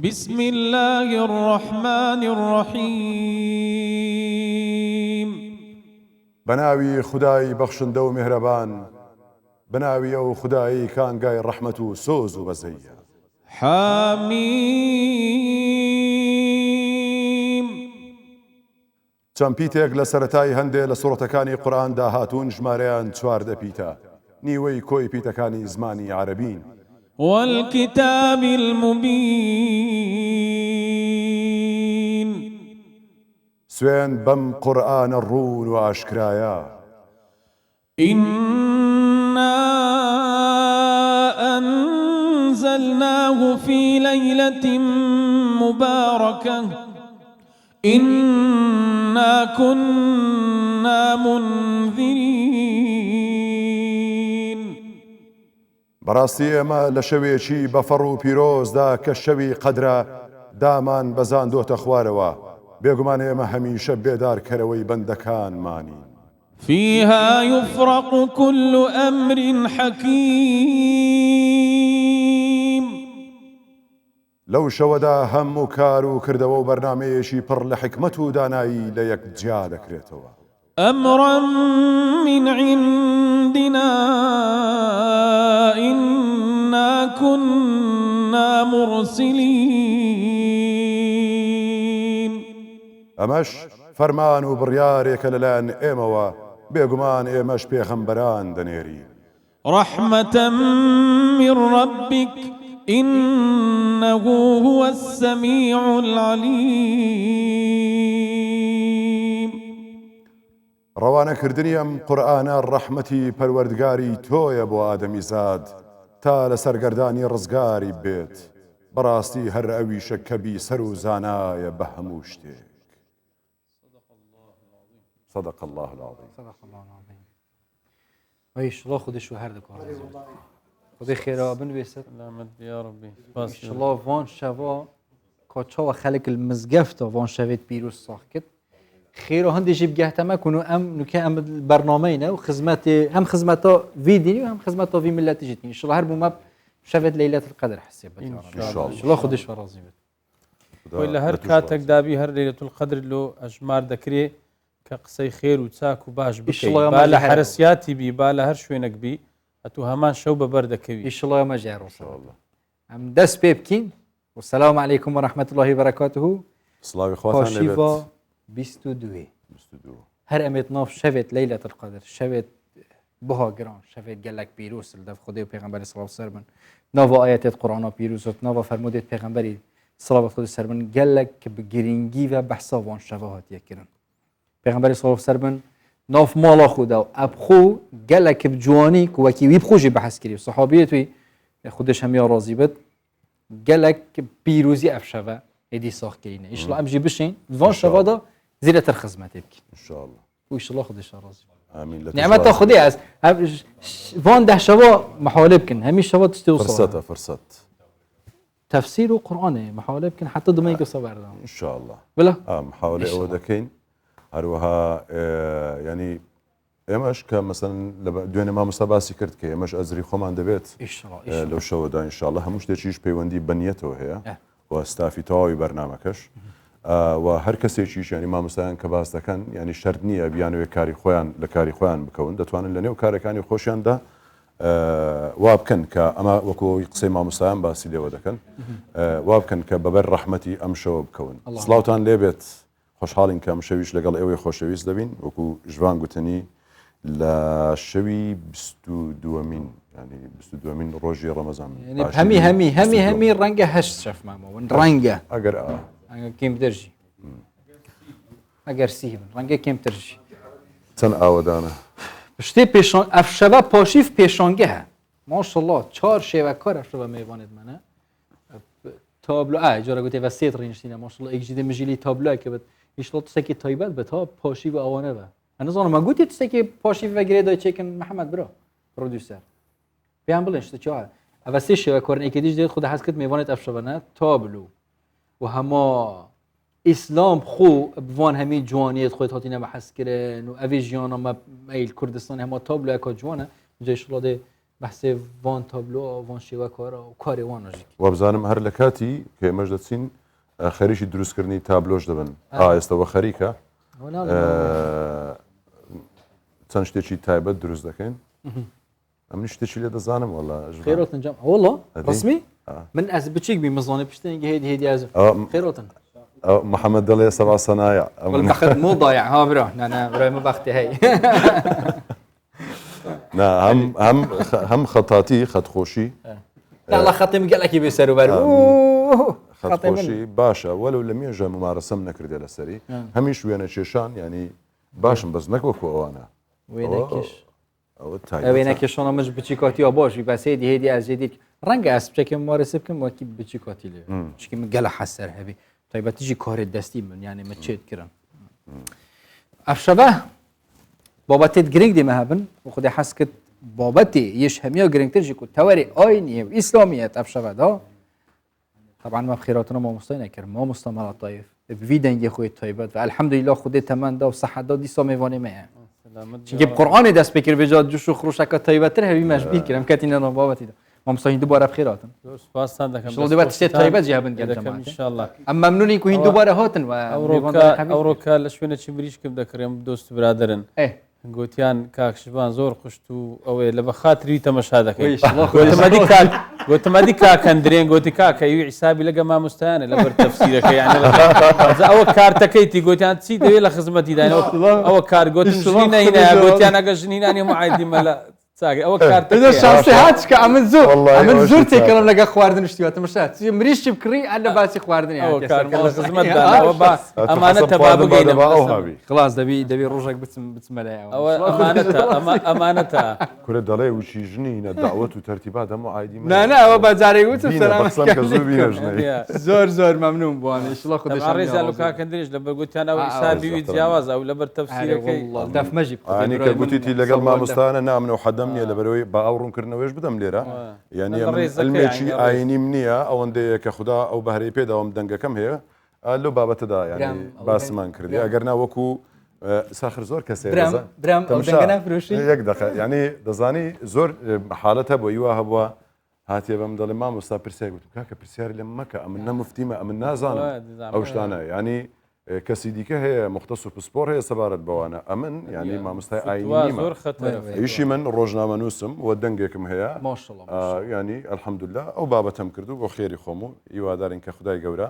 بسم الله الرحمن الرحيم بناوي خداي بخشندە و مهرەبان بناوي ئەو خدایی کانگای ڕەحمەت و سۆز و بەزەیە. حامیم چەند پیتێک لە سەرەتای هەندێک لە سوڕەتەکانی قورئاندا هاتوون ژمارەیان 14 پیتە، نیوەی کۆی پیتەکانی زمانی عەرەبین. والكتاب المبين سوێن بەم قورئانە ڕوون و ئاشکرایە. إنا أنزلناه في ليلة مباركة إنا كنا منذرين. بەڕاستی ئێمە لە شەوێکی بەفەڕ و پیرۆزدا کە شەوی قەدرە دامان بەزاندۆتە خوارەوە، بێگومان ئێمە هەمیشە بێدارکەرەوەی بەندەکانمانین. فيها يفرق كل أمر حكيم. لەو شەوەدا هەموو کار و کردەوە و بەرنامەیەکی پڕ لە حکمت و دانایی لە یەکجیا دەکرێتەوە. أمرا من عندنا إنا كنا مرسلين. ئەمەش فەرمان و بڕیارێکە لەلایەن ئێمەوە، بێگومان ئێمەش پێغەمبەران دەنێرین. رحمة من ربك إنه هو السميع العليم. ڕەوانەکردنی ئەم قورئانە ڕەحمەتی پەروەردگاری تۆیە بۆ ئادەمیزاد تا لە سەرگەردانی ڕزگاری بێت، بەڕاستی هەر ئەویشە کە بیسەر و زانایە بە هەموو شتێک. صدق الله العظيم. صدق الله العظيم. وإيش الله خودش وهر دكار. خدای خیره بنویسد. سلامت يا ربي. إن شاء الله وان شوا كاتشوا خلق المزجفت وان شويت بيروس ساكت. خير هندي جيب جهتما كونوا نكأم برنامجنا وخدمات هم خدماته في ديني وهم خدماته في ملة جديد. إن شاء الله هربوا ما شفت ليلة القدر حسيت. إن شاء الله خودش ورازي بيت. وإلا هر كاتك دابي هر ليلة القدر لو أجمار ذكري كقصي خير وتساك وباش بكي بالا حرسياتي بي بالا هر شوينك بي أتو همان شوبة بردكوي إن شاء الله يوم جاي إن شاء الله. أم دس بيبكين والسلام عليكم ورحمة الله وبركاته. سلاوي خواتنا نبات. 22 هر امت ناف شفت ليلة القدر شفت بها جران شفت جلك بيروس الدف خدای و پیغمبر صلی الله علیه و ناف آیات قرآن پیروز و ناف فرمودت پیغمبری صلی الله علیه و سلم جلك بجرینگی و بحثا وان شفاهات یکرن پیغمبر صلی الله علیه و ناف مالا خدا ابخو جلك بجوانی که وکی وی بخوجی بحث کردی صحابیتوی خودش هم یا راضی بد جلك پیروزی افشوا ادی ساخت کردینه ان شاء الله امجی بشین وان شفادا زيادة الخدمة تبكي إن شاء الله وإن شاء الله خدش راضي آمين. نعمة خدي عز فان ده شوا محاولة بكن همي شوا تستوصل فرصة تفسير القرآن محاولة بكن حتى ضمن قصة بعدها إن شاء الله بلا محاولة أودكين هروها يعني إماش كمثلا دوين ما مستباسي كرت كي إماش أزري خمان دبيت إن شاء الله لو شو ده إن شاء الله همش تشيش بيوندي بنيته هي واستافي تاوي برنامجش و هەر کەسێکیش ینی مامۆستایان کە باس دەکەن ینی شەرت نییە بیانوێ کاری خۆیان لە کاری خۆیان بکەون دەتوانن لە نێو کارەکانی خۆشیاندا وا بکەن کە ئەمە وەکۆی قسەی مامۆستایان باسی لێوە دەکەن وا بکەن کە بەبەر ڕەحمەتی ئەم شەوە بکەون. سڵاوتان لێبێت خۆشحاڵین کە ئەم شەویش لەگەڵ ئێوەی خۆشەویست دەبین وەکو ژوان گوتنی لە شەوی 22مین ینی 22مین ڕۆژی ڕەمەزان هەمی ڕەنگە هەشت شەف مامەوە ڕەنگە ئەگەر كم درجي اگر سيهم رنگه كم درجي چەند ئاوەدانە پشتی پیشان افشبه پاشیف پیشانگه ماشاءالله 4 شبکار افشبه میوانید منه تابلو اجاره گوته و سیت رینشتینه ماشاءالله یک جدی مجلی تابلو که بد ایشلا تو سکی تایبت به تا پاشی و آوانه و انا زانم ما گوتی تو سکی پاشی و گریدای چیکن محمد برا پرودوسر بیان بلنش تو چه و سه شبکار ایکیدیش دید خود حس کرد میوانید افشبه نه تابلو و هما اسلام خو بوان همین جوانیت خودت هاتی نبحث کردن و اوی جیانا ما ایل کردستان هما تابلو اکا جوانه جایش الله بەحسێ وان تابلۆ وان شێوە کارە و کارێ وانژی وابزانم هەر لە کاتی کە ئێمەش دەچین خەریکی دروستکردنی تابلۆش دەبن ئێستەوە خەریکە چەند شتێکی تایبەت دروست دەکەین ئەمنی شتێکی لێ دەزانم وەڵا خێرۆتن جام وڵە ڕسمی من ئەس بچێک بی مزانێ پشتێنگە هێدی هێدی ئەز خێرۆتن محەممەد دەڵێ سەبا سەنایە مو ضايع ها برا انا برا ما بختي هي هەم خەتاتی خەتخۆشی لا خەتم گەلێکی بێسەر و بەر خەتخۆشی باشە وەلو لە مێژە ممارەسەم نەکردێ لەسەری هەمیش وێنە کێشان ینی باشم بەس نەکوەکو ئەوانە وێنەکێشانە مش بچی کاتییا باشی بەسێدی هێدی ئەزێدی ڕەنگە ئەس بچێکم وارەسە بکەم وەکی بچی کاتی لێ چکی من گەلە حەسەر هەبی تایبەتیژی کارێت دەستی من یعنی مە چێت کردم ئەفشەبە بابەتێت گرنگ دێمە هەبن و خودی حەس کرد بابەتێ یش هەمیە گرنگترژی کو تەوەری ئاینیە و ئیسلامیەت ئەفشەبەدا طبعا ما بخيراتنا مامۆستای نەکرد مامۆستا مەڵا تایف بڤی دەنگی خۆی تایبەت و الحەمدولیلا خودێ تەمەندا و سەحەدا دیسا میوانێ مەیە چونکە قورئانی دەست پێ کرد بێجا جوش و خڕوشەکە تایبەتتر هەوی مەشبیه کردم کەتینە ناو بابەتیدا مامۆستا هیندوو بارە بخيراتن سپاسان دەکەم دەبێت شتێت تایبەت جیا بن گەلتەمە انشاءالله ئەم مەمنونی کو هیندوو بارە هاتن و ئەوڕۆکە لە شوێنەی بریشکم دەکڕێم دۆست برادرن گوتیان کاکشبان زۆر خوشت و ئەوێ لە بە خاتری تەمەشا دەکەی گوتمەدی کاکەندرێن گوتی کاکەوی عیسابی لەگە مامۆستایانە لەبەر تەفسیرەکە یانە ئەوە کارتەکەیتی گوتیان چی دەوێت لە خزمەتی داینەوە ئەوە کار گوتم ژنی نەهینایە گوتیان ئەگە ژنینانی معایدیمە لە ئەوە کارتەکە ئەمن زۆر تێکەڵم لەگە خواردن شتیواتە مشات مریشی بکڕی ئەلە باسی خواردنی ئەمانە تەبا بگەینەوە خلاص دەبی ڕۆژێک بچمە لایەوە ئەمانەتە کورە دەڵێ وشی ژنینە داوەت و تەرتیبات هەموو عیدی ئەوە بەجارێک وتم زۆر مەمنون بووانە ئیشڵا خودی ڕێزا لە کاکەندریش لە بەرگوتیان ئەو ئیسابی جیاواز ئەو لەبەر تەفسیرەکەی دەفمەژی ئەنی کە گوتیتی لەگەڵ مامۆستانە نامنە و حەدەم نییە لەبەرەوەی با ئەو ڕوونکردنەوەش بدەم لێرە یعنی ئەلمێکی ئاینیم نییە ئەوەندەیە کە خوددا ئەو بەهرەی پێداوام دەنگەکەم هەیە لەو بابەتەدا ینی باسمان کردی ئەگەر ناوەکو ساخر زۆر کەسێ یەک دەخە ینی دەزانی زۆر حالەتە بۆ یوە هەبووە هاتیە بەم دەڵێ مامۆستا پرسیار گوتم کاکە پرسیاری لێم مەکە ئەمن نەمفتیمە ئەمن نازانم ئەو شتانە ینی کەسی دیکە هەیە مختص و پسپۆر هەیە سەبارەت بەوانە ئەمن ینی مامۆستای ئاینیمە ئیشی من ڕۆژنامە نووسم و دەنگێکم هەیە ینی ئەلحەمدوللا ئەو بابەتەم کردو بۆ خێری خۆم و هیوادارین کە خودای گەورە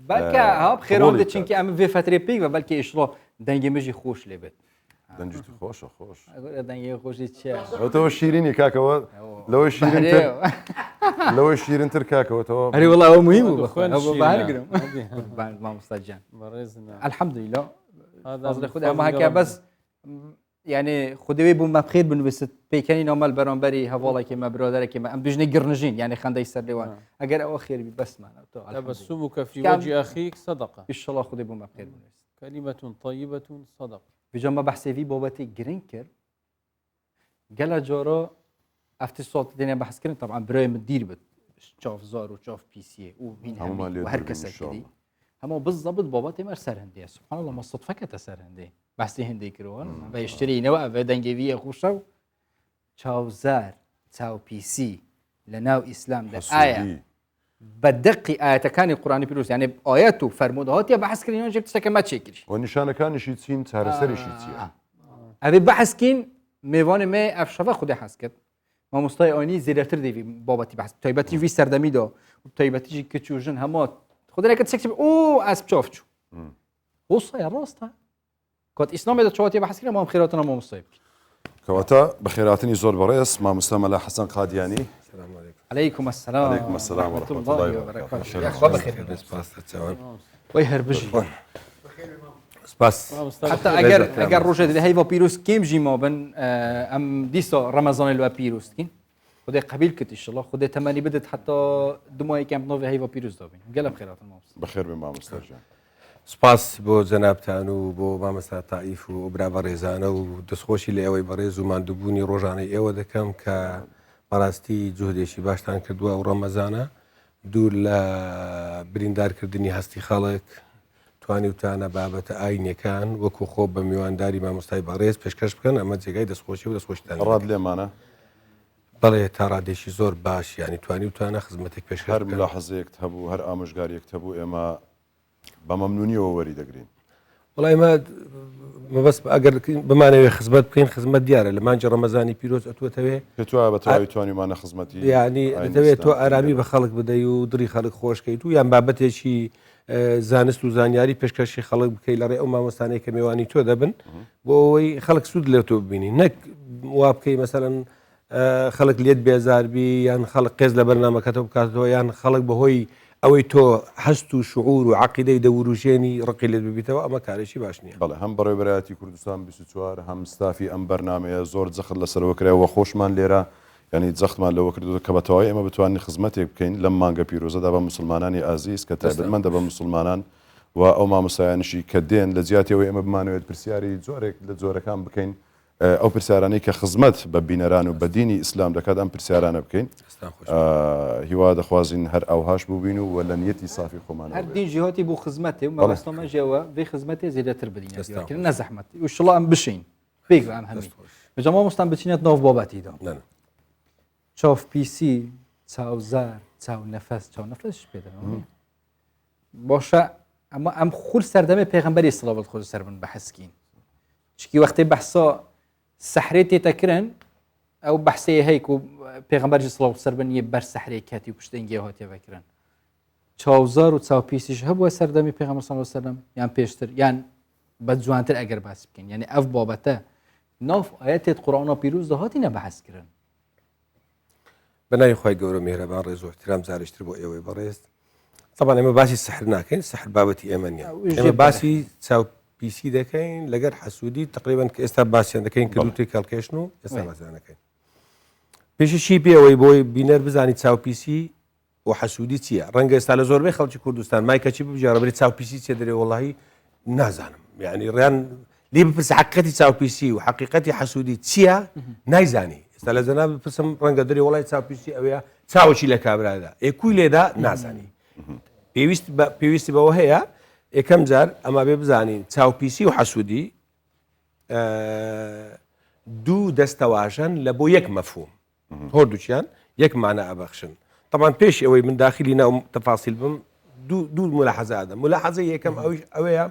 بەڵکە خێرەوە چونکە ئەمە بێ فترێ پێی بە بەلکە ئیشڵۆ دەنگی مژی خۆش لێ بێت دەنجی خۆشە خۆش دەنگی خۆشی چیە ئەوتەوە شیرینی کاکەوە لەوەی شیرینتر لەوەی شیرینتر کاکەوەتەوە هەری وڵا ئەو مهم بەهرگرم مامۆستا گیان الحەمدولیلا خودی ئەمە هەکە بەس یعنی خودەوێ بوو مەبخێر بنووسێت پێکەنی نامەل بەرامبەری هەواڵێکی مە برادەرێکی مە ئەم دوژنەی گڕنژین یعنی خەندەی سەر لێوان ئەگەر ئەوە خێربی بەسمانە تبسم كفي وجه أخيك صدقة ئیشەڵا خودی بوو مەبخێر بنووس كلمة طيبة صدقة بجەمە بەحسێوی بابەتی گرنگ کرد گەلە جۆرە ئەفتی ساڵ دێنێ بەحسکردن طبعا برای من دیر بێت چاافزار و چاف پیسیە و بین هەر کەسێکی هەموو بالضبط بابەتی مەر سەر هەندێ سبحان الله مەستفەکەتە سەر هەندێ بەستی هەندێک کردوە بە یشترینەوە ئەvێ دەنگێویە خوشە و چاوزار چاو پیسی لە ناو ئیسلامدا ئایا بە دقی ئاەتەکانی قورآنی پیرۆز یعنی ئاەت و فەرمودهاتیە بەحسکردنەوە جێ شتێکە مە چێکریش و نیشانەکانیشی چین چارەسەریشی چییە ئەvێ بەحسکین میوانی مێ ئەفشەفە خودی حەز کرد مامۆستای ئاینی زیرەتر دەوی بابەتی بەحس تایبەتی وی سەردەمیدا و تایبەتیژی کچ و ژن هەموو خودێکە چێک ئۆ ئەس بچاف چوو وصایە ڕاستە کات ئیسلامێدا چاوەتی بەحسکردن مام خێراتنا مامۆستای بکەین کەواتە بەخێراتنی زۆر بەڕێز مامۆستا مەلا حەسەن قادیانی عليكم السلام عليكم السلام ورحمة الله وبركاته وي هربجي سپاس حتى اگر روجه دي هيفا بيروس كيم جي ما بن ام ديسا رمضان الوا بيروس كين خدي قبيل كت ان شاء الله خدي تماني بدت حتى دموي كامب نوفي هيفا بيروس دابين قلب خيرات المامس بخير بمامۆستا جان سپاس بۆ جەنابتان و بۆ مامۆستا تائیف و برا بەڕێزانە و دەستخۆشی لە ئێوەی بەڕێز و ماندووبوونی ڕۆژانەی ئێوە دەکەم کە بەڕاستی جوهدێکی باشتان کردووە و ڕەمەزانە دوور لە بریندارکردنی هەستی خەڵک توانی وتانە بابەتە ئاینەکان وەکو خۆ بە میوانداری مامۆستای بەڕێز پێشکەش بکەن ئەمە جێگای دەستخۆشی و دەستخۆشتان ڕاد لێمانە بەڵێ تا ڕادێکی زۆر باش ینی توانی وتوانە خزمەتێک پێش هەر ملاحەزەیەک هەبوو هەر ئامۆژگاریەک هەبوو ئێمە بە مەمنونیەوە وەری دەگرین. وڵای مەبەست ئەگەر بمانەوێ خزمەت بکەین خزمەت دیارە لە مانجی ڕەمەزانی پیرۆز ئەتوێتەوێ پێتوە بە تەواوی توانیمانە خزمەتی ینی دەوێت تۆ ئارامی بە خەڵک بدەی و دڕی خەڵک خۆشکەیت و یان بابەتێکی زانست و زانیاری پێشکەشی خەڵک بکەیت لە ڕێ ئەو مامۆستانەی کە میێوانی تۆ دەبن بۆ ئەوەی خەڵک سوود لێ تۆ ببینی نەک وا بکەی مەسەڵەن خەڵک لێت بێزاربی یان خەڵک قێز لە بەرنامەکەتەوە بکاتەوە یان خەڵک بەهۆی ئەوەی تۆ هەست و شعور و عقیدەی دەوروژێنی ڕقی لێت ببیتەوە ئەمە کارێکی باش نییە. بەڵێ هەم بەڕێوەبەرایەتی کوردستان 24 هەم ستافی ئەم بەرنمەیە زۆر جەخت لەسەرەوە کرایەوە خۆشمان لێرە ینی جەختمان لەوە کردو کە بەتەواوی ئێمە بتوانین خزمەتێک بکەین لەم مانگە پیرۆزەدا بە مسلمانانی ئازیز کە تایبەتمەندە بە مسلمانان و ئەو مامۆستایانشی کە دێن لە جیاتیەوە ئێمە بمانوێت پرسیاری جۆرێک لە جۆرەکان بکەین ئەو پرسیارانەی کە خزمەت بە بینەران و بە دینی ئیسلام دەکات ئەم پرسیارانە بکەین هیوا دەخوازین هەر ئەوهاش ببین و وە لە نیەتی صافی خۆمانە هەر دین ژێهاتی بۆ خزمەتێ و مەبەستەمەژەوە بێ خزمەتێ زیاتر بدینکردن نەزەحمەتی و شڵە ئەم بشین فێک ئەم هەمی بەجا مامۆستان بچینێت ناو بابەتیدا چاو پیسی چاوزار چاو نەفەس پێدا باشە ئەمە ئەم خور سەردەمێ پێغەمبەری سڵاوات خۆ سەر بن بە حەسکین چکی وەختەی بەحسا سەحرێ تێتەکردن ئەو بەحسەیە هەیک و پێغەمبەری سڵاوات سەر بن یە بەر سەحرەی کاتی و پشتەنگی هاتێڤەکردن چاوزار و چاوپیسیش هەبووە سەردەمی پێغەمبەر سڵاوات سەلەم یان پێشتر یان بە جوانتر ئەگەر باس بکەین یعنی ئەف بابەتە ناو ئاەتێت قورئانە پیرۆز داهاتینە بەحەسکردن بەناوی خی گەورە میهرەبان ڕێز و احترام زارشتر بۆ ئێوەی بەڕێز طبعا ئێمە باسی سەحر ناکەین سەحر بابەتی ئێمە نیە ئێمە باسی چاوپیسی دەکەین لەگەر حەسوودی تقریبا کە ئێستا باسییان دەکەین کە دووتی کەڵکێشن و ئێستا بازانەکەین پێششی پێەوەی بۆی بینەر بزانی چاوپیسی و حەسوودی چییە ڕەنگە ئێستا لە زۆربەی خەڵکی کوردستان مای کەچی ببژێڕەبەری چاوپیسی چێ دەرێ وەڵاهی نازانم یعنی ڕیان لێ بپرسە حقیقەتی چاوپیسی و حقیقەتی حەسوودی چییە نایزانی ئێستا لە جەناب بپرسم ڕەنگە دەرێ وڵای چاوپیسی ئەوەیە چاوەکی لە کابرادا ئێکوی لێدا نازانی پێویستی بەوە هەیە یەکەم جار ئەمە بێ بزانین چاوپیسی و حەسوودی دوو دەستەواژەن لە بۆ یەک مەفهوم هەردووچیان یەک مانە ئەبەخشن طبعا پێش ئەوەی من داخلی ناو تەفاسیل بم دوو ملاحەزادە ملاحەزەی یەکەم ئەوەیە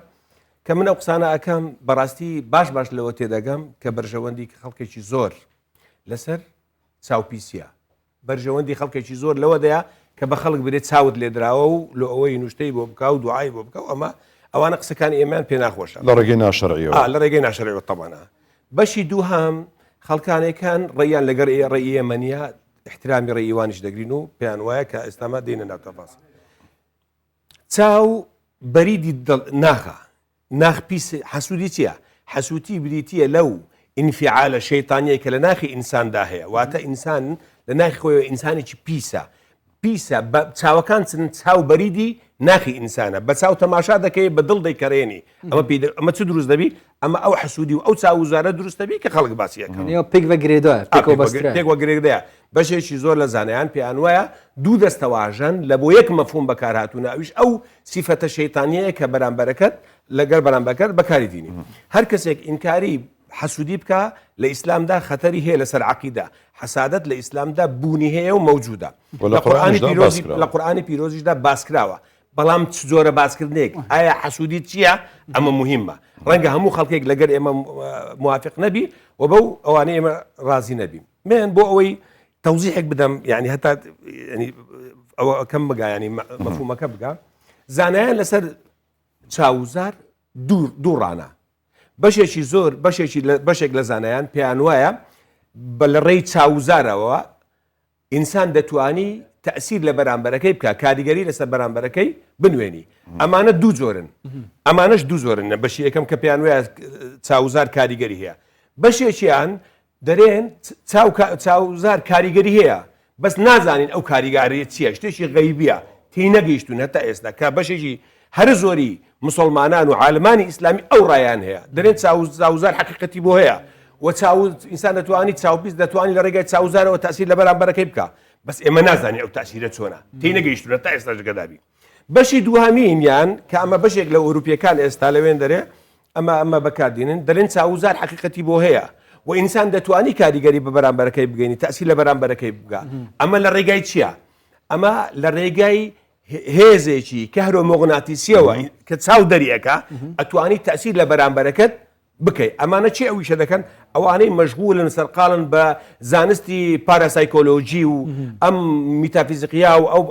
کە من ئەو قسانە ئەکەم بەڕاستی باش لەوە تێدەگەم کە بەرژەوەندی خەڵکێکی زۆر لەسەر چاوپیسیە بەرژەوەندی خەڵکێکی زۆر لەوەدەیە کە بە خەڵک برێت چاوت لێدراوە و لە ئەوەی نوشتەی بۆ بکە و دوعای بۆ بکە ئەمە ئەوانە قسەکانی ئێمان پێ ناخۆشە لە ڕێگەی ناشەرعیەوە لە ڕێگەی ناشەرعیەوە تەبانە بەشی دووهام خەڵکانێکان ڕێیان لەگەر ڕێی ئێمەنیە احترامی ڕێیوانیش دەگرین و پێیان وایە کە ئێستاما دێنە ناو تەفاس چاو بەریدی ناخە ناخپیس حەسوودی چییە حەسووتی بریتیە لەو ئینفعالە شەیطانیە کە لە ناخی ئینساندا هەیە واتە ئینسان لە ناخی خۆیەوە ئینسانێکی پیسە چاوەکان چن چاو بەریدی ناخی ئینسانە بە چاو تەماشا دەکەی بە دڵ دەیکەڕێنی ئەمە چ دروست دەبی ئەمە ئەو حەسوودی و ئەو چاوزارە دروست دەبی کە خەڵک باسیەکەن پێک بەگرێدا پێک وەگرێدەیە بەشێکی زۆر لە زانیان پێیان وایە دوو دەستەواژەن لە بۆ یەک مەفهوم بەکارهاتوونە ئەویش ئەو سیفەتە شەیطانیەیە کە بەرامبەرەکەت لەگەر بەرامبەکەت بەکاری دینی هەر کەسێک ئینکاری حەسوودی بکە لە ئیسلامدا خەتەری هەیە لەسەر عەقیدە حەسادەت لە ئیسلامدا بوونی هەیە و مەوجودە لە قورئانی پیرۆزیشدا باسکراوە بەڵام چ جۆرە باسکردنێک ئایا حەسوودی چییە ئەمە مهمە ڕەنگە هەموو خەڵکێک لەگەر ئێمە موافق نەبی و بەو ئەوانەی ئێمە ڕازی نەبین من بۆ ئەوەی تەوزیحێک بدەم یعنی هەتا ئەوە کەم بگا ینی مەفهومەکە بگا زانایان لەسەر چاوزار دوو ڕانە بەشێکی زۆر بەشێک لە زانایان پێیان وایە بە لە ڕێی چاوزارەوە ئینسان دەتوانی تەسیر لە بەرامبەرەکەی بکە کاریگەری لەسەر بەرامبەرەکەی بنوێنی ئەمانە دوو جۆرن ئەمانەش دوو زۆرن بەشی یەکەم کە پێیان وایە چاوزار کاریگەری هەیە بەشێکیان دەرێن چاوزار کاریگەری هەیە بەس نازانین ئەو کاریگاریە چییە شتێکی غەیبیە تی نەگەیشتون هەتا ئێستا کە بەشێکی هەر زۆری مسلمانان و عالمانی ئیسلامی ئەو ڕایان هەیە دەرێن چاوزار حقیقەتی بۆ هەیە و ئینسان دەتوانانی چاوپیس دەتوانانی لە ڕێگای چاوزارەوە تاسیر لە بەرامبەرەکەی بکە بەس ئێمە نازانانی ئەو تاسیرە چۆنە تی نەگەیشتونە تا ئێستا ژگەدابی بەشی دووهەمینیان کە ئەمە بەشێک لە ئەوروپیەکان ئێستا لەوێن دەرێ ئەمە بەکاردێنن دەرێن چاوزار حقیقەتی بۆ هەیە و ئینسان دەتوانی کاریگەری بە بەرامبەرەکەی بگەینی تەسیل لە بەرامبەرەکەی بگا ئەمە لە ڕێگای چییە؟ ئەمە لە ڕێگای هێزێکی کە هەرۆمۆغناتیسیەوە کە چاو دەریەکە ئەتوانی تەسیل لە بەرامبەرەکەت بکەیت ئەمانە چی ئەویشە دەکەن ئەوانەی مەشغولن سەرقاڵن بە زانستی پاراسایکۆلۆژی و ئەم میتافیزیقیا و ئەو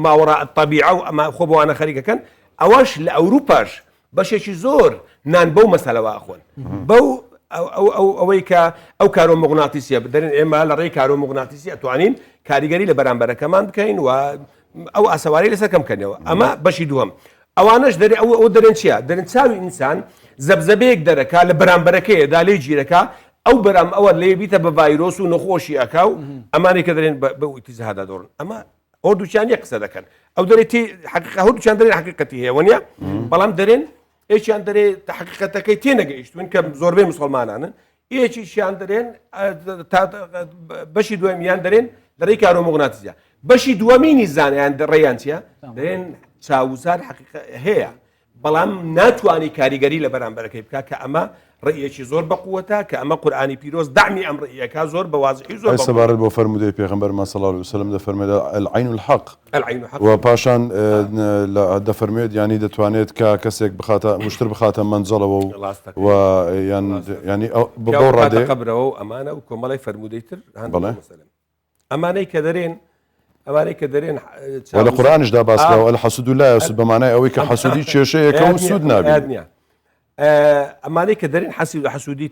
ماوەڕا تەبیعە و ئەمە خۆ بەوانە خەریکەکەن ئەوەش لە ئەوروپاش بەشێکی زۆر نان بەو مەسەلەوە ئەخۆن بەو ئەوەی کە ئەو کارۆمۆغناتیسیە بدەن ئێمە لە ڕێی کارۆمۆغناتیسی ئەتوانین کاریگەری لە بەرامبەرەکەمان بکەین و ئەو ئاسەواری لەسەر کەمکەنەوە ئەمە بەشی دووەم ئەوانەش دەرێ ئەو دەرێن چییە؟ دەرێن چاوی ئینسان زەبزەبەیەک دەرەکا لە بەرامبەرەکەیدا لێ گیرەکە ئەو بەرام ئەوە لێ بیتە بە ڤایرۆس و نەخۆشی ئەکا و ئەمانێک کە دەرێن بە ئیتیزاهادا دۆڕن ئەمە هەردووچیان یەک قسە دەکەن ئەو دەرێتی هەردووچیان دەرێن حەقیقەتی هەیە وەنیە بەڵام دەرێن ئێکیان دەرێت حەقیقەتەکەی تێنەگەیشتون کە زۆربەی مسلمانانن ئێکیشیان دەرێن بەشی دووەمیان دەرێن لەڕێی کارۆمۆغناتیسیە بەشی دووەمینی زانیان ڕێیان چییە؟ دەرێن چاوزار هەیە بەڵام ناتوانانی کاریگەری لە بەرامبەرەکەی بکە کە ئەمە ڕێیەکی زۆر بەقووەتە کە ئەمە قورئانی پیرۆز دامی ئەم ڕێیەکە زۆر بەوازحی زۆر سەبارەت بۆ فەرمودەی پێغەمبەرمان صلی الله علیه وسلم دەفەرمێدا العین الحق و پاشان دەفەرمێت ینی دەتوانێت کە کەسێک بخاتە مشتر بخاتە مەنجەڵەوە و ینی بۆ ڕادێ قەبرەوە و ئەمانە و کۆمەڵی فەرمودەی تر ئەمانەی کە دەرێن ئەوانەی کە دەرێن لە قورئانیشدا باسکراوە الحەسود لا یەسود بەمانای ئەوەی کە حەسودی کێشەیەکە و سوود نابێت ئەمانەی کە دەرێن حەسودی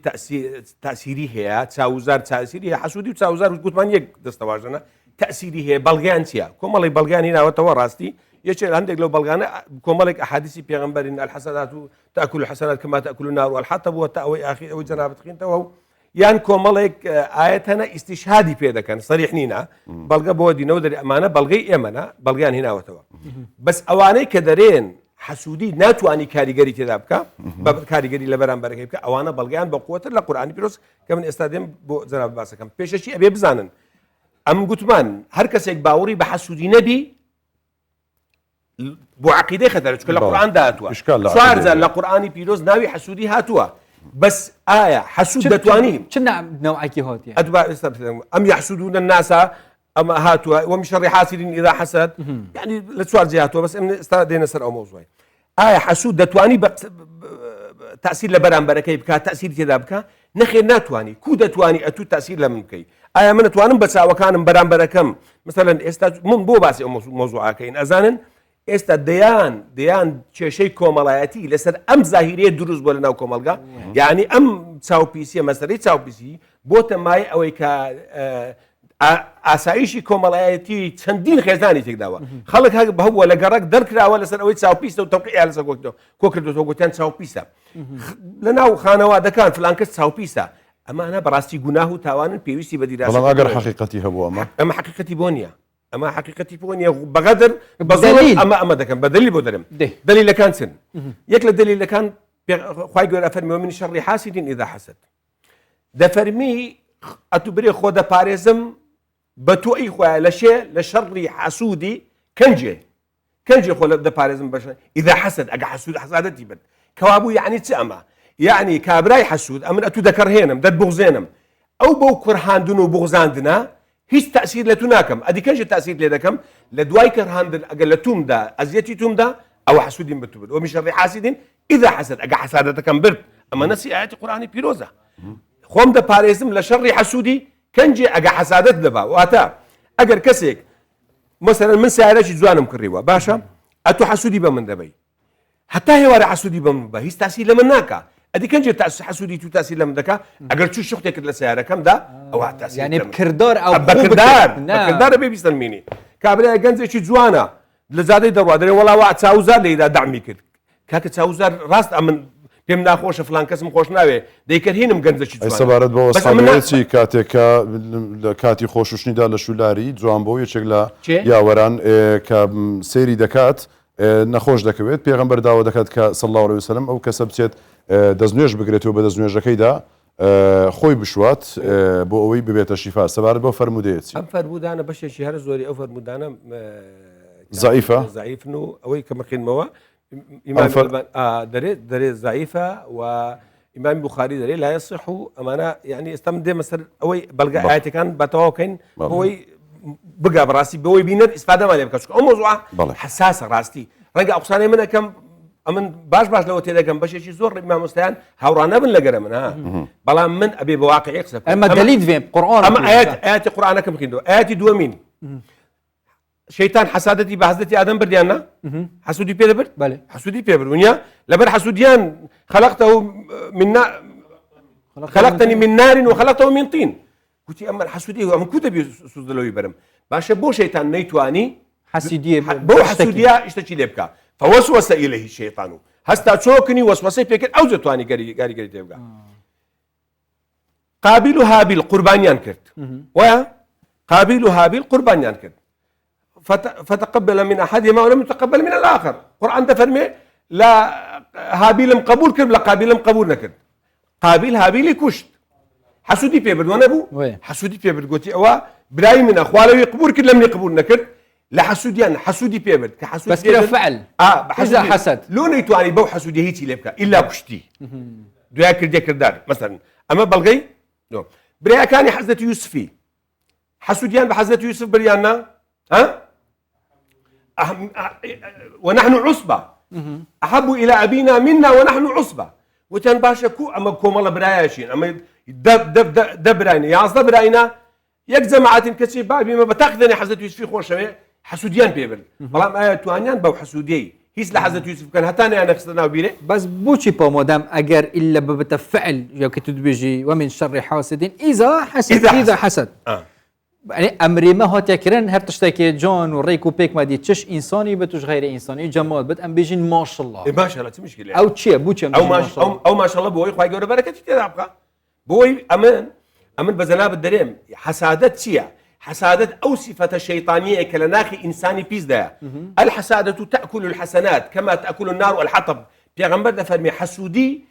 تەسیری هەیە چاوزار تەسیری هەیە حەسودی و چاوزار گوتمان یەک دەستەواژەنە تەسیری هەیە بەڵگیان چییە؟ کۆمەڵی بەڵگیان هێناوەتەوە ڕاستی یەکێک هەندێک لەو بەڵگانە کۆمەڵێک ئەحادیسی پێغەمبەرین الحەسەنات و تأكل الحەسەنات کەما تأكل النار والحەتە بووە تا ئەوەی ئاخیر ئەوەی جەنابەت خوێنتەوە و یان کۆمەڵێک ئاەتەنە ئیستیشهادی پێ دەکەن سەریح نینە بەڵگە بۆ دینەوە دەری ئەمانە بەڵگەی ئێمەە بەڵگیان هێناوەتەوە بەس ئەوانەی کە دەرێن حەسوودی ناتوانانی کاریگەری تێدا بکە بە کاریگەری لە بەرامبەرەکەی بکە ئەوانە بەڵگیان بە قووەتر لە قورئانی پیرۆز کە من ئێستا دێم بۆ جەناب باسەکەم پێشەشی ئەبێ بزانن ئەم گوتمان هەر کەسێک باوەڕی بە حەسوودی نەبی بۆ عەقیدەی خەتەرە چونکە لە قورئان داهاتووە چوارجار لە قورئانی پیرۆز ناوی حەسوودی هاتووە بەس ئایا حەسوود دەتوانین چ نەوعێکی هاتیە ئەم یحسودون الناس ئەمە هاتووە ومن شر حاسد إذا حسد يعني لە چوار جێ هاتووە بەس ئێستا دێنە سەر ئەو مۆزوعی ئایا حەسوود دەتوانی تەسیر لە بەرامبەرەکەی بکات تەسیر تێدا بکە نەخێر ناتوانی کو دەتوانی ئەتوو تەسیر لە من بکەیت ئایا من دەتوانم بە چاوەکانم بەرامبەرەکەم مثلەن ئێستا من بۆ باسی ئەو مۆزوعەکەین ئەزانن ئێستا دەیان کێشەی کۆمەڵایەتی لەسەر ئەم زاهیرەیە دروست بۆ لە ناو کۆمەلگا یعنی ئەم چاوپیسیە مەسەرەی چاوپیسی بۆتە مای ئەوەی کە ئاسایشی کۆمەڵایەتی چەندین خێزانی تێکداوە خەڵک هەبووە لە گەڕک دەرکراوە لەسەر ئەوەی چاوپیسە و تەوقیع لەسەر کۆکردوەوە گوتیان چاوپیسە لە ناو خانەوادەکان فلان کەس چاوپیسە ئەمانە بەڕاستی گوناه و تاوانن پێویستی بە دیراسە بەڵام ئەگەر حەقیقەتی هەبوو ئەمە حەقیقەتی بۆ نییە ئەمە حەقیقەتی بۆ نییە بەقەدر بەزۆر ئەمە دەکەم بە دلیل بۆ دەرم دلیلەکان چن یەک لە دلیلەکان خوای گەورە فەرمیوە من شەڕی حاسد إذا حسد دەفەرمی ئەتوبرێ خۆ دەپارێزم بە تۆی خۆیان لە شەڕی حەسوودی کەنجێ خۆ دەپارێزم بەش إذا حسد ئەگە حەسود حەسادەتی بن کەوابوو یعنی چ ئەمە یعنی کابرای حەسود ئەمن ئەتوو دەکەڕهێنم دەتبغزێنم ئەو بەو کوڕهاندن و بغزاندنە هیچ تأثیر لە تو ناکەم ئەدی کەنجە تأثیر لێ دەکەم لە دوای کەڕهاندن ئەگەر لە تومدا ئەزیەتی تومدا ئەو حەسودیم بە تو بێت ومن شەڕی حاسد إذا حسد ئەگە حەسادەتەکەم برد ئەمە نەسی ئاەتی قورئانی پیرۆزە خۆم دەپارێزم لە شەڕی حەسوودی کەنجێ ئەگە حەسادەت دەبا واتە ئەگەر کەسێک مەسەلەن من سیارەکی جوانم کڕیوە باشە ئەتۆ حەسوودی بە من دەبەی هەتا هێوارە حەسوودی بە من بە هیچ تاثیر لە من ناکە ئەدی کەنجێ حەسوودی تو تاثیر لە من دەکا ئەگەر چوو شوختێک کرد لە سیارەکەمدا ئەوە تاثیر یعنی بکردار ئەو بەکردارە بێ بیستن مینی کابرای گەنجێکی جوانە لە زادەی دەڕوا دەرێ وەڵاوە چاوزار لێدا دامی کرد کاکە چاوزار ڕاست ئەمن پێم ناخۆشە فلان کەسم خۆش ناوێ دەیکەرهێنم گەنجێکی جوان سەبارەت بەوە سەبارەتی کاتێکە لە کاتی خۆشوشنیدا لە شولاری جوان بۆ یەکێک لە یاوەران کە سەیری دەکات نەخۆش دەکەوێت پێغەمبەر داوا دەکات کە صلی الله علیه وسلم ئەو کەسە بچێت دەستنوێژ بگرێتەوە بە دەستنوێژەکەیدا خۆی بشوات بۆ ئەوەی ببێتە شیفا سەبارەت بۆ فەرمودەیەتی ئەم فەرمودانە بەشێکی هەر زۆری ئەو فەرمودانە زائیفن و ئەوەی کە مەخینمەوە دەرێت زائیفە و ئیمامی بوخاری دەرێ لا يصح ئەمانە یعنی ئێستا من دێمە سەر ئەوەی بەڵگە ئاەتەکان بەتەواوکەین بۆی بگا بڕاستی بەوەی بینەر ئیسفادەمان لێ بکە ئەو مۆزوع حساسە ڕاستی ڕەنگە ئەو قسانەی من ئەەکەم ئەمن باش لەوە تێدەکەم بەشێکی زۆر مامۆستایان هاوڕانە بن لەگەرە من بەڵام من ئەبێ بە واقعی قسە ئەمە دەلیل دوێن قورئان ئەمە ئاەتی قورئانەکەم بخینەوە ئاەتی دووەمین شەیتان حەسادەتی بە حەزەتی ئادەم بردیاننا حەسوودی پێ دەبرد حەسوودی پێ بردونیا لەبەر حەسوودیان خلقتني من نار وخلقته من طين قلتي اما الحسوديه ومن كتب سوزلوي برم باشا بو شيطان نيتواني حسوديه بو حسوديه اشتكي لبكا فوسوس اليه الشيطان هستا تشوكني وسوسه فيك او زتواني غاري تبقى قابل هابيل قربانيان كرت ويا قابل هابيل قربانيان كرت فتقبل من احدهما ولم يتقبل من الاخر قران تفرمي لا هابيل قبول كرب لا قابل قبول نكرت قابل هابيل كشت حسودي بيبرد وانا بو حسودي بيبرد قلت اوا براي من اخواله يقبول كل لم يقبول نكر لا حسوديان حسودي بيبرد كحسودي بس كده فعل اذا حسد لو نيتواني بو حسودي هيتي لبكا الا كشتي دويا كردي كردار مثلا اما بلغي نو براي كان حزه يوسفي حسوديان بحزه يوسف بريانا ونحن عصبه احب الى ابينا منا ونحن عصبه وتن باشا كو اما كومالا براياشين اما دب براينا يا اصلا براينا يك جماعات كثير بابي ما بتاخذني حزت يوسف خوش شوي حسوديان بيبل بلام ايه توانيان بو حسودي هيس لحزت يوسف كان هتاني انا خصنا بيره بس بوشي با مدام اجر الا بتفعل يا كتب بيجي ومن شر حاسد اذا حسد اذا حسد يعني امري ما هو تكرن هر تشتكي جون وريكو بيك ما دي تش انساني بتوش غير انساني جمال بد ام بيجين ما شاء الله ما شاء الله مشكله او تشي بوشي او ما شاء الله بوي خويا جور بركه تتابقى بوي امن بزناب الدريم حسادت شيا حسادت او صفه شيطانيه كلناخي انساني بيز ده الحساده تاكل الحسنات كما تاكل النار الحطب پیغمبر ده فرمي حسودي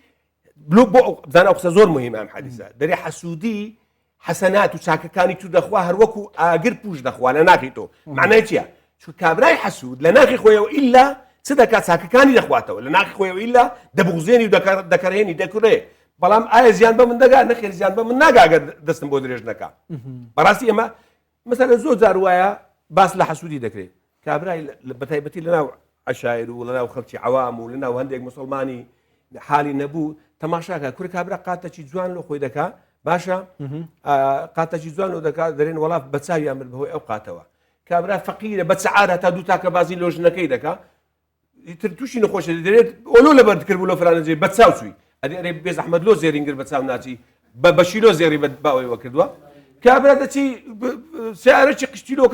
بلو زنا اقصى زور مهم ام حديثه دري حسودي حسنات وساككاني تو دخوا هروكو اجر بوش دخوا لناخيتو معناه تيا شو كابراي حسود لناخي خويا والا صدق ساككاني دخواته لناخي خويا والا دبغزيني ودكرهيني دكره بلام اي زيان بمن دغا نخير زيان بمن ناغا دستن بودريج نكا براسي اما مثلا زوزار ويا باس لحسودي دكري كابراي بتايبتي لنا عشائر ولنا خلتي عوام ولنا وهنديك مسلماني حالي نبو تماشاكا كل كابرا قاتشي جوان لو خوي دكا باشا قاتشي جوان ودكا درين ولا بتساوي امر بهو اوقاتوا كابرا فقيره بتسعاره تا دوتا كبازي لوج نكاي دكا ترتوشي نخوش دريت ولو لبرد كربلو فرانزي بتساوي ادي اري بيز احمد لو زيرينجر بتساوي ناتي بشيلو زيري باوي وكردوا كابرا دتي سعرك قشتيلو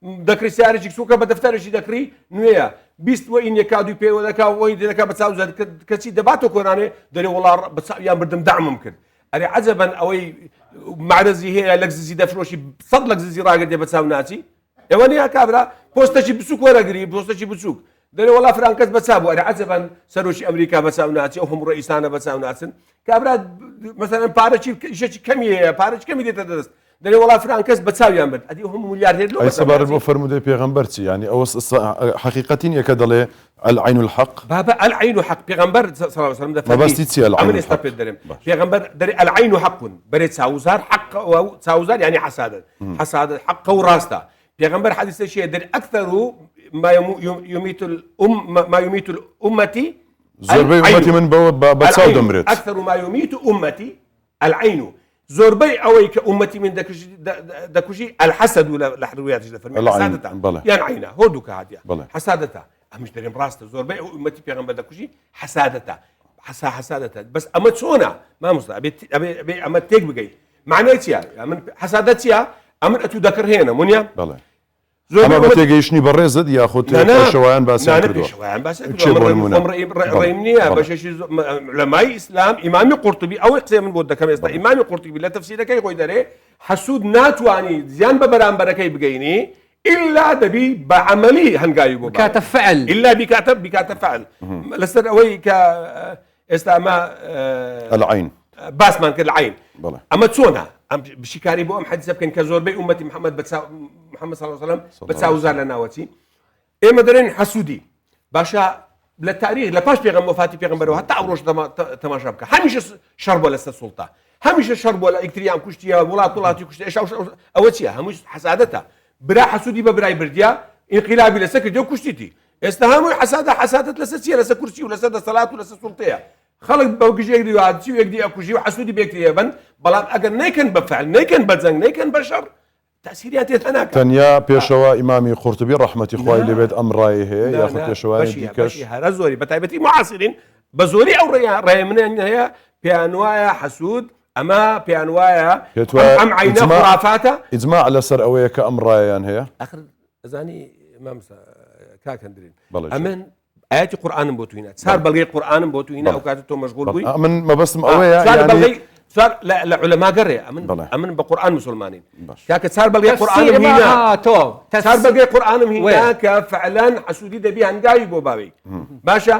دكري سعرك سوكا بدفترش دكري نويا بيست وين يكادو بي ودكا وين دكا بتساوي زاد كتي دباتو كوراني دري والله بتساوي يا بردم دعم ممكن اري عجبا اوي معرزي هي لكزي دفروشي صدلك زي راقد بتساوي ناتي ايواني يا كابرا بوستشي بسوق ولا قريب بوستشي بسوق دري والله فرانكس بتساوي اري عجبا سروشي امريكا بتساوي ناتي وهم رئيسانا بتساوي ناتن كابرا مثلا بارتشي شي كميه بارتش كميه تدرس دري والله فرانكس بتساوي امر ادي هم ملياردير لو اي صبر المفرمود بيغمبرتي يعني او حقيقتين يكدل العين الحق بابا العين حق بيغمبر صلى الله عليه وسلم ده ما بس تيتي العين الحق بيغمبر دري العين حق بريت ساوزار حق او ساوزار يعني حساده حق وراسته بيغمبر حديث شيء دري اكثر ما يميت ما يميت الامتي زربي امتي من بتساو دمرت اكثر ما يميت امتي العين زربي اوي كامتي من دكشي الحسد ولا لحرويات حسادتها يعني عينه هودك هاديه حسادتها مش دري راسته زربي امتي بيغمبر دكشي حسادتها حسادتها بس اما تسونا ما مصدق ابي اما تيك بقي معناتها من حسادتها امن اتو ذكر هنا منيا بله اما بتيجيشني بالرزد ياخذ شوان بس شوان بس ريمنيا باش علماء اسلام امام قرطبي او قسم من بود كما يستا امام قرطبي لا تفسير كاي خوي داري حسود ناتواني زيان ببرام بركاي بقيني الا دبي بعملي هنقايبو بكاتب فعل الا بكاتب فعل لسه اوي ك استعماء العين باس مان العين بله اما تسونا بشكاري بو ام حديث كان كزور بي امتي محمد صلى الله عليه وسلم بتساوي زال ناوتي اي مدرين حسودي باشا لە تاریخ لە پاش پێغەمبەر وفاتی پێغەمبەرەوە هەتا ئەوڕۆژ تەماشا بکە هەمیشە شەڕ بۆ لەسەر سوڵتا هەمیشە شەڕ بۆ لە ئیکتریان کوشتیە وڵاتی کوشتە ئەوە چییە هەمووش حەسادەتە برا حەسوودی بە برای بردیا ئینقلابی لەسەر کردی و کوشتیتی ئێستا هەمووی حەسادەت لەسەر چییە لەسەر کورسی و لەسەر دەسەڵات و لەسەر سوڵتەیە خەڵک بەو گژێک دیوادچی و یەکدی ئەکوژی و حەسوودی بێکتریە بن بەڵام ئەگەر نەیکەن بە فعل نەیکەن بە جەنگ نەیکەن بە شەڕ تأسیریان تێت هەناکات تەنیا پێشەوە ئیمامی قورتوبی ڕەحمەتی خوای لەبێت ئەم ڕایە هەیە یاخود پێشەوانی دیکەش هەرە زۆری بە تایبەتی معاسرین بە زۆری ئەو ڕێ منیان هەیە پێیان وایە حەسوود ئەمە پێیان وایە ئەم عینە خرافاتە ئیجماع لەسەر ئەوەیە کە ئەم ڕایەیان هەیە ئەخر ئەزانی مامسا کاکەندرین ئەمن ئاەتی قورآنم بۆ توینە چار بەڵگەی قورآنم بۆ توینە ئەو کاتە تۆ مەشغوڵ بووی من مەبەستم ئەوەیە ینی لە علەما گەڕێ ئەمن بە قورآن مسلمانین کاکە چار بەڵگەی قورآنم هینە چار بەڵگەی قورآنم هینە کە فعلەن حەسوودی دەبی هەنگاوی بۆ باوی باشە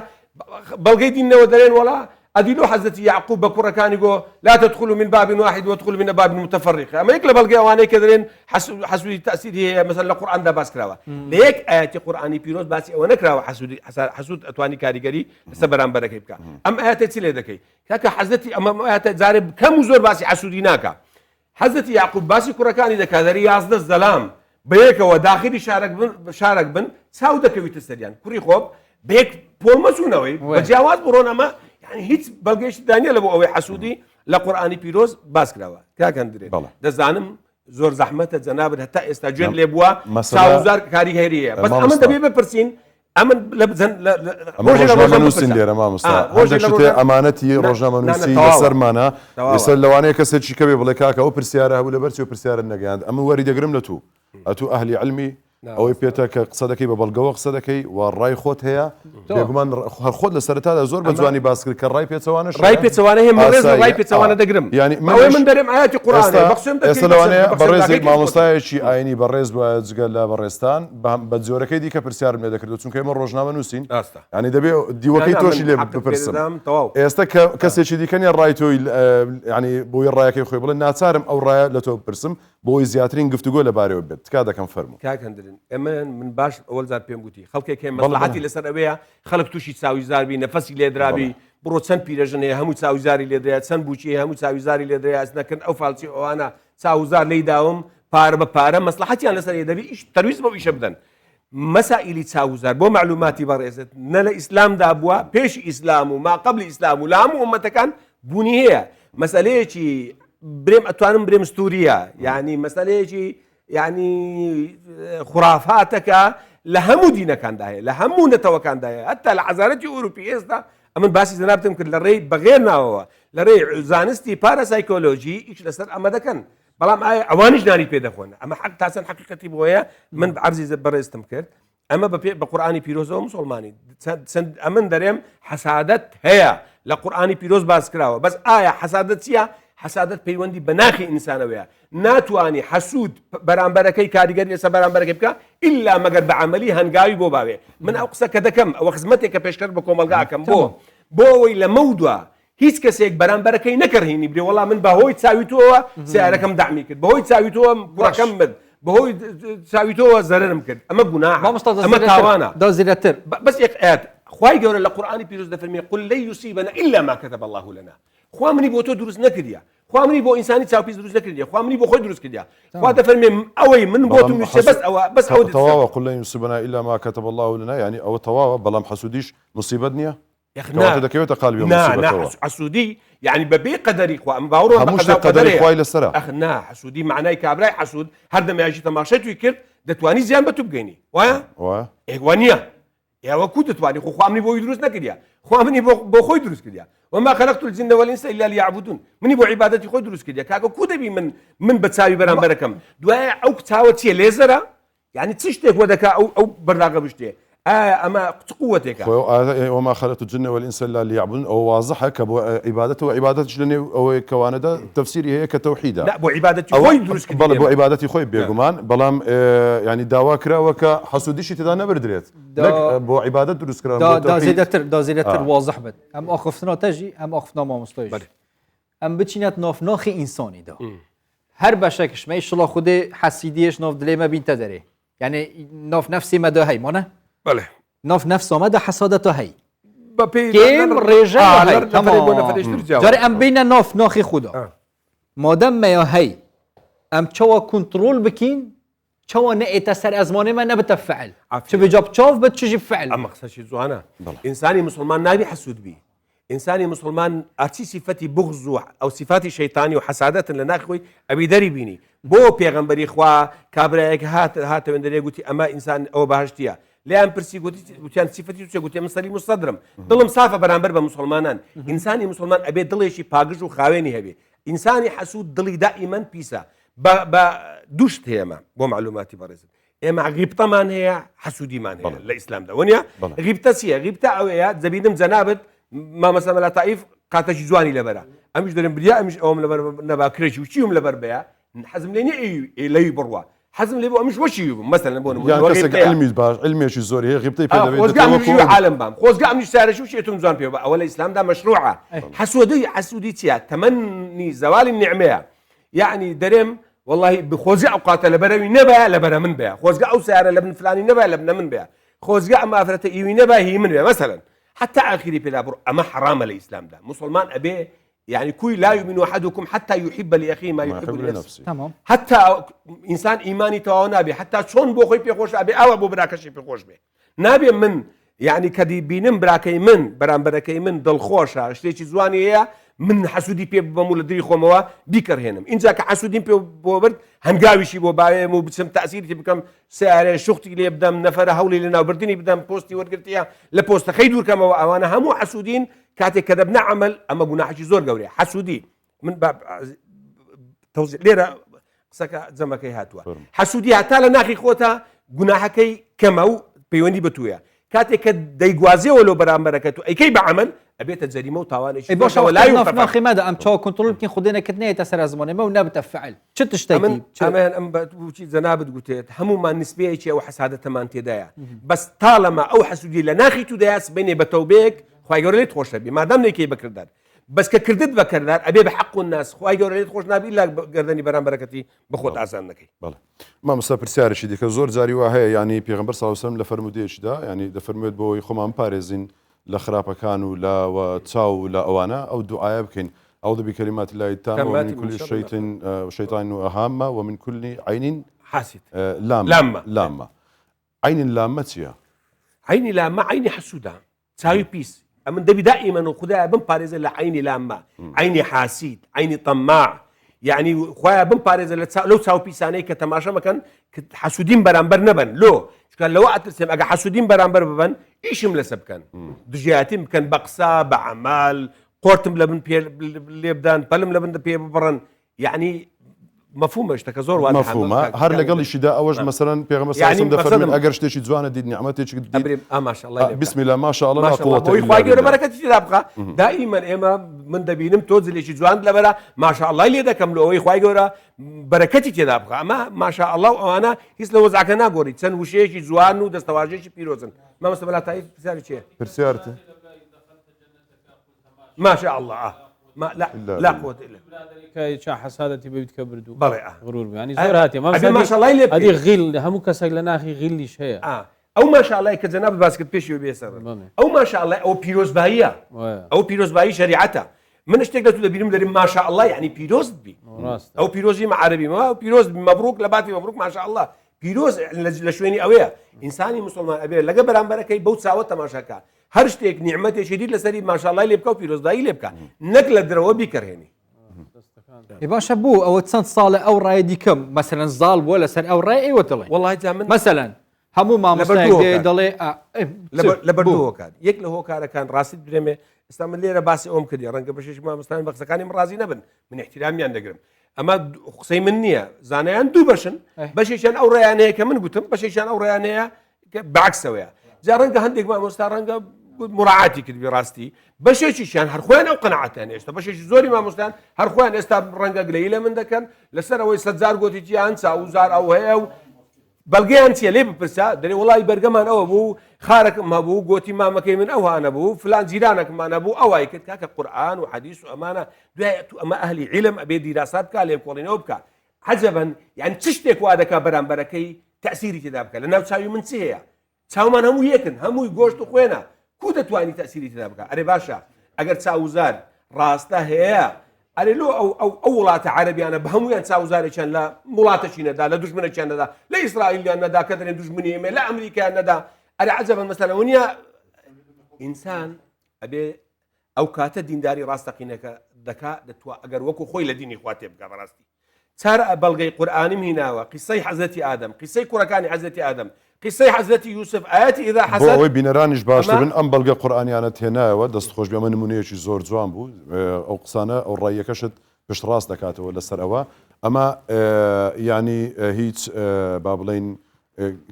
بەڵگەی دینەوە دەرێن وەڵا أدلوا حزتي يعقوب بكرة كان يقول لا تدخلوا من باب واحد وادخلوا من باب متفرق أما يكلا بلقي واني كذرين حسب التأثير هي مثلا القرآن ده باس كراوة ليك آيات قرآني بيروز باس وانا كراوة حسود أتواني كاريجري سبران بركي بكا أم آيات تسيلة دكي كاك حزتي أما آيات زارب كم زور باسي حسوديناكا حزتي يعقوب باسي كرة كان إذا كذري يازد الظلام بيك وداخلي شارك بن ساودك ويتستريان كوري خوب بيك بول مسونوي بجاواز برونا ما يعني هیچ بەڵگەیشی دانیە لە بۆ ئەوەی حەسوودی لە قورآنی پیرۆز باس کراوە کاکەندرێت دەزانم زۆر زەحمەتە جەنابەت هەتا ئێستا گوێم لێ بووە ساوزار کاریگەریەیە بەس ئەمن دەبێ بپرسین ئەمن ڕۆژنامەنووسین لێرە مامۆستا هەندێک شتێ ئەمانەتی ڕۆژنامەنووسی لەسەرمانە ئێستا لەوانەیە کەسێکی کەوێ بڵێ کاکە ئەو پرسیارە هەبوو لەبەرچی و پرسیارە نەگەیاند ئەمە وەری دەگرم لە تو ئەتوو ئەهلی علمی ئەوەی پێێتە کە قسە دەکەی بە بەڵگەوە قسە دەکەی و ڕای خۆت هەیە بێگومان خۆت لە سەرەتادا زۆر بە جوانی باس کرد کە ڕای پێچەوانە ڕای پێچەوانە هەیە مەڕێز ڕای پێچەوانە دەگرم ینی من دەرێم ئاەتی قورآن ئێستا لەوانەیە بەڕێزێک مامۆستایەکی ئاینی بەڕێز وایە جگە لە بەڕێستان بە جۆرەکەی دیکە پرسیارم لێ دەکرد چونکە ئێمە ڕۆژنامە نووسین ینی دەبێ دیوەکەی تۆشی لێ بپرسم ئێستا کەسێکی دیکەنی ڕای تۆی ینی بۆی ڕایەکەی خۆی بڵێن ناچارم ئەو ڕایە لە تۆ بپرسم بۆی زیاترین گفتوگۆ لەبارەوە بێت تکا دەکەم فەرموو کاکەندرن ئەمە من باش ئەوەل زار پێم گوتی خەڵکێک مەسلحەتی لەسەر ئەوەیە خەڵک تووشی چاویزاربی نەفەسی لێدرابی بڕۆ چەند پیرەژن هەیە هەموو چاویزاری لێدرێت چەند بوچی هەموو چاویزاری لێدرێت ئەس نەکەن ئەو فالچی ئەوانە چاوزار لی داوم پارە بە پارە مەسلحەتیان لەسەر دەبی تەرویز بۆ ئیشە بدەن مەسائلی چاوزار بۆ معلوماتی بەڕێزت نە لە ئیسلامدا بووە پێشی ئیسلام و ما قبل ئیسلام و لە هەموو ئومەتەکان بوونی هەیە مەسەلەیەکی برێم ئەتوانم برێم ستوریە یعنی مەسەلەیەکی یعنی خرافاتەکە لە هەموو دینەکاندا هەیە لە هەموو نەتەوەکاندا هەیە هەتا لە حەزارەتی ئوروپی ئێستا ئەمن باسی جەنابتم کرد لە ڕێی بەغێر ناوەوە لە ڕێی زانستی پاراسایکۆلۆژی ئیش لەسەر ئەمە دەکەن بەڵام ئەوانیش ناری پێ دەخۆن ئەمە حەق تاسەن حەقیقەتی بۆیە من عەرزی بەڕێستم کرد ئەمە بە قورآانی پیرۆزەوە مسلمانی ئەمن دەرێم حەسادەت هەیە لە قورآانی پیرۆز باس کراوە بەس ئایا حەسادەت چییە؟ حەسادەت پەیوەندی بە ناخی ئینسانەوەیە ناتوانانی حەسوود بەرامبەرەکەی کاریگەری لەسەر بەرامبەرەکەی بکە ئیلا مەگەر بە عەمەلی هەنگاوی بۆ باوێ من ئەو قسە کە دەکەم ئەوە خزمەتێک کە پێشکەش بە کۆمەلگا ئەکەم بۆ ئەوەی لە مەودووە هیچ کەسێک بەرامبەرەکەی نەکەڕهێنی برێ وەڵام من بەهۆی چاویتەوە سیارەکەم دامی کرد بەهۆی چاویتەوە کوڕەکەم مرد بەهۆی چاویتەوە زەررم کرد ئەمە گوناحە ئەمە تاوانە دۆزیرەتر بەس یەک ئاەت خوای گەورە لە قورآانی پیرۆز دەفەرمێ قل لن يصيبنا إلا ما كتب الله لنا خوا منی بۆ تۆ دروست نەکردیە خوا منی بۆ ئینسانی چاوپیس دروست نەکردیە خوا منی بۆ خۆی دروست کردیە خوا دەفەرمێ ئەوەی من بۆ تو نووسێ بەس ئەوە تەواوە قل لن يصيبنا إلا ما كتب الله لنا يعني ئەوە تەواوە بەڵام حەسودیش مصیبەت نییە دەکەوێتە قالبی مصیبەتەوە حەسودی یعنی بەبێ قەدەری خوا ئەم باوەڕۆ هەموو شتێک قەدەری خوای لەسەرە نا حەسودی معنای کابرای حەسود هەر دەمەیاژی تەماشای توی کرد دەتوانی زیان بە تو بگەینی وایە ئێوە نییە ئێوە کو دەتوانی خۆ خوا منی بۆی دروست نەکردیە خوا منی بۆ خۆی دروست کردیە وما خلقت الجن والانس الا ليعبدون منی بۆ عیبادەتی خۆی دروست کردیە کاکە کو دەبی من بە چاوی بەرامبەرەکەم دوایە ئەو چاوە چیە لێزەرە یعنی چ شتێک وە دەکا ئەو بەرداغە بشتێ ئەمە قووەتێکە وما خلقت الجن والانس الا ليعبدون ئەو واضحە کە بۆ عیبادەتەوە عیبادەتش لەنێو ئەوەی کەوانەدا تەفسیری هەیە کە تەوحیدە بۆ عیبادەتی خۆی دروست کردی بۆ عیبادەتی خۆی بێگومان بەڵام ینی داوا کراوە کە حەسودیشی تێدا نەبردرێت بۆ عیبادەت دروست دازیرەتر واضح بێت ئەم ئاخفتنەوە تەژی ئەم ئاخفتنا مامۆستایش ئەم بچینەت نافناخی ئینسانیدا هەر بەشێکش مە ئیشڵا خودێ حەسیدیش ناف دلێ مە بینتە دەرێ یعنی ناف نەفسی مەدا هەی مانە بله ناف نفس آمده حسادت هی کێم ڕێژە جارێ ئەم بینە ناف ناخی خوددا مادەممەیە هەی ئەم چاوە کنترۆل بکەین چاوە نەئێتە سەر ئەزمانێمە نەبتە فعل چ بجاب چاو بە چژی فعل ئەمە قسەشی جوانە ئینسانی مسلمان نابی حەسوود بی ئینسانی مسلمان ئەرچی سیفەتی بغز و ئەو سیفاتی شەیتانی و حەسادەتن لە ناخۆی ئەبی دەری بینی بۆ پێغەمبەری خوا کابرایەک هاتەوێندەرێ گوتی ئەمە ئینسان ئەوە بەهەشتیە لیان پرسی گوتیان سیفەتی چێ گوتی مەسەلی مستەدرم دڵم سافە بەرامبەر بە مسلمانان ئینسانی مسلمان ئەبێ دڵێکی پاگژ و خاوێنی هەبێ ئینسانی حەسوود دڵی دائیمەن پیسە بە دووشت هەیەمە بۆ معلوماتی بەڕێزم ئێمە غیبتەمان هەیە حەسوودیمان هەیە لە ئیسلامدا وەنیە غیبتە چییە غیبتە ئەوەیە دەبینم جەنابەت مامەسەلە لە تائیف قاتەشی جوانی لەبەرە ئەمیش دەرم بریا ئەمیش ئەوم لەبەر نەبا کرێکی و چیم لەبەر بەیە حەزم لێ نیە لەوی بڕوە حەزم لێ بۆ ئەمیش وەشی مەسەلەن بۆ علمی باش علمێکی زۆری هەیە غیبتەی پێ دەبێت عالم بام خۆزگا ئەمیش سارەشی و شێتم جوان پێ بە ئەوە لە ئیسلامدا مەشروعە حەسوودی چییە تەمەنی زەوالی نیعمەیە یعنی دەرێم والله بخۆزگا ئەوقاتە لەبەرەوی نەبایە لەبەرە من بێ خۆزگا ئەو سیارە لە بن فلانی نەبایە لە بنە من بێ خۆزگا ئەمە ئافرەتە ئیوی نەبای هی من بێ مەسەلەن حتى آخری پێدا بڕ ئەمە حرامە لە ئیسلامدا مسلمان ئەبێ يعني كوي لا يؤمن أحدكم حتى يحب لأخيه ما يحب لنفسه تمام حتى إنسان إيماني تواو نابي حتى شون بو خوي بيخوش أبي أو أبو براكشي بيخوش بي نابي من يعني كدي بينم براكي من برامبركي من دل خوشة شتيشي زواني هي من حسودي بي بمول دري خوموا بيكر هنم إن جاك حسودين بي بورد هنقاويشي بو باي مو بسم تأثير تبكم سعر شختي اللي يبدا نفر هولي لنا وبردني بدا بوستي ورقتيها لبوست خيدور كما وانا همو حسودين كاتي كذبنا عمل اما قلنا حشي زور قوري حسودي من باب توزيع ليره قسك زمكي هاتوا حسودي حتى لناخي خوتا قناحكي كماو بيوني بتويا كاتي كديغوازي ولو برامبركتو اي كي بعمل ابيت الجريمه وطوانش باش ولا يوقف ماذا ام تو كنترول يمكن خدينا كتنيه تسر زمان ما ونبت فعل شو تشتكي امان ام بوشي زنابد قلت همو ما نسبيه شيء او حساده تمان تدايا بس طالما او حسودي لناخي تدايس بيني بتوبيك خوي يقول خوش بي ما دام نيكي بكردار بس كردت بكردار ابي بحق الناس خوي يقول خوش نبي الا قردني برام بركتي بخوت عزان نكي بله ما مسافر سيارشي ديك زور زاري وهي يعني پیغمبر صلى الله عليه وسلم لفرموديش دا يعني دفرمود بو خمام باريزين لخرابەکان و لا چاو لە ئەوانە ئەو دوعاە بکەین ئەوذ بكلمات الله التامة ومن كل شيطان وهامة ومن كل عين حاسد لامة عين لامة چییە؟ عيني لامة عيني حسودة تساوي بيس من دبي دائما وخدها بمبارزة لعيني لامة عيني حاسد عيني طماع يعني خويا بمبارزة لو تساوي بيساني كتماشا مكان حسودين برامبر نبن لو قال لو أترسم أجا حسودين برامبر ببن إيش ملسب كان دجياتهم كان بقصة بعمال قرتم لبن اللي بدان بلم لبن دبي برن يعني مفهومة اشتكى زور واضح مفهومة هر لقال شيء ده أوج مثلا بيغمر سلسم دفر من أجر شتى شيء زوانة دي نعمتي دي ما شاء الله بسم الله ما شاء الله لا قوة إلا بالله ويخواجي بركة شيء دابقة دائما إما من دبينم توزل شيء زوان لبرا ما شاء الله اللي ده كملوا ويخواجي بركتي تدابقة ما شاء الله وأنا يسلو وزعك أنا قوري تسن وشيء شيء زوان ودستواجه شيء بيروزن ما مستبلا تايف بسالي شيء برسيارته ما شاء الله ما لا قوة إلا كاي شا حسادتي بيت كبردو بلى غرور يعني زور هاتي ما شاء الله يلي هذه غيل همو كسر لنا أخي غيل ليش هي أو ما شاء الله كجناب باسكت بيشي وبيسر أو ما شاء الله أو بيروز باهية أو بيروز باهي شريعتها من اشتقت تدبيرهم دري ما شاء الله يعني بيروز بي أو بيروزي مع عربي ما بيروز مبروك لباتي مبروك ما شاء الله بيروز لشويني أويا إنساني مسلمان أبي لقى برام بركة بوت ساوت تماشاكا هر شتێک نیعمەتێ شدید لەسەری ماشاءالله لێ بکە و پیرۆزدایی لێ بکە نەک لە درەوە بیکەڕێنی باشە بوو ئەوە چەند ساڵە ئەو ڕایە دیکەم مەسەلەن زاڵ بووە لەسەر ئەو ڕای ئێوە دەڵێ والله من مەسەلەن هەموو مامۆستایەک دەڵێ لە بەردووەکات یەک لە هۆکارەکان ڕاستیت برێمێ ئێستا من لێرە باسی ئەوم کردی ڕەنگە بەشێکی مامۆستایان بە قسەکانی من ڕازی نەبن من احترامیان دەگرم ئەمە قسەی من نییە زانایان دوو بەشن بەشێکیان ئەو ڕێیانەیە کە من گوتم بەشێکیان ئەو ڕێیانەیە بەعکسەوەیە جا ڕەنگە هەندێک مامۆستا ڕەنگە مراعاتی کرد بڕاستی بەشێکیشیان هەرخۆیان ئەو قەنەعەتیان هێشتا بەشێکی زۆری مامۆستایان هەرخۆیان ئێستا ڕەنگە گلەیی لە من دەکەن لەسەر ئەوەی سەدزار گۆتییان چاوزار ئەو هەیە و بەڵگەیان چیە لێ بپرسا دەرێ وڵی بەرگەمان ئەوە بوو خارەکەم هەبوو گۆتی مامەکەی من ئەوانە بوو فلان جیرانێکمانە بوو ئەوای کرد کاکە قورئان و حەدیث و ئەمانە دوای تو ئەمە ئەهلی عیلم ئەبێ دیراسا بکە لێکۆڵینەوە بکە عەجەبەن یعنی چ شتێک وا دەکا بەرامبەرەکەی تەئسیری تێدا بکە لە ناو چاوی من چی هەیە چاومان هەموو یەکن هەمووی گۆشت و خوێنە کو دەتوانی تەسیری تێدا بکە ئەرێ باشە ئەگەر چاوزار ڕاستە هەیە ئەرێ لۆ ئەو وڵاتە عەرەبیانە بە هەمویان چاوزارێکیان لە وڵاتەکی نەدا لە دوژمنێکیان نەدا لە ئیسرائیلیان نەدا کە دەرێن دوژمنی ئێمە لە ئەمریکایان نەدا ئەرێ عەجەبەن مەسەلەوە نییە ئینسان ئەبێ ئەو کاتە دینداری ڕاستەقینەکە دەکات دەتوانێت ئەگەر وەکو خۆی لە دینی خوا تێبگا بەڕاستی چارە بەڵگەی قورئانیم هیناوە قیسەی حەزەتی ئادەم قیسەی کوڕەکانی حەزەتی ئادەم قیسەی حەزەتی یوسف ئاەتی ئیذا حەسەد بۆ ئەوەی بینەرانیش باشتر بن ئەم بەڵگە قورئانیانە تێنایەوە دەستخۆش بێمە نمونەیەکی زۆر جوان بوو ئەو قسانە ئەو ڕایەکەشت پشت ڕاست دەکاتەوە لەسەر ئەوە ئەمە ینی هیچ با بڵێن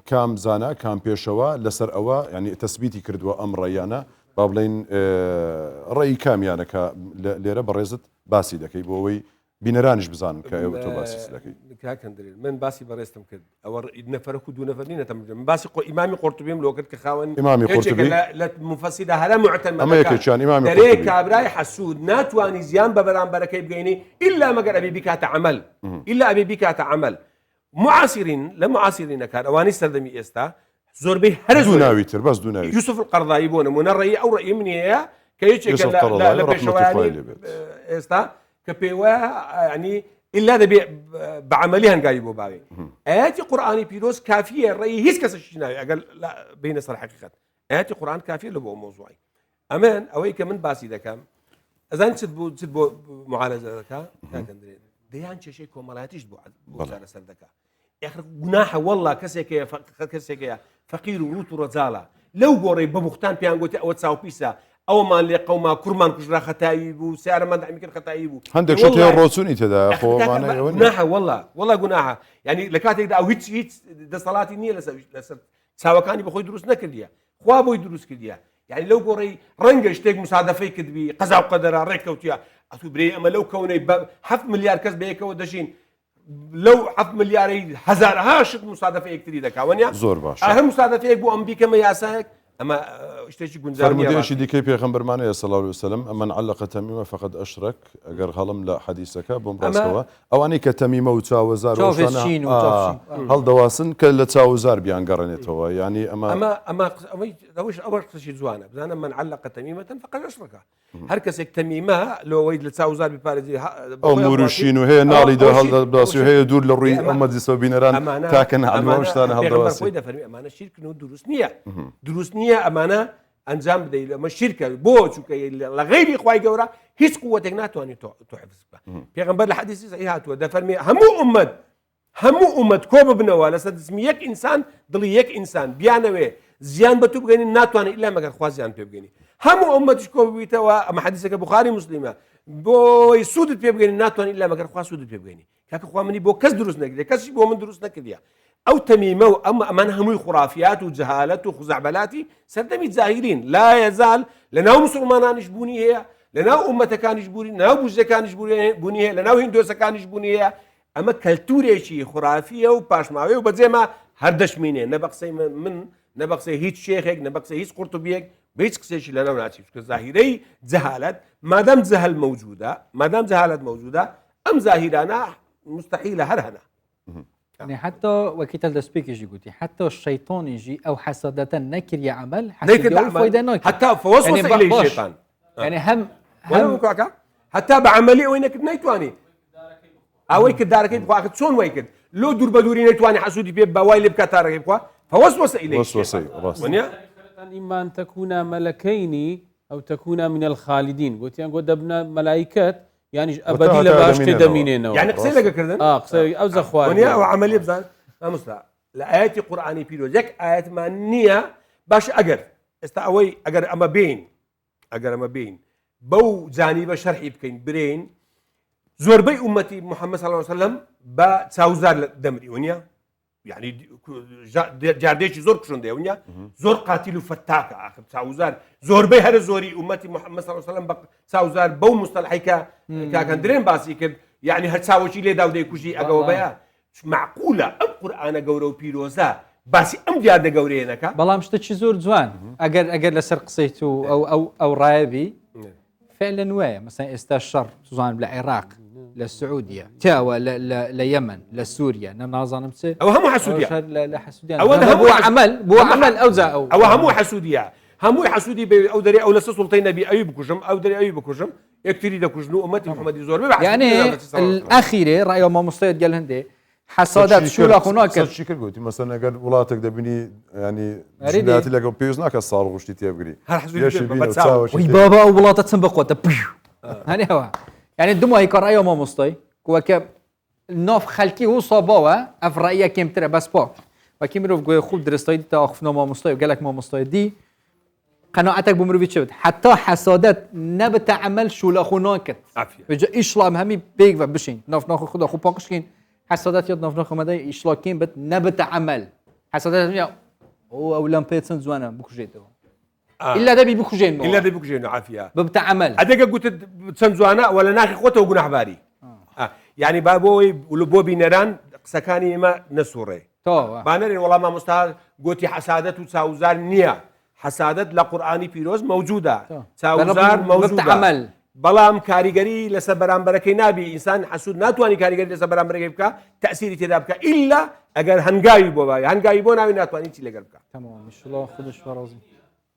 کام زانە کام پێشەوە لەسەر ئەوە ینی تەسبیتی کردووە ئەم ڕێیانە با بڵێن ڕێی کامیانەکە لێرە بەڕێزت باسی دەکەی بۆ ئەوەی بینەرانیش بزانن کە ئێوە تۆ باسی دەکەی کاکەندرێن من باسی بەڕێستم کرد ئەوە نەفەرەک و دوو نەفەرینە من باسی ئیمامی قورتوبیم لۆ کرد کە خاوەن ئیمامی قورتوبی لە مفەسیدا هەرە معتەمەد ئەمە یەکێکیان ئیمامی دەرێ قورتوبی کابرای حەسوود ناتوانی زیان بە بەرامبەرەکەی بگەینی ئیلا مەگەر ئەبێ بیکاتە عەمەل ئیلا ئەبێ بیکاتە عەمەل معاسرین لە معاسرینەکان ئەوانەی سەردەمی ئێستا زۆربەی هەر دوو ناوی تر بەس دوو ناوی یوسف القەرضاوی بۆ نمونە ڕێی ئەو ڕێی منی هەیە کە یەکێکە لە پێشەوایانی ئێستا کە پێوە ینی إلا دەبێ بەعملی هەنگاوی بۆ باوێ ئاەتی قورئانی پیرۆز کافیە ڕێی هیچ کەسەشی ناوێ ئەگەر بینە سەر حەقیقەت ئاەتی قورئان کافیە لە بۆ مۆزوعی ئەمن ئەوەی کە من باسی دەکەم ئەزان چ بۆ معالەجە دەکا کاکەندرێن دەیان کێشەی کۆمەڵایەتیش بۆ سەر دەکا گوناحە وەڵڵا کەسێکەیە فەقیر و ڕوت و ڕەجاڵە لەو گۆڕەی بە بوختان پێیان گوتی ئەوە چاوپیسە ئەومان لێ قەوما کوڕمان کوژرا خەتایی بوو سیارەمان دەمی کرد خەتایی بوو هەندێک شت ڕۆچوونی تێدا گوناحە وەڵڵا گوناحە ینی لە کاتێکدا ئەو هیچ دەسەڵاتی نییە لەسەر چاوەکانی بەخۆی دروست نەکردیە خوا بۆی دروست کردیە یعنی لەو گۆڕەی ڕەنگە شتێک مسادەفەی کردبی قەزا و قەدەرا ڕێککەوتیە ئەتو برێ ئەمە لەو کەونەی 7 ملیار کەس بەیەکەوە دەژین لەو 7 ملیارەی هەزارها شت مسادەفە یەکتری دەکاوەنیا زۆر باش هەر مسادەفەیەک بۆ ئەم بیکەمە یاسایەک ئەمە شتێکی گونجاوی دیکەی پێغەمبەرمانەیە صلی الله علیه وسلم ئەمن علق تەمیمە فقط ئەشرک ئەگەر هەڵم لە حەدیثەکە بۆم ڕاستەوە ئەوانەی کە تەمیمە و چاوەزار هەڵدەواسن کە لە چاوەزار بیان گەڕێنێتەوە ینی ئەوە قسەی جوانە بزانە من علق تەمیمەتەن فقط ئەشرکە هەر کەسێک تەمیمە لەوەی لە چاوەزار بپارێزی ئەو موروشین و هەیە ناڵیدا هەڵدەباسی و هەیە دوور لە ڕووی ئەمە دیسەوە بینەران تاکەن ئەمە شتانە هەڵدەواسی ئەمانە شیرکن و دروست نییە دروست نییە ئەمانە ئەنجام بدەیت ئەمە شیرکە بۆ چونکە لە غەیری خوای گەورە هیچ قووەتێک ناتوانێت تۆ حفظ بکە پێغەمبەر لە حەدیثی صحیح هاتووە دەفەرمێ هەموو ئومەت کۆ ببنەوە لەسەر دسمی یەک ئینسان دڵی یەک ئینسان بیانەوێ زیان بە تو بگەنی ناتوانێت ئیلا مەگەر خوا زیان پێ بگەنی هەموو ئومەتیش کۆ ببیتەوە ئەمە حەدیثەکە بوخاری موسلیمە بۆی سوودت پێ بگەنی ناتوانێت ئیلا مەگەر خوا سوودت پێ بگەنی کاکە خوا منی بۆ کەس دروست نەکردێ کەسی بۆ من دروست نەکردیە ئەو تەمیمە و ئەمان هەمووی خوڕافیات و جەهالەت و خوزەعبەلاتی سەردەمی جاهیلین لا یەزال لەناو موسڵمانانیش بوونی هەیە لەناو ئومەتەکانیش بوونی لەناو بوژەکانیش بوونی هەیە لەناو هیندۆسەکانیش بوونی هەیە ئەمە کەلتورێکی خوڕافیە و پاشماوێ و بەجێمە هەر دەشمینێ نە بە قسەی من نە بە قسەی هیچ شێخێک نە بە قسەی هیچ قورتوبیەک بە هیچ قسێکی لەناو ناچێت کە زاهیرەی جەهالەت مادام جەهالەت موجودە ئەم زاهیرانە مستحیلە هەر هەنا يعني حتى وكيت الدسبيك يجي قلتي حتى الشيطان يجي او حسادة نكر يعمل حتى فوسوس يعني اليه الشيطان يعني هم حتى بعملي وينك نيتواني اويك دارك بخاك شلون ويكد لو دور بدوري نيتواني حسودي بي بوايل بكاتارك بخا فوسوس اليه وسوسه اما ان تكون ملكين او تكون من الخالدين قلت يعني قدبنا ملائكه يعني أبدي لباش تدمينينه يعني قصي لك كردن قصي أو زخوار ونيا وعملية بزان ما مصلح لآيات قرآني بيروز يك آيات ما نية باش أجر استأوي أجر أما بين بو جانب شرحي بكين برين زوربي أمتي محمد صلى الله عليه وسلم با تساوزار دمري ونيا يعني جارديش زور كشون ده ونيا زور قاتل وفتاك آخر تساوزار زوربي هذا زوري أمتي محمد صلى الله عليه وسلم تساوزار بو مصطلحي كان درين باسي كد يعني هتساوي شيء لداو ده كوجي أجاوب بيا معقولة القرآن جورو بيروزا باسي أم جارد جورينك بلا مش تشي زور زوان أجر لسرق صيتو أو رايبي فعلا ويا مثلا استشر تزان بالعراق للسعودية تاوى ليمن لسوريا نظام أو هم حسودية لا حسودية أو عمل أو هم حسودية هەمووی حەسوودی بێ ئەو دەری ئەو لەسە سوڵتەی نەبی ئەوی بکوژم ئەو دەری ئەوی بکوژم یەکتری دەکوژن و ئومەتی محەممەدی زۆر يعني الأخيرة رأي ما مستوى قال هندي حسادات شو لا هناك شكل قلت مثلا قال ولاتك دبني يعني جناتي لك بيوزناك الصار وشتي تبغي وي بابا أو ولا تسنبق هني هو يعني الدموع هيك رأي ما مستوى كوكب ناف خلقي هو صباوة أف رأيه كم ترى بس با وكيم روف جوي خوب درستاي دي تأخفنا ما مستوى وقال لك ما مستوى دي قناعتك بمروفي شفت حتى حسادات نبتعمل شو لا هناك بيجي إيشلام همي بيك وبشين ناف ناخذ خدا خو باقشين حسادات يد ناف ناخذ مدى إيشلاكين بت نبتعمل حسادات يا أو لام بيتسن زوانا بكوجيته إلا ده بيبكوجين إلا ده بيبكوجين عافية بتعمل أديك قلت بتسن زوانا ولا ناخذ خوته وجناح باري يعني بابوي ولبوبي نيران سكاني ما نسوري بانرين والله ما مستاهل قلتي حسادات وتساوزار نية حسادات لقرآني بيروز موجودة تساوزار موجودة بلام كاريجري لسبران بركي نبي إنسان حسود ناتواني كاريجري لسبران بركي بكا تأثيري تدابك إلا أجر هنجاي بوباي هنجاي بونا من ناتواني تيجي لقلبك تمام إن شاء الله خدش فرازي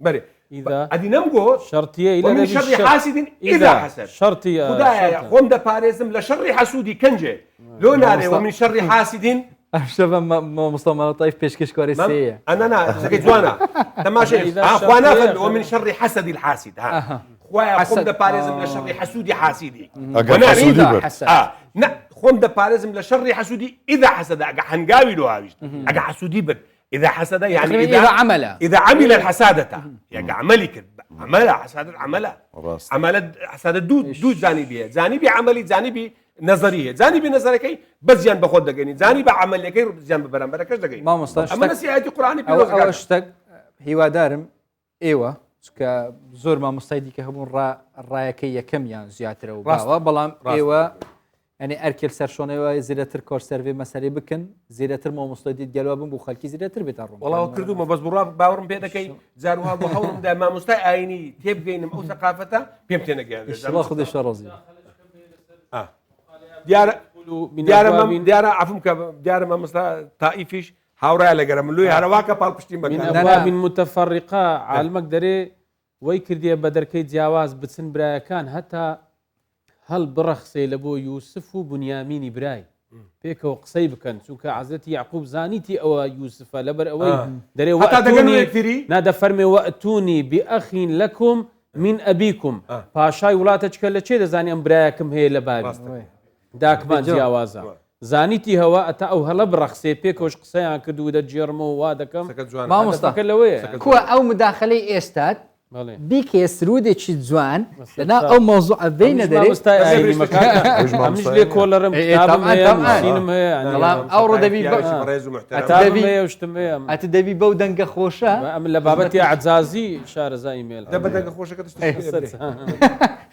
بري إذا أدي نمجو شرطية إلى ومن شر حاسد إذا حسد شرطية خدايا قوم ده باريزم لشر حسودي كنجة لو ناري ومن شر حاسد شباب ما مصطفى طيف بيشكش كوارثية أنا سكت زوانا تماشي أخوانا ومن شر حسد الحاسد ها خويا قوم ده باريزم لشر حسودي حاسدي قوم ده باريزم لشر حسودي إذا حسد أجا حنقاوي له هاويش أجا حسودي بد إذا حسد يعني إذا عمل الحسادة يعني عملك عملها حسادة عملها حسادة دود جانبية جانبي عملي جانبي نظريه جانبي نظرك بس جان باخذ دقيني جانبي عمل لك جان ببرامبرك دقيني ما مستشتك اما نسياتي قراني بيروز اشتك هو دارم ايوه ك زور ما مستيدي كهبون الرايكيه كم يعني زياتر او بلام ايوه يعني اركل سرشونه وزيرتر كور سيرفي مسالي بكن زيرتر ما مستيدي ديالو بن بو خلكي زيرتر بتارم والله كردو ما بس باورم بيدكي زاروها بحورم ده ما مستي عيني تبغين او ثقافته بيمتنا قال الله خذ الشرازي دیارە عفوم کە دیارە مامۆستا تائیفیش هاوڕای لەگەرە من لۆی هەرەواکە پاڵپشتی من ئەبواب متفەڕقە عالمەک دەرێ وەی کردیە بە دەرکەی جیاواز بچن برایەکان هەتا هەڵ بڕەخسێ لە بۆ یوسف و بنیامینی برای پێکەوە قسەی بکەن چونکە حەزرەتی یعقوب زانیتی ئەوە یوسفە لەبەر ئەوەی دەرێ نادەفەرمێ وەئتونی بئەخین لەکم من ئەبیکم پاشای وڵاتە چکە لە چێ دەزانی ئەم برایەکەم هەیە لە بابی داکمان جیاوازە زانیتی هەوە ئەتا ئەو هەڵە بڕەخسێ پێکەوەش قسەیان کردو دەجێڕمەوە وا دەکەم مامۆستا لەوەیە کووە ئەو مداخلەی ئێستات بیکێ سرودێکی جوان لەنا ئەو مۆزوع بینە دەرێ لێ کۆلەرم کتابم هەیە ئەو ڕۆدەبی ئەتە دەبی بەو دەنگە خۆشە لە بابەتی عجازی شارەزا ئیمێل دەبەدەنگە خۆشەکە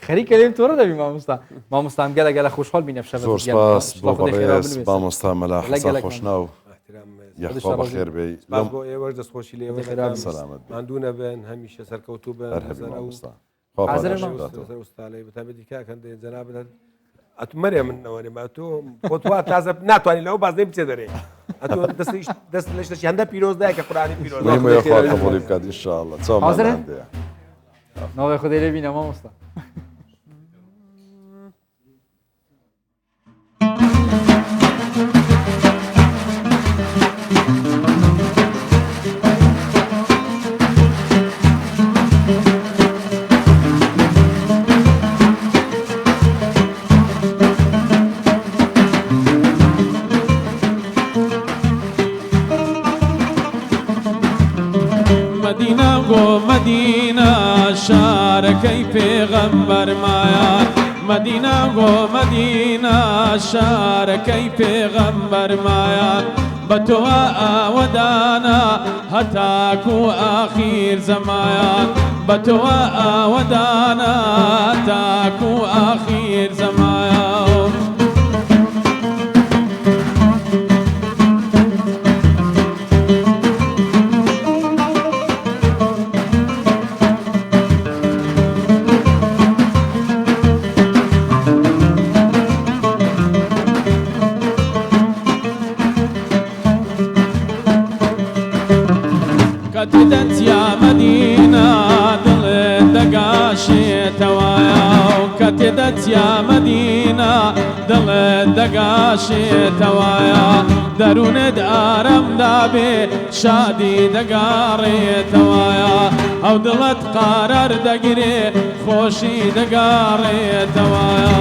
خەریکە لێم تۆڕە دەبی مامۆستام گەلە خۆشحاڵ بینە زۆر سپاس بۆ بەڕێز مامۆستا مەلا حەسان خۆشناو یەخوا بەخێر بێ بۆ ئێوەش دەستخۆشی لێ سەلامەت ماندوونە بێن هەمیشە سەرکەوتوو بن ئوستاڵی بەتابەتی کاکەن جەناب بدەن ئەتمەرێ منەوەێ ما تۆ خۆتوا تازە ناتوانانی لەەوە باز نەی بچێ دەرێ دەست لە شتەشی هەندە پیرۆزدایە کە قورانی پیرۆزی بکات ئینشاءڵڵا ناوی خودی لێ بینە مامۆستا مدینە شارەکەی پێغەمبەر مایان مدینە گۆ مدینە شارەکەی پێغەمبەر مایان بە تۆ ئاوەدانە هەتاکو ئاخیر زەمایان بە تۆ ئاوەدانە هەتاکو ئاخیر زەمایان بدت يا مدينة چیا مدینە دڵت دەگاشێتەوەیە دەروونت ئارەم دابێ شادی دەگاڕێتەوەیە ئەو دڵت قارار دەگرێ خۆشی دەگاڕێتەوەیە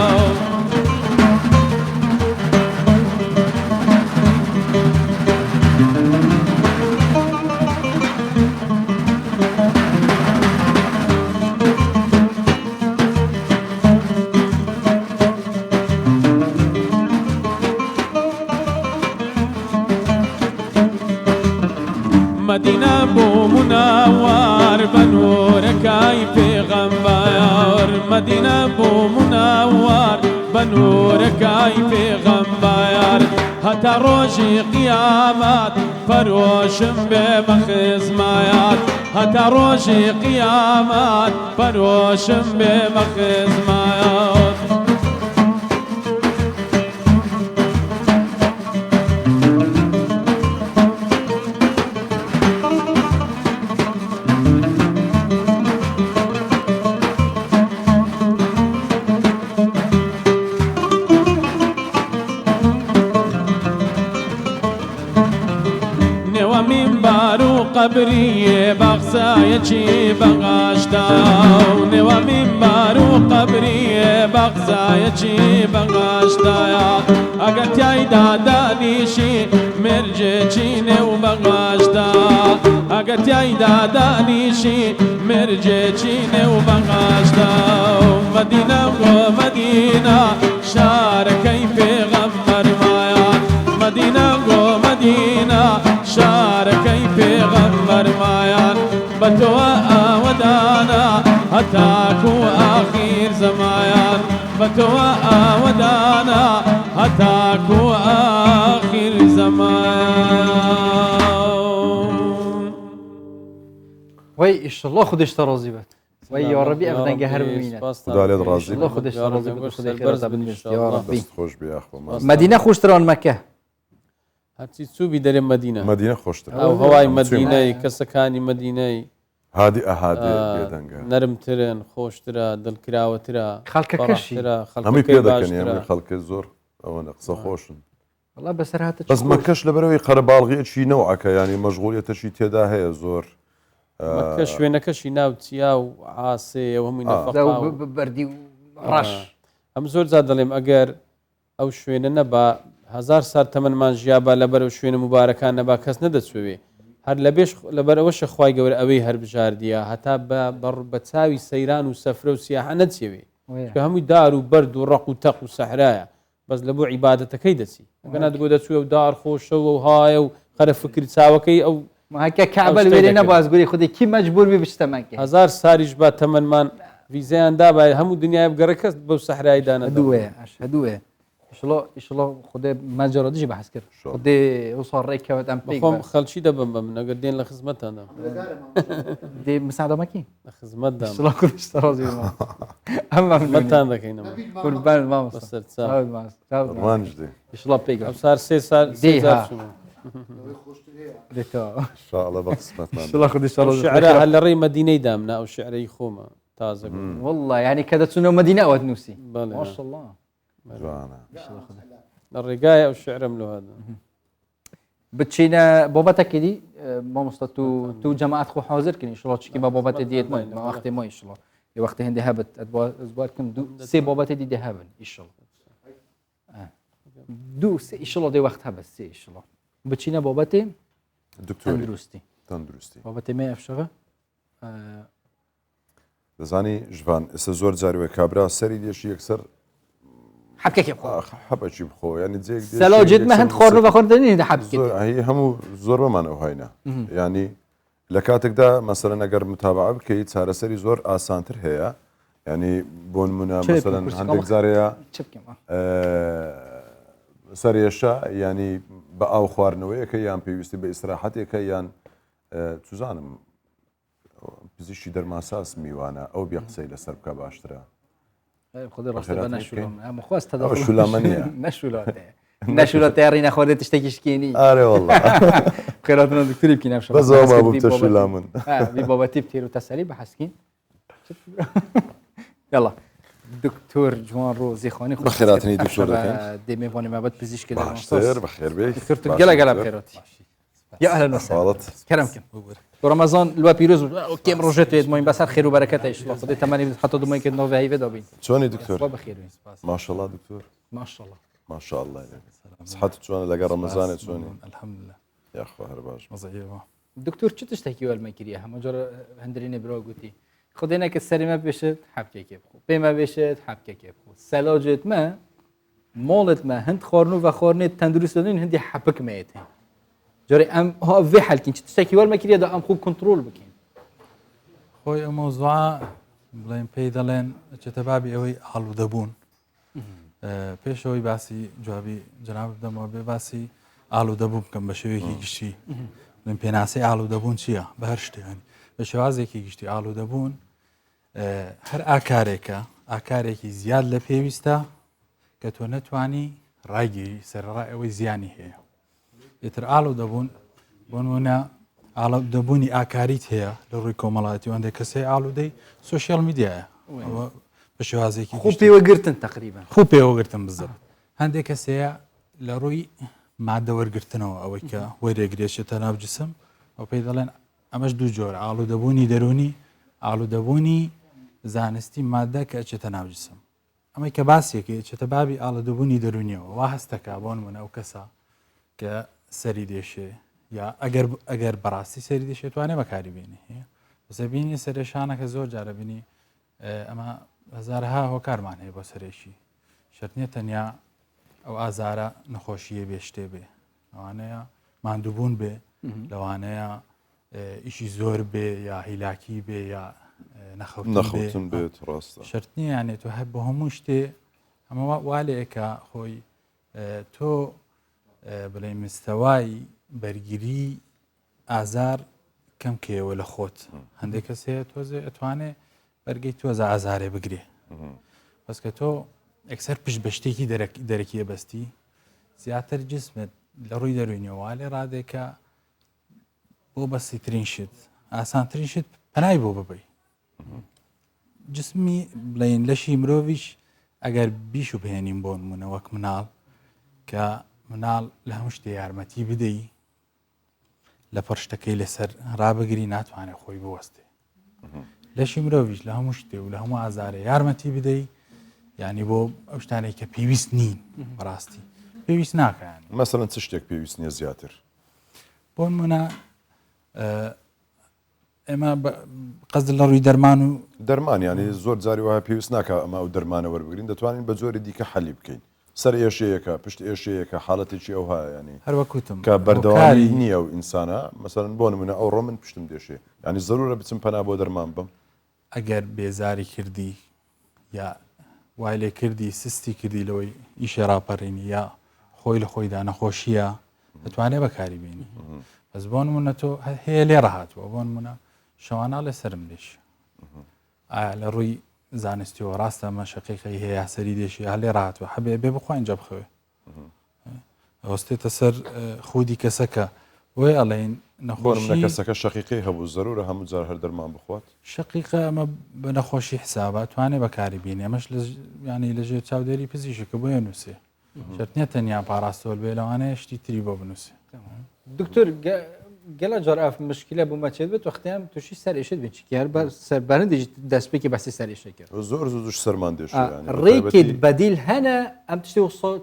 مدینە بۆ مناوار بە نورەکەی پێغەمبەر مدینە بۆ مناوار بە نورەکەی پێغەمبەر هەتا ڕۆژی قیامەت فەرۆشم بێ بە خزمەت هەتا ڕۆژی قیامەت فەرۆشم بێ بە خزمەت قبریه بغزایەکی بەغاشدا و نێوە مینبار و قبریه بەغزایەکی بەغاشدایە ئەگەر تایدا دانیشی مرجێکی نێو بەغاشدا ئەگەر تایدا دانیشی مرجێکی نێو بەغاشدا و مەدینە بۆ مەدینە شارەکەی پێغەمبەرمایە مەدینە بۆ مەدینە شارەکەی پێغەمبەرمایان بە تۆوە ئاوەدانە هەتاکو ئاخیر زەمایان بە تۆوە ئاوەدانە هەتاکو ئاخیر زەمایان وای ئیشەڵڵا خودش تەڕۆزی بێت وای یا ربی ئەم دەنگە هەر ببینێت خدا لێت ڕازی ئیشەڵڵا خودش تەڕۆزی بێت خودی خێرەتا بنوێست یا ربی دەست خۆش بێ ئەخۆ مەدینە خۆشتران مەکە هەرچی چووبی دەرێ مەدینە مەدینە خۆشتر ئەو هەوای مەدینەی کەسەکانی مەدینەی هادی ئەهادێ بێدەنگە نەرمترن خۆشترە دڵکراوەترە خەڵکەکەشی هەمووی پێ دەکەن خەڵکە زۆر ئەوەنە قسە خۆشن وڵا بەسەر هاتە بەس مەکەش لەبەرەوەی قەرەباڵغیەکی نەوەکە ینی مەشغوڵیەتەشی تێدا هەیە زۆر مەکە شوێنەکەشی ناو چیا و عاسێ هەمووی نەفەقا و بەردی و ڕەش ئەم زۆر جا دەڵێم ئەگەر ئەو شوێنە نەبا 1000 سال تەمەنمان ژیابا لەبەر شوێنە مبارەکان نەبا کەس نەدەچوێ هەر لەبەر ئەوەشە خوای گەورە ئەوەی هەر بژاردیە هەتا بە چاوی سەیران و سەفرە و سیاحە نەچێوێ کە هەمووی دار و بەرد و ڕق و تەق و سەحرایە بەس لە بۆ عیبادەتەکەی دەچی ئەگەنا دەگۆ دەچوێ و دار خۆشە و هایە و خەرە فکری چاوەکەی ئەو هەکە کعبە لەوێرە نەبازگوری خودی کی مەجبور بێ بشتە مەکە 1000 ساریش با تەمەنمان ویزەیان دابای هەموو دنیای بگەڕە کەس بەو سەحرایی دانە هەدووێ ئیشڵۆ خودێ مەجارە دژی بەحس کرد خودێ وسڵ ڕێکەوەت ئەم خۆم خەڵکی دەبم بە من ئەگەر دێن لە خزمەتانە دێ مساعدەمەکی لە خزمەتدا ئەمەتان دەکەینەوە قوربان مامۆستا ڕوانش دێ ئیشڵا پێی ئەم سار 3 سال شاءڵە بە قسمەتمان شعرە هەر لە ڕێی مەدینەی دامنا ئەو شعرەی خۆمە تازە والله ینی کە دەچونەوە مەدینە ئەوەت نووسی ماشەڵڵا لە ڕێگایە ئەو شعرم لەوەدا بچینە بابەتێکی دی مامۆستا تو جەماعەت خۆ حاضرکردین ئیشڵڵا چکی بە بابەتێ دیێت وەختێ ما ئیشڵڵا وەختی هەندێ هەبێت ئەدوارکەم سێ بابەتێ دی دەهەبن ئیشڵ دوو ئیشڵڵا دێ وەخت هەبێت سێ ئیشڵڵا بچینە بابەتێ تەندروستی بابەتێ مێ ئەفشەوە دەزانی ژوان ئێستا زۆر جاروێ کابرا سەری دێشی یەکسەر حەبەکی بخۆ ینی سەلاجێت مە هەند خۆڕ بە خۆردنی هەموو زۆر بەمان ئەو هاینە ینی لە کاتێکدا مەسەرە نەگەر متابعە بکەیت چارەسەری زۆر ئاسانتر هەیە ینی بۆ نمونە مەسەرەن هەندێک جارەیە سەرێشە ینی بە ئاو خواردنەوەیەکە یان پێویستی بە ئیسراحەتێکە یان توزانم پزیشکی دەرماساس میوانە ئەو بێ قسەی لەسەر بکە باشترە نەشولات یاڕی نەخۆرێت شتێکی شکێنی خێراتە دکتوری بکەین شولامن بابەتی تێر و تەسەری بە حەسکین یاڵا دکتۆر جوان ڕۆزی خانی بەخێراتنی دکتۆرەکەن دەمێوانی مابەت پزیشکی باشتر بەخێر بێ گەلە گەلە بخێرەتی یا أهلا وسهلا كرمكم ورمضان لو بيروز كم روجت المهم بس خير وبركات ان شاء الله خديت 8 حتى ضمن كده نوفي هيفا دوبين شلوني دكتور بخير ما شاء الله دكتور ما شاء الله ما شاء الله صحتك شلون لقى رمضان شلوني الحمد لله يا اخو هرباش مزيبه دكتور چه تشتكي ولا ما كريها مجرى هندريني برا قلتي خدينا كسرمه بشت حبكه كيف خو بما بشت حبكه كيف خو سلاجت ما مولت ما هند خورنو و خورنه تندرست دادن هندي حبك ميته جاري ام ها في حال كنت تشتكي ولا ما كريها دا ام خوب كنترول بكين خوي موضوع بڵێن پێی دەڵێن چێتەبابی ئەوەی هەڵودەبوون پێشەوەی باسی جوابی جناب بدەمەوە بێ باسی ئالوودەبوو بکەم بە شێوەیەکی گشتی بڵێن پێناسەی ئالوودەبوون چییە بە هەر شتێنی بە شێوازێکی گشتی ئالوودەبوون هەر ئاکارێکی زیاد لە پێویستە کە تۆ نەتوانی ڕایگیری سەرڕای ئەوەی زیانی هەیە ئێتر ئالوودەبوون بۆ نمونە ئالوودەبوونی ئاکاریت هەیە لە ڕووی کۆمەڵاتی وەندێک کەسەی ئالوودەی سوشیال میدیایە بە شێوازێکی خوب پێوەگرتن تقریبا خوب پێوەگرتن بزە هەندێک کەسەیە لە ڕووی مادەوەرگرتنەوە ئەوەی کە وەرێگرێشێتە ناو جسم ئەو پێی دەڵێن ئەمەش دوو جۆرە ئالوودەبوونی دەرونی ئالوودەبوونی زانستی مادە کە ئەچێتە ناو جسم ئەمەی کە باسیێکی چێتە بابی ئالوودەبوونی دەرونیەوە وا هەستەکە بۆ نمونە ئەو کەسە کە سەری دێشێ یا ئەگەر بەڕاستی سەری دێشێتوانێ بەکاری بێنی بەسەبینی سەرێشانەکە زۆر جارە بینی ئەمە هەزارها هۆکارمان هەیە بۆ سەرێکی شەرت نییە تەنیا ئەو ئازارە نەخۆشیە بێ شتێ بێ ئەوانەیە ماندووبوون بێ لەوانەیە ئیشی زۆر بێ یا هیلاکی بێ یا نەخەوتن بێت ڕاستە شەرت نییە یانێت تۆ هەب بە هەموو شتێ ئەمە والەیەکە خۆی تۆ بڵێ مستەوای بەرگری ئازار کەم کێوە لە خۆت هەندێک کەس هەیە تۆزێ ئەتوانێ بەرگەی تۆزە ئازارێ بگرێ بەس کە تۆ ئەکسەر پشت بە شتێکی دەرەکیە بەستی زیاتر جسمت لە ڕووی دەروینەوە لێ ڕادێکە بۆ بەسیترین شت ئاسانترین شت پەنای بۆ ببەی جسمی بڵێن لەشی مرۆڤیش ئەگەر بیش و بهێنیم بۆ نمونە وەک مناڵ کە مناڵ لە هەموو شتێ یارمەتی بدەی لە پڕشتەکەی لەسەر ڕابگری ناتوانێت خۆی بوەستێ لەشی مرۆڤیش لە هەموو شتێ و لە هەموو ئازارێ یارمەتی بدەی ینی بۆ ئەو شتانێک کە پێویست نین بەڕاستی پێویست ناکەیان مەسەڵەن چ شتێک پێویست نییە زیاتر بۆ نمونە ئێمە قەزل لە ڕووی دەرمان و دەرمان ینی زۆر جاری وایە پێویست ناکە ئەمە و دەرمانە وەربگرین دەتوانین بە جۆری دیکە حەلی بکەین سەر ئێشەیەەکە پشت ئێشەیەکە حاڵەتێکی ئەو هەیە ینی هەروەکوتم کە بەردەواری نییە و ئینسانە مەسەرن بۆ نمونە ئەو ڕۆ من پشتم دێشێ ینی زەرورە بچم پەنا بۆ دەرمان بم ئەگەر بێزاری کردی یا وای لێ کردی سستی کردی لەوەی ئیشە ڕاپەڕینی یا خۆی لە خۆیدا نەخۆشیە دەتوانێت بەکاری بێنی بەس بۆ نمونە تۆ هەیە لێ ڕەهاتوە بۆ نمونە شەوانە لە سرم دێش ئایا لە ڕووی زانستیەوە ڕاستە ئەمە شەقیقی هەیە سەری دێشی هەلێ ڕاتوە هەبێ بێ بخواین جە بخەوێ ئەوستێتە سەر خودی کەسەکە وێ ئەڵێن نەخۆشی کەسەکە شەقیقی هەبوو زەرورە هەموو جار هەر دەرمان بخوات شەقیقە ئەمە بە نەخۆشی حسابە توانێ بەکاری بینێ ئەمەش ینی لەژێر چاودێری پزیشکە بۆیە نووسێ شەرت نییە تەنیا پاراستۆل بێ لەوانەیە شتی تری بۆ بنووسێ دکتۆر گەلە جار ئەف مشکلە بوو مەچێت بێت وەختیان تووشی سەرێشت بێت هەر سەربەرندێکی دەستپێکی بەسی سەرێشە کرد زۆر زۆش سەرمان دێش ڕێکێت بەدیل هەنە ئەم تشتی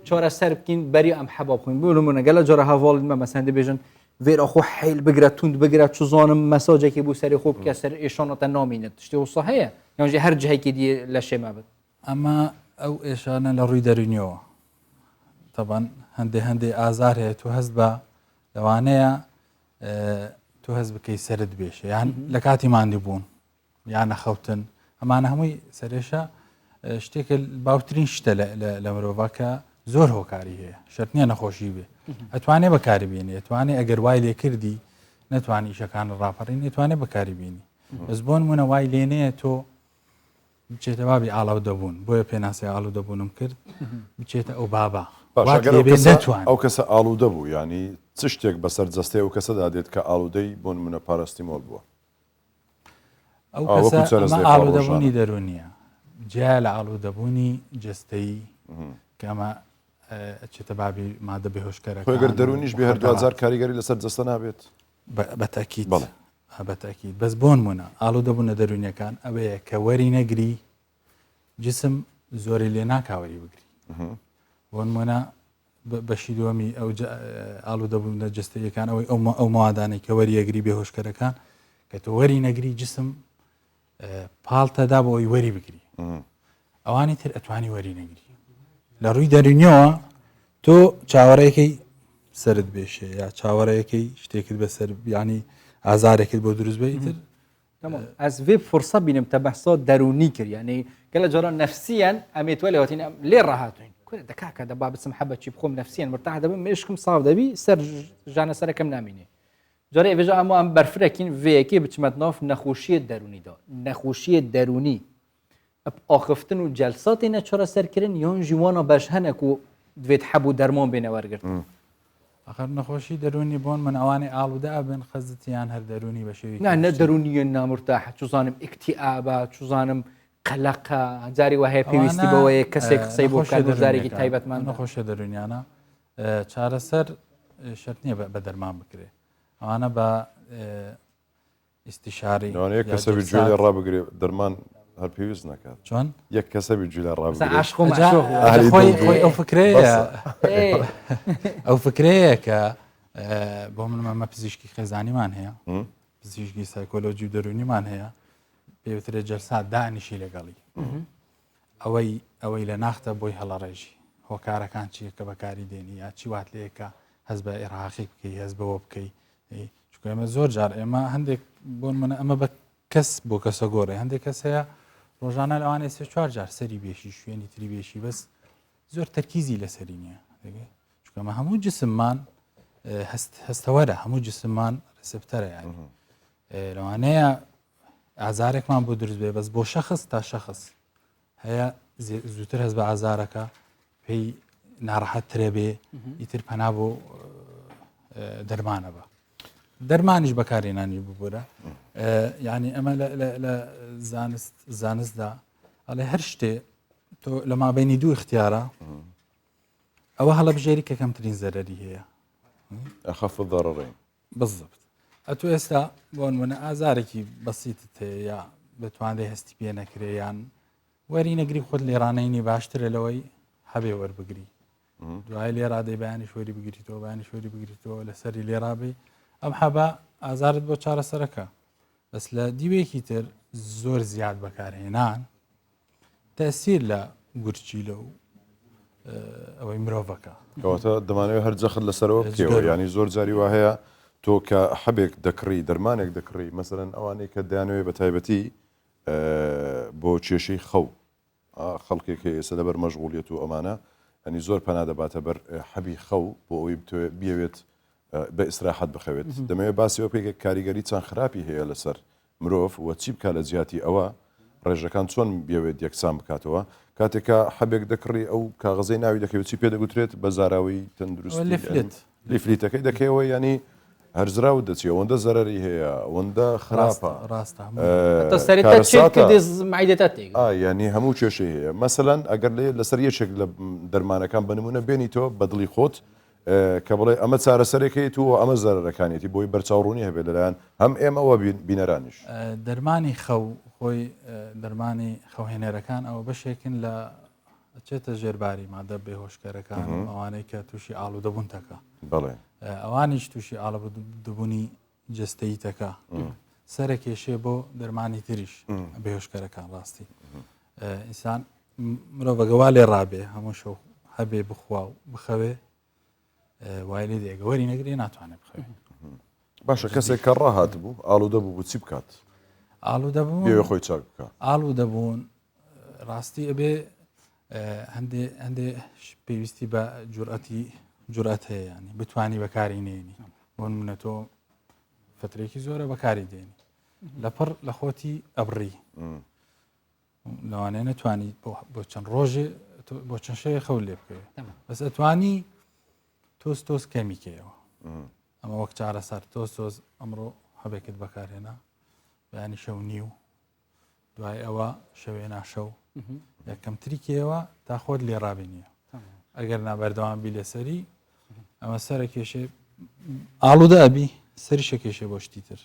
چۆرە سەر بکەین بەری ئەم حەبا بخۆین بۆ نمونە گەلە جۆرە هەواڵین مە مەسەن دەبێژن vêra xwe heyl bigire tund bigire çi zanim mesajekê bû serê xwe bike ser êşana te namîne tiştê wisa heye yan jî her cihekê diye leşê me bit ئەمە ئەو ئێشانە لە ڕووی دەرونیەوە تەبەن هەندێ ئازار هەیە تو هەست بە لەوانەیە تو هەست بکەی سرت بێشە یان لە کاتی ماندی بوون یان نەخەوتن ئەمانە هەمووی سەرێشە شتێکە باوترین شتە لە مرۆڤەکە زۆر هۆکاری هەیە شەرت نییە نەخۆشی بێ ئەتوانێ بەکاری بێنێ ئەتوانێ ئەگەر وای لێ کردی نەتوانی شەکان ڕاپەڕین ئەتوانێ بەکاری بێنی بەس بۆ نمونە وای لێنەیە تۆ بچێتە بابی ئاڵاودەبوون بۆیە پێناسی ئاڵوودەبوونم کرد بچێتە ئەو بابا ئەو کەسە ئاڵوودە بوو ینی چ شتێک بەسەر جەستەی ئەو کەسەدا دێت کە ئاڵوودەی بۆ نمونە پاراستیمۆل بووە ئەو کەسە ئاڵوودەبوونی دەرونیە جیا لە ئاڵوودەبوونی جستەیی کەمە چێتە بابی مادە بێهۆشکەرەکان خۆگەر دەرونیش بێ هەر 2000 کاریگەری لەسەر جستە نابێت بەتەکیت بەتەکیت بەس بۆن مونە ئاڵوودەبوونە دەرونیەکان ئەوەیە کە وەری نەگری جسم زۆری لێ ناکاوەری بگری بۆن مونە بەشی دووەمی ئەو ئاڵوودەبوونە جستەیەکان ئەوەی ئەو موادانەی کە وەریەگری بێهۆشکەرەکان کە تۆ وەری نەگری جسم پاڵتەدا بۆ ئەوی وەری بگری ئەوانی تر ئەتوانی وەری نەگری لە ڕووی دەرونیەوە تۆ چاوەڕێەکەی سرت بێشێ یا چاوەڕەیەکەی شتێکت بەسەر ینی ئازارێکت بۆ دروست بێ تر ئەس vê فرسە بینم تە بەحسۆ دەرونی کرد ینی گەلە جۆرە نەفسیان ئەمێت وە لێوەتین لێ ڕاهاتوین دەکاکە دەبا بچم حەبەچی بخۆم نەفسیان مرتاح دەبم مێشکم ساو دەبی سەر ژانە سەرەکەم نامینێ جۆرە ئێڤێژە ئەمە ئەم بەرفرەکین vەیەکی بچمەت ناف نەخۆشیە دەرونیدا نەخۆشیە دەرونی ئاخفتن و جەلساتی نەچۆرە سەرکردن یان ژیوانە بەش هەنێک و دوێت حەبوو دەرمۆن بێنە وەرگرت ئەخر نەخۆشی دەرونی بۆن من ئەوانەی ئاڵوودا بن خەزتیان هەر دەرونی بە شێوی نە دەرونیە نامرتاح چوزانم ئیکتیئابە چوزانم قەلەقە جاری وهەیە پێویستی بەوەیە کەسێک قسەی بۆ کاردارێکی تایبەتمان نەخۆشە دەرونیانە چارەسەر شەرت نییە بە دەرمان بکرێ ئەوانە بە ئیستیشاری یەک کەسەبی گوێ ڕابگرێ دەرمان هەر پێویست ناکات چۆن یەک کەسەبی گوێ ڕابگرێ ئەو فکرەیە ئەو فکرەیە کە بۆ منمەمە پزیشکی خێزانیمان هەیە پزیشکی سایکۆلۆجی و دەرونیمان هەیە پێوترێت جەلسات دانیشی لەگەڵی ئەوەی لە ناختە بۆی هەڵەڕێژی هۆکارەکان چیە کە بەکاری دێنی یا چی وات لەیەکە هەست بە ئێڕاقی بکەی هەست بەوە بکەی چکە ئێمە زۆر جار ئێمە هەندێک بۆن منە ئەمە بە کەس بۆ کەسە گۆڕێ هەندێک کەس هەیە ڕۆژانە لەوانێ سێ چوار جار سەری بێشی شوێنی تری بێشی بەس زۆر تەرکیزی لەسەری نییە چکەمە هەموو جسممان هەستەوەرە هەموو جسممان ڕسپتەرە یانی لەوانەیە ئازارێکمان بۆ دروست بێ بەس بۆ شەخص تا شەخص هەیە زووتر هەست بە ئازارەکە پێی ناڕەحەتترێ بێ ئیتر پەنا بۆ دەرمانە بە دەرمانیش بەکارێنانی ببوورە یعنی ئەمە لە زانستدا ئەڵێ هەر شتێ تۆ لە مابینی دوو اختیارە ئەوە هەڵە بژێری کە کەمترین زەرەری هەیە ئەخەف ضەرەڕین بالضبط ئەتو ئێستا بۆن منە ئازارێکی بەسیتت هەیە یا بتوانێ هەستی پێ نەکرێ یان وەری نەگری خۆت لێرانەینی باشترە لەوەی هەبێ وەربگری دوای لێرادەی بەیانی شوێری بگریتەوە بەیانی شوێری بگریتەوە لەسەری لێرابێ ئەم حەبا ئازارت بۆ چارەسەرەکە بەس لە دیوێکی تر زۆر زیاد بەکارهێنان تەسیر لە گورچی لە و ئەوەی مرۆڤەکە کەواتە دەمانەوێت هەر جەخت لەسەرەوە بکەوە ینی زۆر جاری وا هەیە تۆ کە حەبێک دەکڕی دەرمانێک دەکڕی مەسەرەن ئەوانەی کە دەیانەوێت بە تایبەتی بۆ کێشەی خەو خەڵکێک ئێستا لەبەر مەشغوڵیەت و ئەمانە ئەنی زۆر پەنا دەباتە بەر حەبی خەو بۆ ئەوی بیاوێت بە ئیسراحەت بخەوێت دەمەوێت باسیەوە پێی کاریگەری چەند خراپی هەیە لەسەر مرۆڤ وە چی بکات لە جیاتی ئەوە ڕێژەکان چۆن بیاوێت یەکسان بکاتەوە کاتێکە حەبێک دەکڕی ئەو کاغەزەی ناوی دەکەوێت چی پێ دەگوترێت بە زاراوی تەندروست لیفلیتەکەی دەکەوە ینی هەرزرا و دەچێت ئەوەندە زەرری هەیە ئەوەندە خراپە ینی هەموو کێشەی هەیە مەسەلاً ئەگەر لەسەر یەکێک لە دەرمانەکان بنمونە بێنیتەوە بە دڵی خۆت کە بڵێ ئەمە چارەسەرێکیت و ئەمە زەرەکانێتی بۆی بەرچاوڕوونی هەبێت لەلایەن هەم ئێمەوە بینەرانیش دەرمانی خەو خۆی دەرمانی خەوهێنەرەکان ئەوە بەشێکن لە چێتە ژێرباری مادە بێهۆشکەرەکان ئەوانەی کە تووشی ئاڵوودەبوون تەکە بەڵێ ئەوانیش تووشی ئاڵوودەبوونی جستەیی تەکە سەرە کێشێ بۆ دەرمانی تریش بێهۆشکەرەکان ڕاستی ئینسان مرۆڤ بەگەوا لێ ڕابێ هەموو شەو هەبێ بخوا و بخەوێ وای لێ دێگەوەری نەگرێ ناتوانێت بخەوێ باشە کەسێک کە ڕاهات بوو ئاڵوودەبوو بوو چی بکات ئاڵوودەبوون خۆی چاک بکە ئاڵوودەبوون ڕاستی ئەبێ هەندێ پێویستی بە جورئەت هەیە ینی بتانی بەکاری نێنی بۆن منە تۆ فترێکی زۆرە بەکاری دێنی لەپڕ لە خۆتی ئەبڕی لەوانەیە نەتوانی بۆ چەند ڕۆژێ بۆ چەند شەیە خەول لێ بکەوێت بەس ئەتوانی تۆز کەمیکەوە ئەمە وەک چارەسەر تۆز ئەمڕۆ هەبێکت بەکارهێنا بەیانی شەو نیو دوای ئەوە شەوێ ناشەو یەکەمتریکەوە تا خۆت لێ ڕابینیە ئەگەر نابەردەوام بی لەسەری ئەمە سەرە کێشێ ئاڵوودە ئەبی سەریشە کێشێ بۆ شتی تر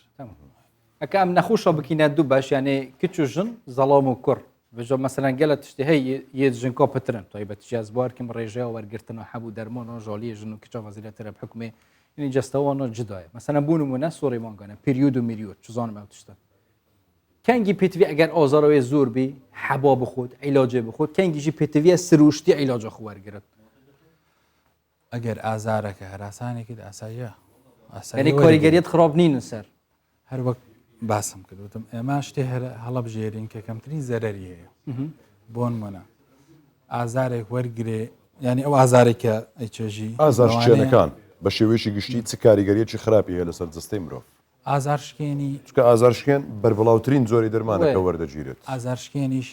ئەکە ئەم نەخۆشە بکینە دوو باش یانێ کچ و ژن زەڵام و کوڕ بژۆ مەسەلەن گەلە تشتی هەیە یە ژن کۆپترن توی بە تجاز بوارکم ڕێژەیە وەرگرتنەوە هەبوو دەرمۆنەوە ژۆلیە ژن و کچە وەزیرەترە بحکومێ یعنی جستەوەنە جدایە مەسەلەن بوونمونە سۆڕیمانگەنە پریود و میریۆت چزانم ئەو تشتە کەنگی پێتوی ئەگەر ئازارەوەی زۆر بی حەبا بخۆت عیلاجێ بخۆت کەنگیژی پێتویە سروشتی عیلاجە خو وەرگرت ئەگەر ئازارەکە هەراسانێکت ئاساییە یعنی کاریگەریت خراپ نین سەر هەر وەک باسم کردوتم ئێمە شتێ هەڵەبژێرین کە کەمترین زەرەری هەیە بۆن منە ئازارێک وەرگێ ینی ئەو ئازارێکە ئەیچێژی ئازار شوێنەکان بە شێوەیەشی گشتی چ کاریگەریەکی خراپی هەیە لەسەر جستەی مرۆڤ ئازارشکێنی چکە ئازارشکێن بەربڵاوترین زۆری دەرمانەکە وەردەگیرێت ئازارشکێنیش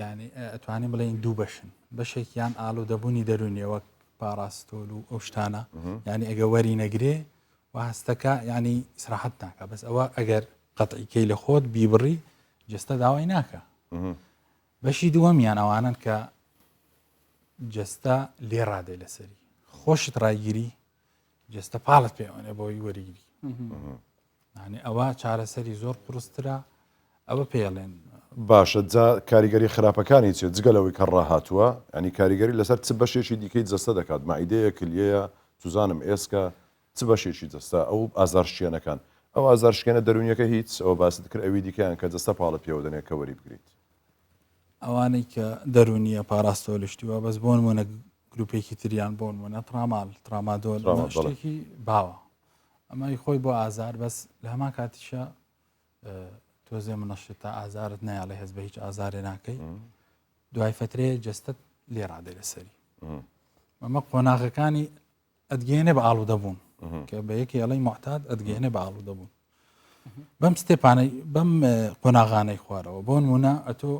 ینی ئەتوانین بڵێن دوو بەشن بەشێکیان ئالوودەبوونی دەرونیەوە پاراستۆل و ئەو شتانە ینی ئەگە وەری نەگرێ و هەستەکە ینی سراحەت ناکە بەس ئەوە ئەگەر قەتعیکەی لە خۆت بیبڕی جستە داوای ناکە بەشی دووەمیان ئەوانن کە جستە لێ ڕادێ لەسەری خۆشت ڕایگیری جستە پاڵت پێوانێ بۆی وەریگیری ینی ئەوە چارەسەری زۆر قورسترە ئەوە پێڵێن باشە جا کاریگەری خراپەکانی چێت جگەلەوەی کە ڕاهاتووە ینی کاریگەری لەسەر چ بەشێکی دیکەی جستە دەکات مائیدەیە کلیەیە توزانم ئێسکە چ بەشێکی جستە ئەو ئازارشکێنەکان ئەو ئازارشکێنە دەرونیەکە هیچ ئەوە باست کرد ئەوی دیکەیان کە جستە پاڵت پێوەدەنێ کە وەری بگریت ئەوانەی کە دەرونیە پاراستۆلشتیوە بەس بۆن وەنە گروپێکی تریان بۆن وەنە ترامال ترامادۆل شتێکی باوە ئەمای خۆی بۆ ئازار بەس لە هەمان کاتیشە تۆزێ منەشت تا ئازارت نایڵێ هەز بە هیچ ئازارێ ناکەی دوای فترێ جستت لێ ڕادێ لەسەری ئەمە قۆناغەکانی ئەدگەێنێ بە ئاڵوودەبوون کە بە یەکی ئەڵی معتاد ئەدگەێنێ بە ئاڵوودەبوون بەم ستێپانەی بەم قۆناغانەی خوارەوە بۆ نمونە ئەتۆ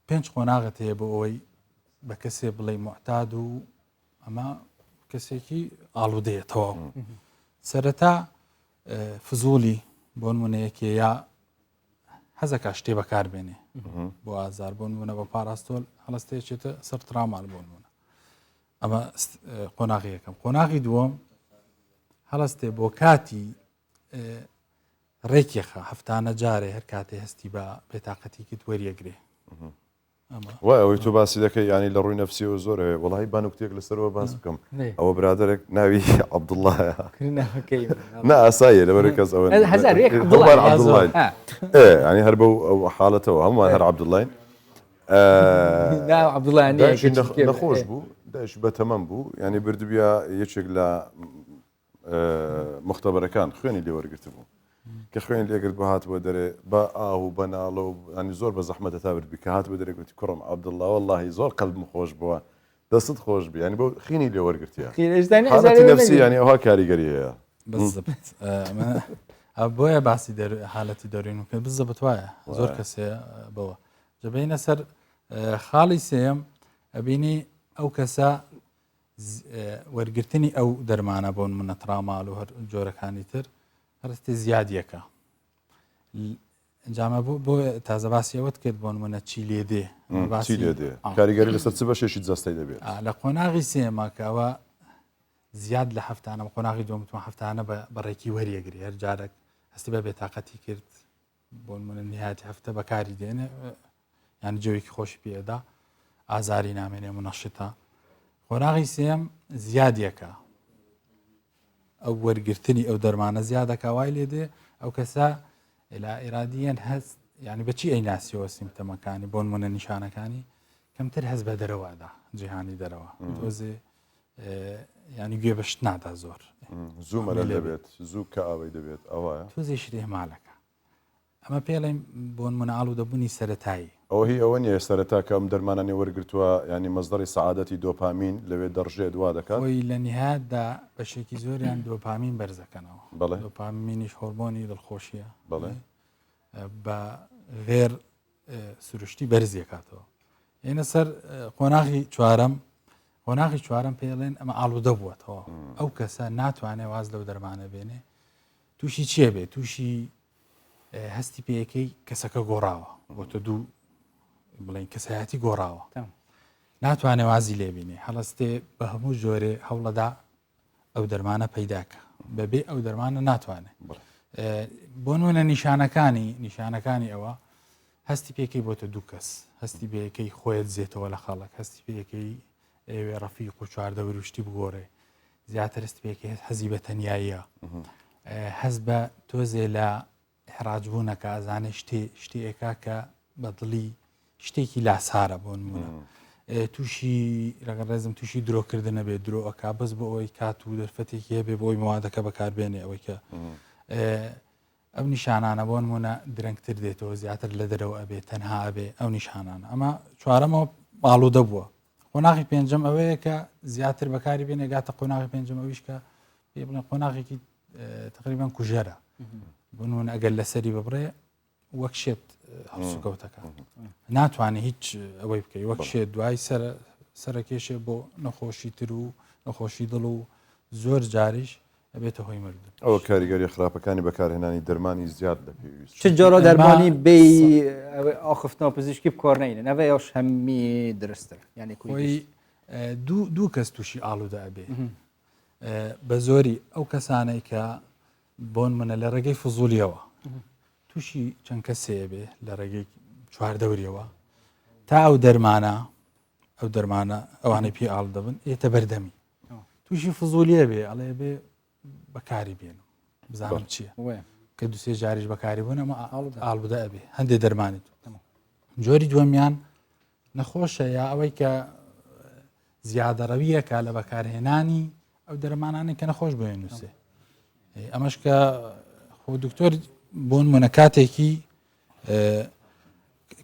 5 قۆناغت هەیە بۆ ئەوەی بە کەسێ بڵێ معتاد و ئەمە کەسێکی ئاڵوودەیە تەواو سەرەتا فزولی بۆ نمونەیەکێ یا هەزەکە شتێ بەکاربێنێ بۆ ئازار بۆ نمونە بە پاراستۆل هەڵستێکێتە سەر ترامال بۆ نمونە ئەمە قۆناغی یەکەم قۆناغی دووەم هەڵستێ بۆ کاتی ڕێکێخە هەفتانە جارێ هەر کاتێ هەستی بە بێتاقەتیکت وەریەگرێ وای ئەوەی تۆ باسی دەکەی ینی لە ڕووی نەفسیەوە زۆرە وڵی بانوکتێک لەسەرەوە باس بکەم ئەوە برادێک ناوی عەبدوڵڵایە نا ئاساییە لەبەر کەس ئەوە ینی هەر بەو ئەو حاڵەتەوە هەمووان هەر عەبدوڵڵاین نەخۆش بوو داش بەتەمەم بوو ینی بردبیە یەکێک لە مختبەرەکان خوێنی لێوەرگرت بوو کە خوێن لێگرت بە هاتبووە دەرێ بە ئاو و بەناڵە و ینی زۆر بە زەحمەتە تا بردبی کە هاتبوو دەرێگوتی کوڕم عەبدوڵڵا وەڵڵاهی زۆر قەلبم خۆش بووە دەستت خۆش بی ینی بۆ خینی لێوەرگرتیە حاڵەتی نەفسی ینی ئەوها کاریگەری هەیە بۆیە باسی حالەتی دەروین و پێ بزەبت وایە زۆر کەسێ بەوە جەبینە سەر خاڵی سێم ئەبینی ئەو کەسە وەرگرتنی ئەو دەرمانە بۆن منە ترامال و هەر جۆرەکانی تر هەرستی زیادیەکە جامە بۆ تازە باسی ئەوەت کرد بۆن منە چی لێ دێ کاریگەری لەسەر چ بەشێکی جەستەی دەبێت لە قۆناغی سێماکەوە زیاد لە هەفتانە قۆناغی دومتوان هەفتانە بەڕێکی وەریەگری هەر جارێک هەستی بە بێتاقەتی کرد بۆن منە نهایەتی هەفتە بەکاری دێنێ یانی جەوێکی خۆشی پێدا ئازاری نامێنێ منەشتە قۆناغی سێم زیادیەکە ئەو وەرگرتنی ئەو دەرمانە زیادەکە وای لێ دێ ئەو کەسە ئێلا ئێرادیەن هەست ینی بەچی ئەی ناسیەوە سیمتەمەکانی بۆن منە نیشانەکانی کەمتر هەست بە دەرەوەدا جیهانی دەرەوە تۆزێ ینی گوێ بەشت نادا زۆر زوو مەلە دەبێت زوو کە ئاوەی دەبێت ئەوە تۆزێ شتێ ماڵەکە ئەمە پێڵێم بۆن مناڵ و دەبوونی سەرەتایی ئەوە هی ئەوە نیە سەرەتا کە ئەم دەرمانانی وەرگرتووە ینی مەزدەری سەعادەتی دۆپامین لەوێ دەڕژێ دوا دەکات ئەوی لە نهایەتدا بەشێکی زۆریان دۆپامین بەرزەکەنەوە بەڵێ دۆپامینیش هۆرمۆنی دڵخۆشیە بەڵێ بە غێر سروشتی بەرزیەکاتەوە ئێنە سەر قۆناغی چوارەم قۆناغی چوارەم پێڵێن ئەمە ئاڵوودە بووەتەوە ئەو کەسە ناتوانێت واز لەو دەرمانە بێنێ تووشی چیە بێت تووشی هەستی پێیەکەی کەسەکە گۆڕاوە بۆ تۆ دوو بڵێن کەسایەتی گۆڕاوە ناتوانێت وازی لێبینێ هەڵستێ بە هەموو جۆرێ هەوڵەدا ئەو دەرمانە پەیداکە بەبێ ئەو دەرمانە ناتوانێت بۆ نوێنە نیشانەکانی ئەوە هەستی پێکەی بۆتە دوو کەس هەستی بەیەکەی خۆیت زێتەوە لە خەڵک هەستی پێیەکەی ئێوێ ڕەفیق و چواردە وروشتی بگۆڕێ زیاتر هەست پێکەی حەزی بە تەنیاییە هەست بە تۆزێ لە حراجبوونەکە ئازانێ شتێکە کە بەدڵی شتێکی لاسارە بۆ نمونە تووشی ڕێگەڕێزم تووشی درۆکردنە بێت درۆەکە بەس بۆ ئەوەی کات و دەرفەتێکی هەبێ بۆی موادەکە بەکاربێنێ ئەوەی کە ئەو نیشانانە بۆ نمونە درەنگتر دێتەوە زیاتر لە دەرەوە ئەبێت تەنها ئەبێ ئەو نیشانانە ئەمە چوارەمەوە ئاڵوودە بووە قۆناغی پێنجەم ئەوەیە کە زیاتر بەکاری بێنێ گاتە قۆناغی پێنجەم ئەویش کە پێ بڵێن قۆناغێکی تقریبان کوژێرە بۆ نمونە ئەگەر لەسەری ببڕێ وەک شێت هەڵسوکەوتەکە ناتوانێت هیچ ئەوەی بکەی وەک شێت دوای سەرکێشێ بۆ نەخۆشی تر و نەخۆشی دڵ و زۆر جاریش ئەبێتە هۆی مردن ئەوە کاریگەری خراپەکانی بەکارهێنانی دەرمانی زیاد لە پێویست چ جۆرە دەرمانی بێ ئاخفتنەوە پزیشکی بکۆڕنینە نەوە یاش هەممی درستە یعنی خۆی دوو کەس تووشی ئاڵوودە ئەبێ بە زۆری ئەو کەسانەی کە بۆن منە لە ڕێگەی فزولیەوە تووشی چەند کەسێ بێ لە ڕێگەی چواردەوریەوە تا ئەو دەرمانە ئەوانەی پێ ئاڵ دەبن ئێتە بەردەمی تووشی فزولیە بێ ئەڵێ بێ بەکاری بێنم بزانم چییە کە دوسێ جاریش بەکاری بوون ئەمە ئاڵوودە ئەبێ هەندێک دەرمانێت جۆری دووەمیان نەخۆشە یا ئەوەی کە زیادەڕەویەکە لە بەکارهێنانی ئەو دەرمانانی کە نەخۆش بۆ نووسێ ئەمەش کە خۆ دکتۆر بۆن منە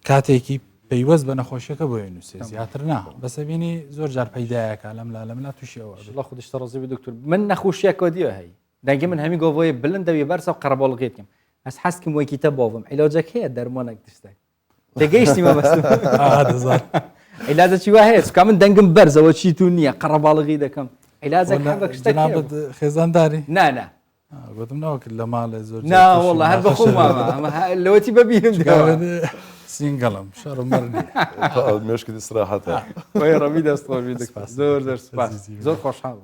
کاتێکی پەیوەست بە نەخۆشیەکە بۆ نووسێ زیاتر نا بەسە بینی زۆر جار پەیدایەکە لەملا تووشی ئەوە لە خودشتە ڕزیبی دکتۆر من نەخۆشیەکە دیوە هەی دەنگی من هەمی گۆڤۆی بلندەوی بەرسە و قەرەباڵغێتیم ئەس حەسکم وەکیتە باوم عیلاجەک هەیە دەرمانێک دشتێک تێگەیشتیمە بەست عیلاجە چی وا هەیە چکە من دەنگم بەرزەوە چیتون نییە قەرەباڵغی دەکەم عیلاجەک جنابەت خێزانداری نانە گوتم ناوەکرد لە ماڵێ زۆر ناوەڵ هەر بەخۆمامە لەوەتی ببینم سینگەڵم شەڕم مەرنی مێشکی استراحەتە ڕەوی دەستۆژی زۆر زۆر خۆشحاڵ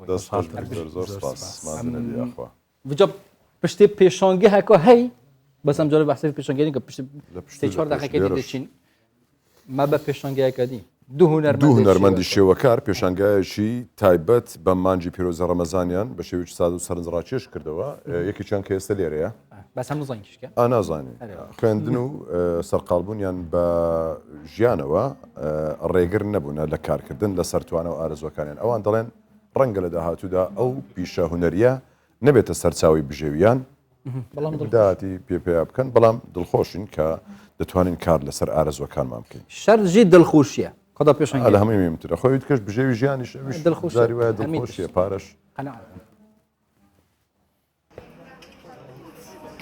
بجا پشتێ پێشانگی هەکە هەی بەسم جۆرە بەحسەی پێشانگەری کە پشتی 4 دقیقەی دەچین ما بە پێشانگایەکە دی دوو هونەرمەندی شێوەکار پێشانگایەکی تایبەت بە مانجی پیرۆزە ڕەمەزانیان بە شێوی ساد و سەرنجڕاکێش کردەوە یەکێکیان کە ئێستا لێرەیە بەس هەم نزانکیشکە نازانین خوێندن و سەرقالبوونیان بە ژیانەوە ڕێگر نەبوونە لە کارکردن لە سەرتوانە و ئارزوەکانیان ئەوان دەڵێن ڕەنگە لە داهاتوودا ئەو پیشە هونەریە نەبێتە سەرچاوی بژێویان داهاتی پێ بکەن بەڵام دڵخۆشین کە دەتوانین کار لەسەر ئارزوەکانمان بکەین شەرژی دڵخۆشیە خدا پێشانگە لە هەمووی میمترە خۆی کەش بژێوی ژیانیش دڵخۆشی وایە دڵخۆشیە پارەش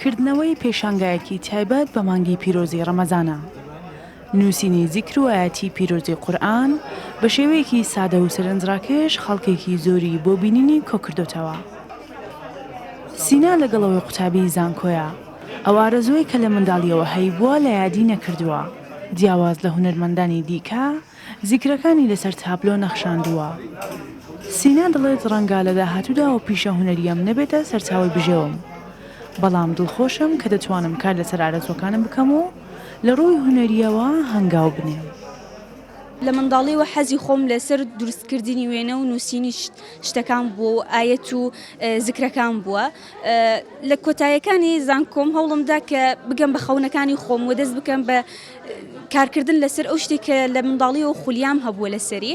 کردنەوەی پێشانگایەکی تایبەت بە مانگی پیرۆزی ڕەمەزانە نووسینی زیکر و ئاەتی پیرۆزی قورئان بە شێوەیەکی سادە و سەرنجڕاکێش خەڵکێکی زۆری بۆ بینینی کۆکردوتەوە سینا لەگەڵەوەی قوتابی زانکۆیە ئەو ئارەزوی کە لە منداڵیەوە هەیبووە لە یادی نەکردووە جیاواز لە هونەرمەندانی دیکە زیکرەکانی لەسەر تابلۆ نەخشاندووە سینا دەڵێت ڕەنگە لە داهاتوودا و پیشە هونەریەم نەبێتە سەرچاوی بژێوم بەڵام دڵخۆشم کە دەتوانم کار لەسەر ئارەزوەکانم بکەم و لە ڕووی هونەریەوە هەنگاو بنێم لە منداڵیەوە حەزی خۆم لەسەر دروستکردنی وێنە و نووسینی شتەکان بوو ئاەت و زیکرەکان بووە لە کۆتاییەکانی زانکۆم هەوڵمدا کە بگەم بە خەونەکانی خۆم و دەست بکەم بە کارکردن لەسەر ئەو شتێکە لە منداڵیەوە خولیام هەبووە لەسەری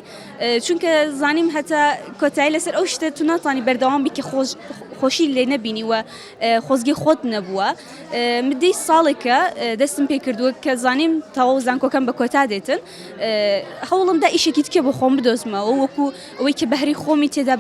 چونکە زانیم هەتا کۆتایی لەسەر ئەو شتە تو ناتوانانی بەردەوام بیکە خۆشی لێ نەبینی و خۆزگی خۆت نەبووە مدەی ساڵێکە دەستم پێ کردووە کە زانیم تەواو زانکۆکەم بە کۆتا دێتن هەوڵمدا ئیشێکی تکە بۆ خۆم بدۆزمەوە وەکو ئەوەی کە بەهری خۆمی تێدا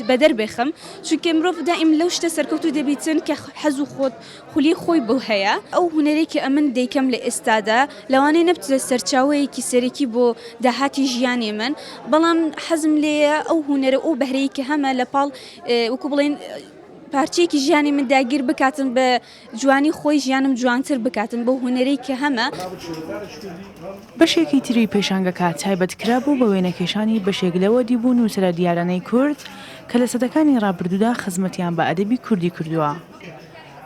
بەدەر بێخم چونکە مرۆڤ دائیم لەو شتە سەرکەوتو دەبیتن کە حەز و خۆت خولی خۆی بۆ هەیە ئەو هونەرێکی ئەمن دەیکەم لە ئێستادا لەوانەیە نەبتە سەرچاوەیەکی سەرەکی بۆ داهاتی ژیانی من بەڵام حەزم لێیە ئەو هونەرە ئەو بەهرەیە کە هەمە لە پاڵ وەکو بڵێن پارچەیەکی ژیانی من داگیر بکاتن بە جوانی خۆی ژیانم جوانتر بکاتن بۆ هوەرەی کە هەمە. بەشێکی تری پێشانگەکە تایبەتکرا بوو بە وێنەکێشانی بەشێک لەوە دیبوون و سرە دیارانەی کورد کە لە سەدەکانی ڕابردوودا خزمەتیان بە ئەدەبی کوردی کردووە.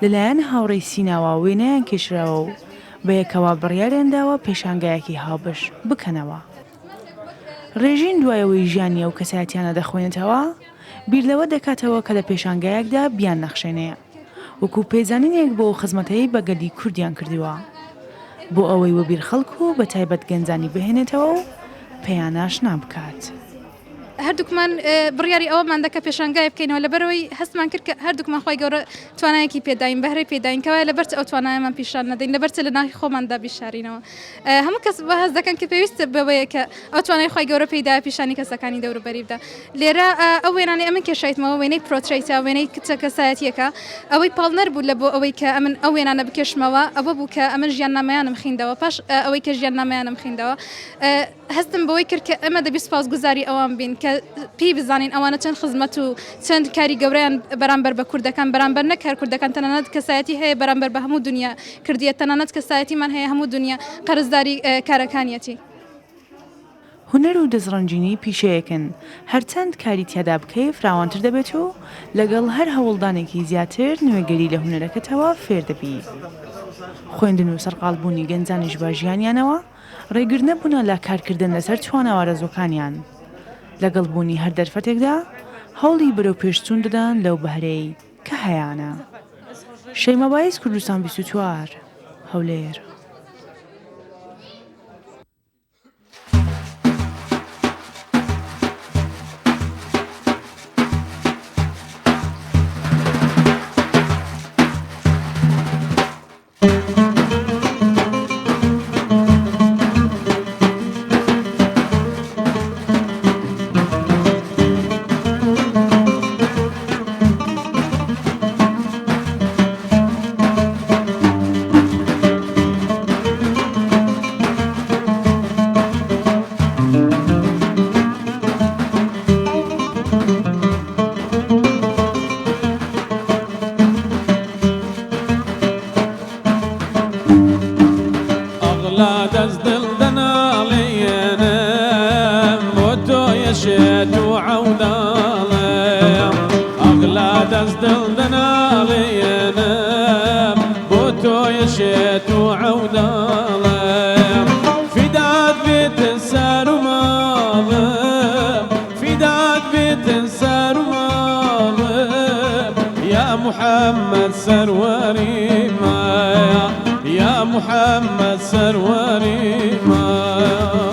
لەلایەن هاوڕێی سیناوە وێنەیان کێشراوە و بە یەکەوە بڕیاریانداوە پێشانگایەکی هاوبەش بکەنەوە. ڕێژین دوایەوەی ژیانیە و کەسایەتیانە دەخوێنێتەوە بیر لەوە دەکاتەوە کە لە پێشانگایەکدا بیان نەخشێنەیە وەکو پێزانینێک بۆ خزمەتەی بەگەلی کوردیان کردووە بۆ ئەوەی وەبیر خەڵکو و بە تایبەت گەنجانی بهێنێتەوە و پێیان ئاشنا بکات. هەردووکمان بڕیاری ئەوەمان دەکە پێشانگای بکەینەوە لەبەرەوەی هەستمان کرد کە هەردووکمان خۆی گەورە توانایەکی پێداین بەهرەی پێداینکەوە لەبەرچ ئەو توانایەمان پیشان نەدەین لەبەرچ لە ناخی خۆماندا بیشارینەوە. هەموو کەس بە هەست دەکەن کە پێویستە بەوەیە کە ئەو توانای خۆی گەورە پێدای پیشانی کەسەکانی دەوروبەریبدا. لێرە ئەو وێنانی ئەمن کێشایتمەوە وێنەی پرۆتریتە وێنەی کچە کەسایەتیەکە ئەوەی پاڵنەر بوو لە بۆ ئەوەی کە ئەمن ئەو وێنانە بکێشمەوە ئەوە بوو کە ئەمن ژیان نامەیانم خیندەوە پاش ئەوەی کە ژیان نامەیانم خیندەوە هەستم بەوەی کرد کە ئەمە دەبی سوپاسگوزاری ئەوان بین کە پێی بزانین ئەوانە چەند خزمەت و چەند کاری گەورەیان بەرامبەر بە کوردەکان بەرامبەر نەکار کوردەکان تەنانەت کەسایەتی هەیە بەرامبەر بە هەموو دنیا کردیە تەنانەت کەسایەتیمان هەیە هەموو دنیا قەرزداری کارەکانیەتی. هونەر و دەزڕەنجینی پیشەیەکن هەرچەند کاری تیادا بکەی فراوانتر دەبێت و لەگەڵ هەر هەوڵدانێکی زیاتر نوێگەری لە هونەرەکەتەوە فێر دەبی. خوێندن و سەرقاڵبوونی گەنجانیش بە ژیانیانەوە ڕێگر نەبوونە لە کارکردن لەسەر چوانەوارە زۆکانیان لەگەڵ بوونی هەر دەرفەتێکدا هەوڵی بەرەو پێشچوون دەدان لەو بەهرەی کە هەیەە. شەیمەبایز کوردستان 24 هەولێر. محمد سروري مايا يا محمد سروري مايا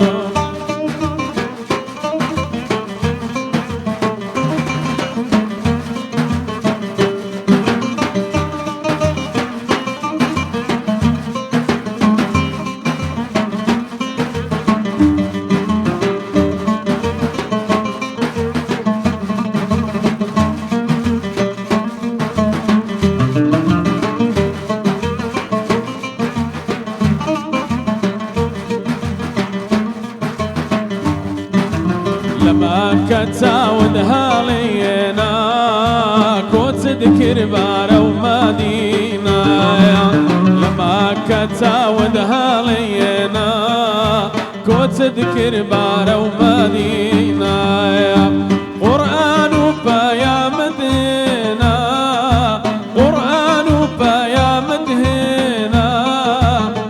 كتاود هالينا كوت ذكر بارا ومدينة لما كتاود هالينا كوت ذكر بارا ومدينة قرآن وبايا مدينة قرآن وبايا مدينة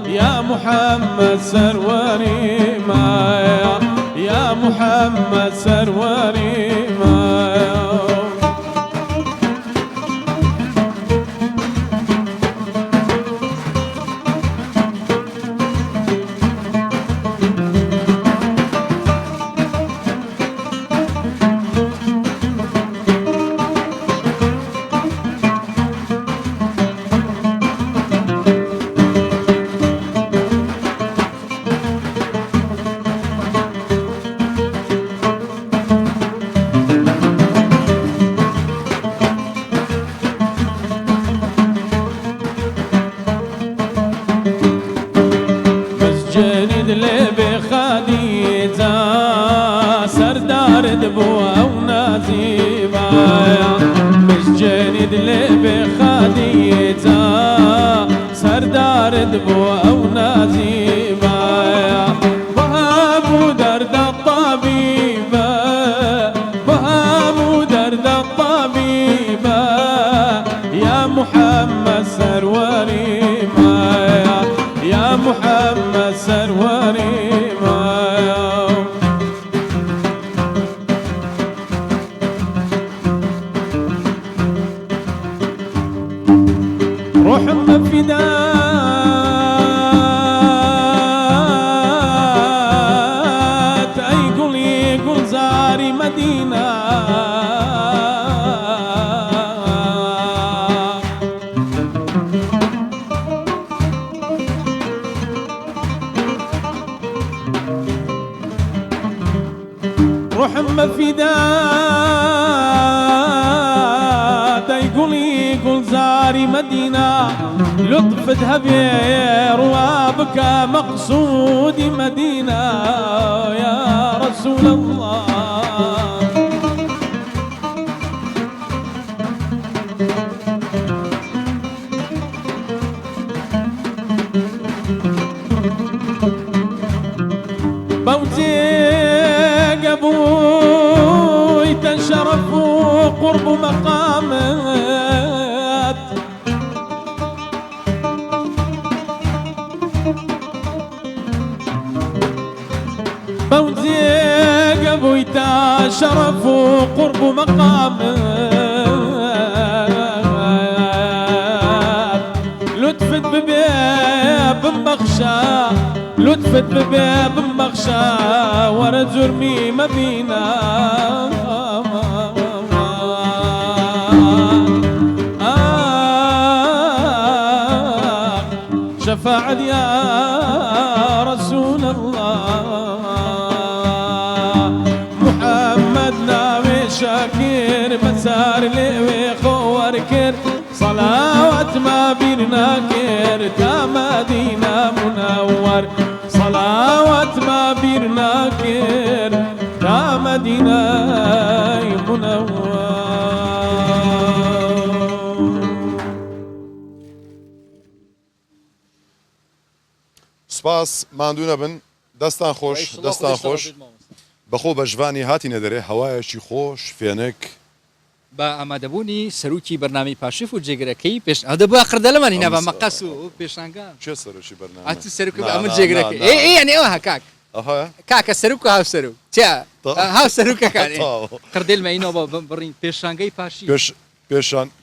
يا محمد سروري مايا يا محمد سروري مايا بو أو نازيبا وهابو درد الطبيبة وهابو درد الطبيبة يا محمد سروري يا محمد سروري روح مفدات أي قل زاري مدينة روح مفدات أي قل زاري مدينة لطفتها بير وبكى مقصودي مدينة يا رسول الله بوزيق أبوي تنشرف قرب مقامات بوزيق أبوي تنشرف قرب مقامات لطفت بباب مخشى لطفت بباب مخشى ورا جرمي مدينة شفاعة يا رسول الله محمد ناوي شاكر مسار لي خور كر صلاوات ما بيرنا كر تا مدينة منور صلاوات ما بيرنا كر تا مدينة منور سپاس ماندوو نەبن دەستان خۆش دەستان خۆش بەخۆ بە ژوانی هاتی نەدەرێ هەوایەکی خۆش فێنک بە ئامادەبوونی سەرروکی بەرنامی پاشف و جێگرەکەی پێش ئەدەبووە قردەلەمانی ناوە مەقەس و پێشانگە چێ سەرۆکی بەرنامە ئەتو سەرروک ئەمن جێگرەکەی ئێ ئێوە هەکاک کاکە سەرروک و هاو سەرروک چیا هاو سەرروکەکان قردێلمەینەوە بڕین پێشانگەی پاشی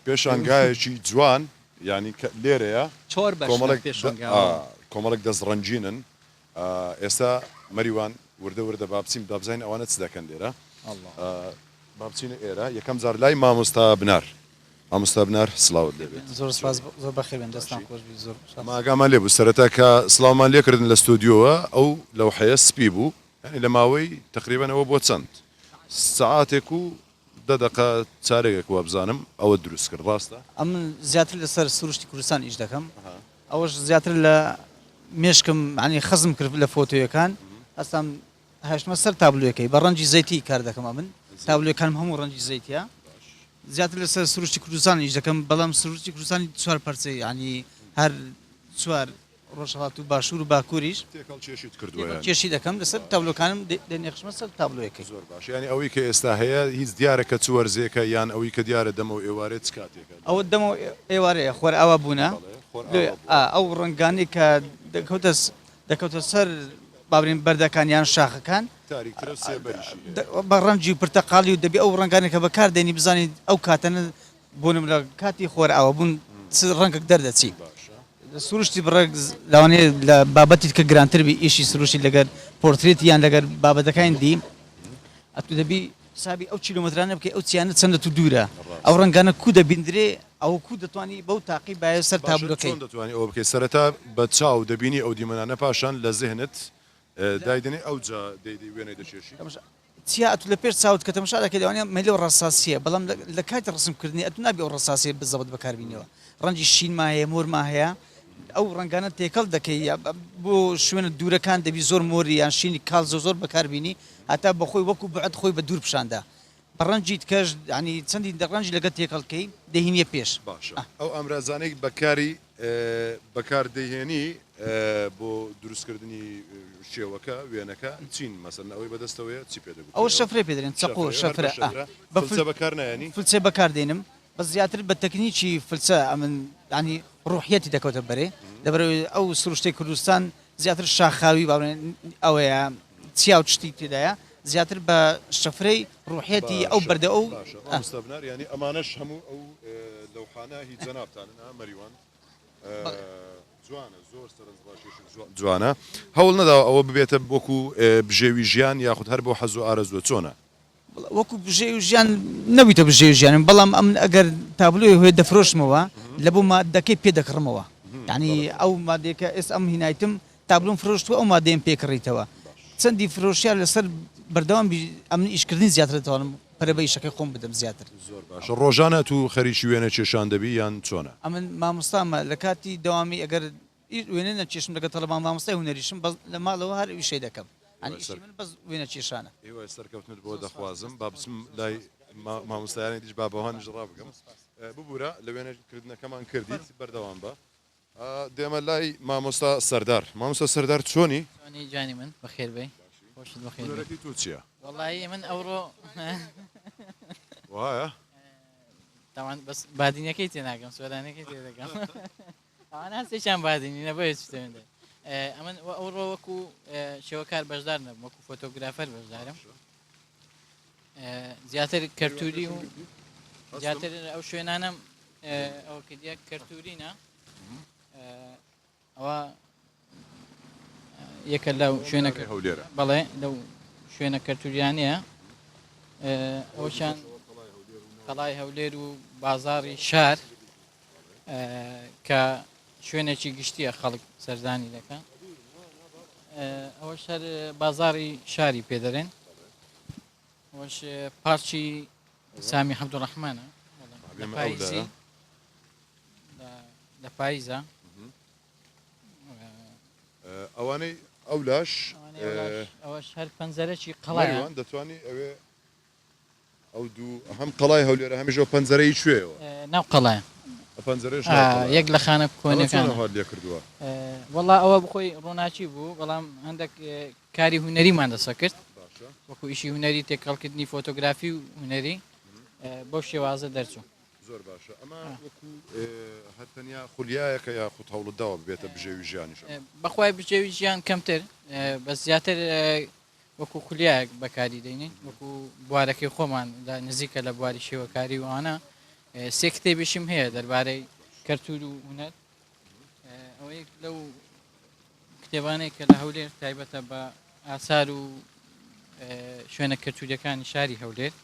پێشانگایەکی جوان ینی لێرەیە چۆر بەش پێشانگا کۆمەڵک دەستڕەنجینن ئێستا مەریوان وردە وردە بابچین دابزین ئەوانە چ دەکەن لێرە بابچینە ئێرە یەکەم جار لای مامۆستا بنار مامۆستا بنار سڵاوت دەبێت زۆر زۆر بەخێبن دەستان خۆش زۆر ماگامان لێ بوو سەرەتا کە سڵاومان لێکردن لە ستودیۆوە ئەو لەو حەیە سپی بوو ینی لە ماوەی تقریبان ئەوە بۆ چەند سعاتێک و 10 دقە چارێکێک وە بزانم ئەوە دروست کرد ڕاستە ئەم زیاتر لەسەر سروشتی کوردستان ئیش دەکەم ئەوەش زیاتر لە مێشکم عنی خەزم کرد لە فۆتۆیەکان ئەستام هەشتمە سەر تابلوەکەی بە ڕەنجی زەیتی کار دەکەم من تابلوەکانم هەموو ڕەنجی زەیتە زیاتر لەسەر سروشتی کوردستان ئیش دەکەم بەڵام سروشتی کوردستانی چوار پەرچەی عنی هەر چوار ڕۆژهەڵات و باشوور و باکووریش کێشی دەکەم لەسەر تابلۆکانم دەنێخشمە سەر تابلوەکەی زۆر باش ینی ئەوەی کە ئێستا هەیە هیچ دیارەکە چوەرزێکە یان ئەوەی کە دیارە دەمە و ئێوارێت کاتێکە ئەوە دەمە ئێوارەیە خۆر ئەوە بوونە ئەو ڕنگانی کە دەکەوتە سەر باورین بەردەکانیان شاخەکان بە ڕەنجی پرتەقاڵی و دەبی ئەو ڕنگانێکە بەکار دێنی بزانیت ئەو کاتەنە بوونم لە کاتی خۆر ئەوە بوون ڕەنگێک دەردەچی سروشتی بڕێک لەوانەیە لە بابەتی کە گرانتربی ئیشی سروشتی لەگەر پۆرترێتی یان لەگەر بابەتەکان دی ئەتو دەبی سابی ئەو کیلۆمەترانە بکەی ئەو چیانە چەندە تو دوورە ئەو ڕنگانە کو دەبیندرێ ئەو کو دەتوانی بەو تاقی باە سەر تابلۆکەی دەتوانانی ئەو بکەی سەرەتا بە چاو دەبینی ئەو دیمەنانە پاشان لە ذهنت دایدنی ئەو جا دەیدی وێنەی دەچێشی چیا ئەتو لە پێش چاوت کە تەماشا دەکەی لەوانەیە مەلێ ڕەساسیە بەڵام لە کاتی ڕسمکردنی ئەتو نابی ئەو ڕەساسیە بزەبت بەکاربینەوە ڕەنجی شینما هەیە مۆرما هەیە ئەو ڕنگانە تێکەڵ دەکەی بۆ شوێنە دوورەکان دەبی زۆر مۆری یان شینی کاڵ زۆر بەکاربینی هەتا بەخۆی وەکو بەعەت خۆی بە دوور پیشاندا بەڕەنجی کەش ینی چەندی دەڕەنج لەگەت تێکەڵکەی دەهینیە پێش باشە ئەو ئەمرازانەی بەکار دەیهێنی بۆ دروستکردنی شێوەکە وێنەکە چین مەسەن ئەوەی بەدەستەوەیە چی پێدەگوت ئەوە شەفرێ پێدرێن چەقۆ شەفرە فلچە بەکار نایانی فلچێ بەکاردێنم بە زیاتر بە تەکنیکی فلچە ئەمن ینی ڕوحەتی دەکەوتە بەرێ دەبەرەوەی ئەو سروشتەی کوردستان زیاتر شاخاوی باڵێن ئەوەیە چیا و شتی تێدایە زیاتر بە شەفرەی ڕوحەتی ئەو بەردە ئەو مستەبنار ینی ئەمانەش هەموو ئەو لەوحانە هیچ جەنابتانن مەریوان جوانە زۆر سەرنجڕاکێش جوانە هەوڵ نەداوە ئەوە ببێتە وەکو بژێوی ژیان یاخود هەر بۆ حەز و ئارەزوە چۆنە وەکو بژێ و ژیان نەبیتە بژێ و ژیانم بەڵام ئەم ئەگەر تابلوی هۆی دەفرۆشمەوە لە بۆ مادەکەی پێ دەکڕمەوە ینی ئەو مادێکە ئێس ئەم هینایتم تابلوم فرۆشتوە ئەو مادەیەم پێکڕیتەوە چەندی فرۆشیار لەسەر بەردەوام ئەمن ئیشکردنی زیاتر دەتوانم پەرەبەی شەکەی خۆم بدەم زیاتر زۆر باشە ڕۆژانە تو خەریکی وێنە چێشان دەبی یان چۆنە ئەمن مامۆستامە لە کاتی دەوامی ئەگەر وێنە نەچێشم لەگە تەڵەبان مامۆستای هونەریشم لە ماڵەوە هەر ویشەی دەکەم من بەس وێنە چێشانە ئێوە سەرکەوتنت بۆ دەخوازم با بچم لای مامۆستایانی دیش با بەوانش ڕا بگەم ببوورە لە وێنەکردنەکەمان کردیت بەردەوام بە دێمە لای مامۆستا سەردار مامۆستا سەردار چۆنی جانی من بەخێر بێ خۆشت بەخێر بێ تو چییە وەڵی من ئەوڕۆ وایە تاوان بەس بادینەکەی تێ ناکەم سوێرانەکەی تێ دەکەم ئەوان هەستێکیان بادینی نەبێت شتێنێ ئەمن ئەوڕۆ وەکو شێوەکار بەشدار نەبم وەکو فۆتۆگرافەر بەشدارم زیاتر کەرتوری و زیاتر ئەو شوێنانم ئەوە کردیە کەرتورینە ئەوە یەکە لەو شوێنەکە هەولێرە بەڵێ لەو شوێنە کەرتوریانەیە ئەوشان قەڵای هەولێر و بازاڕی شار کە شوێنێکی گشتیە خەڵک سەردانی دەکەن ئەوە شەر بازاڕی شاری پێدەرێن ئەوەش پارچی سامی حەمدوڕەحمانە لە پاییزە ئەوانەی ئەو لاش ئەوەش هەر پەنجەرەی قەڵایان دەتوانانی ئەوێ ئەو دوو هەم قەڵای هەولێرە هەمیشە پەنجەرەی کوێەوە ناو قەڵایە یەک لە خانە کۆنەکان لێ کردووە وەڵا ئەوە بخۆی ڕۆناچی بوو بەڵام هەندێک کاری هوەریمان دەسە کرد وەکو ئیشی هوەری تێکەڵکردنی فۆتۆگرافی و هوەری بۆ شێوازە دەرچوو زۆر باشە ئەمە وەکو هەرتەنیا خولیایەکە یا خودت هەوڵتداوە ببێتە بژێوی ژیانیش بەخوای بژێوی ژیان کەمتر بە زیاتر وەکو خولیایەک بەکاری دەینین وەکو بوارەکەی خۆمان نزیکە لە بواری شێوەکاری وانە سێ کتێبیشم هەیە دەربارەی کەرتور و هونەر ئەوەیەک لەو کتێبانەی کە لە هەولێر تایبەتە بە ئاسار و شوێنە کەرتوریەکانی شاری هەولێر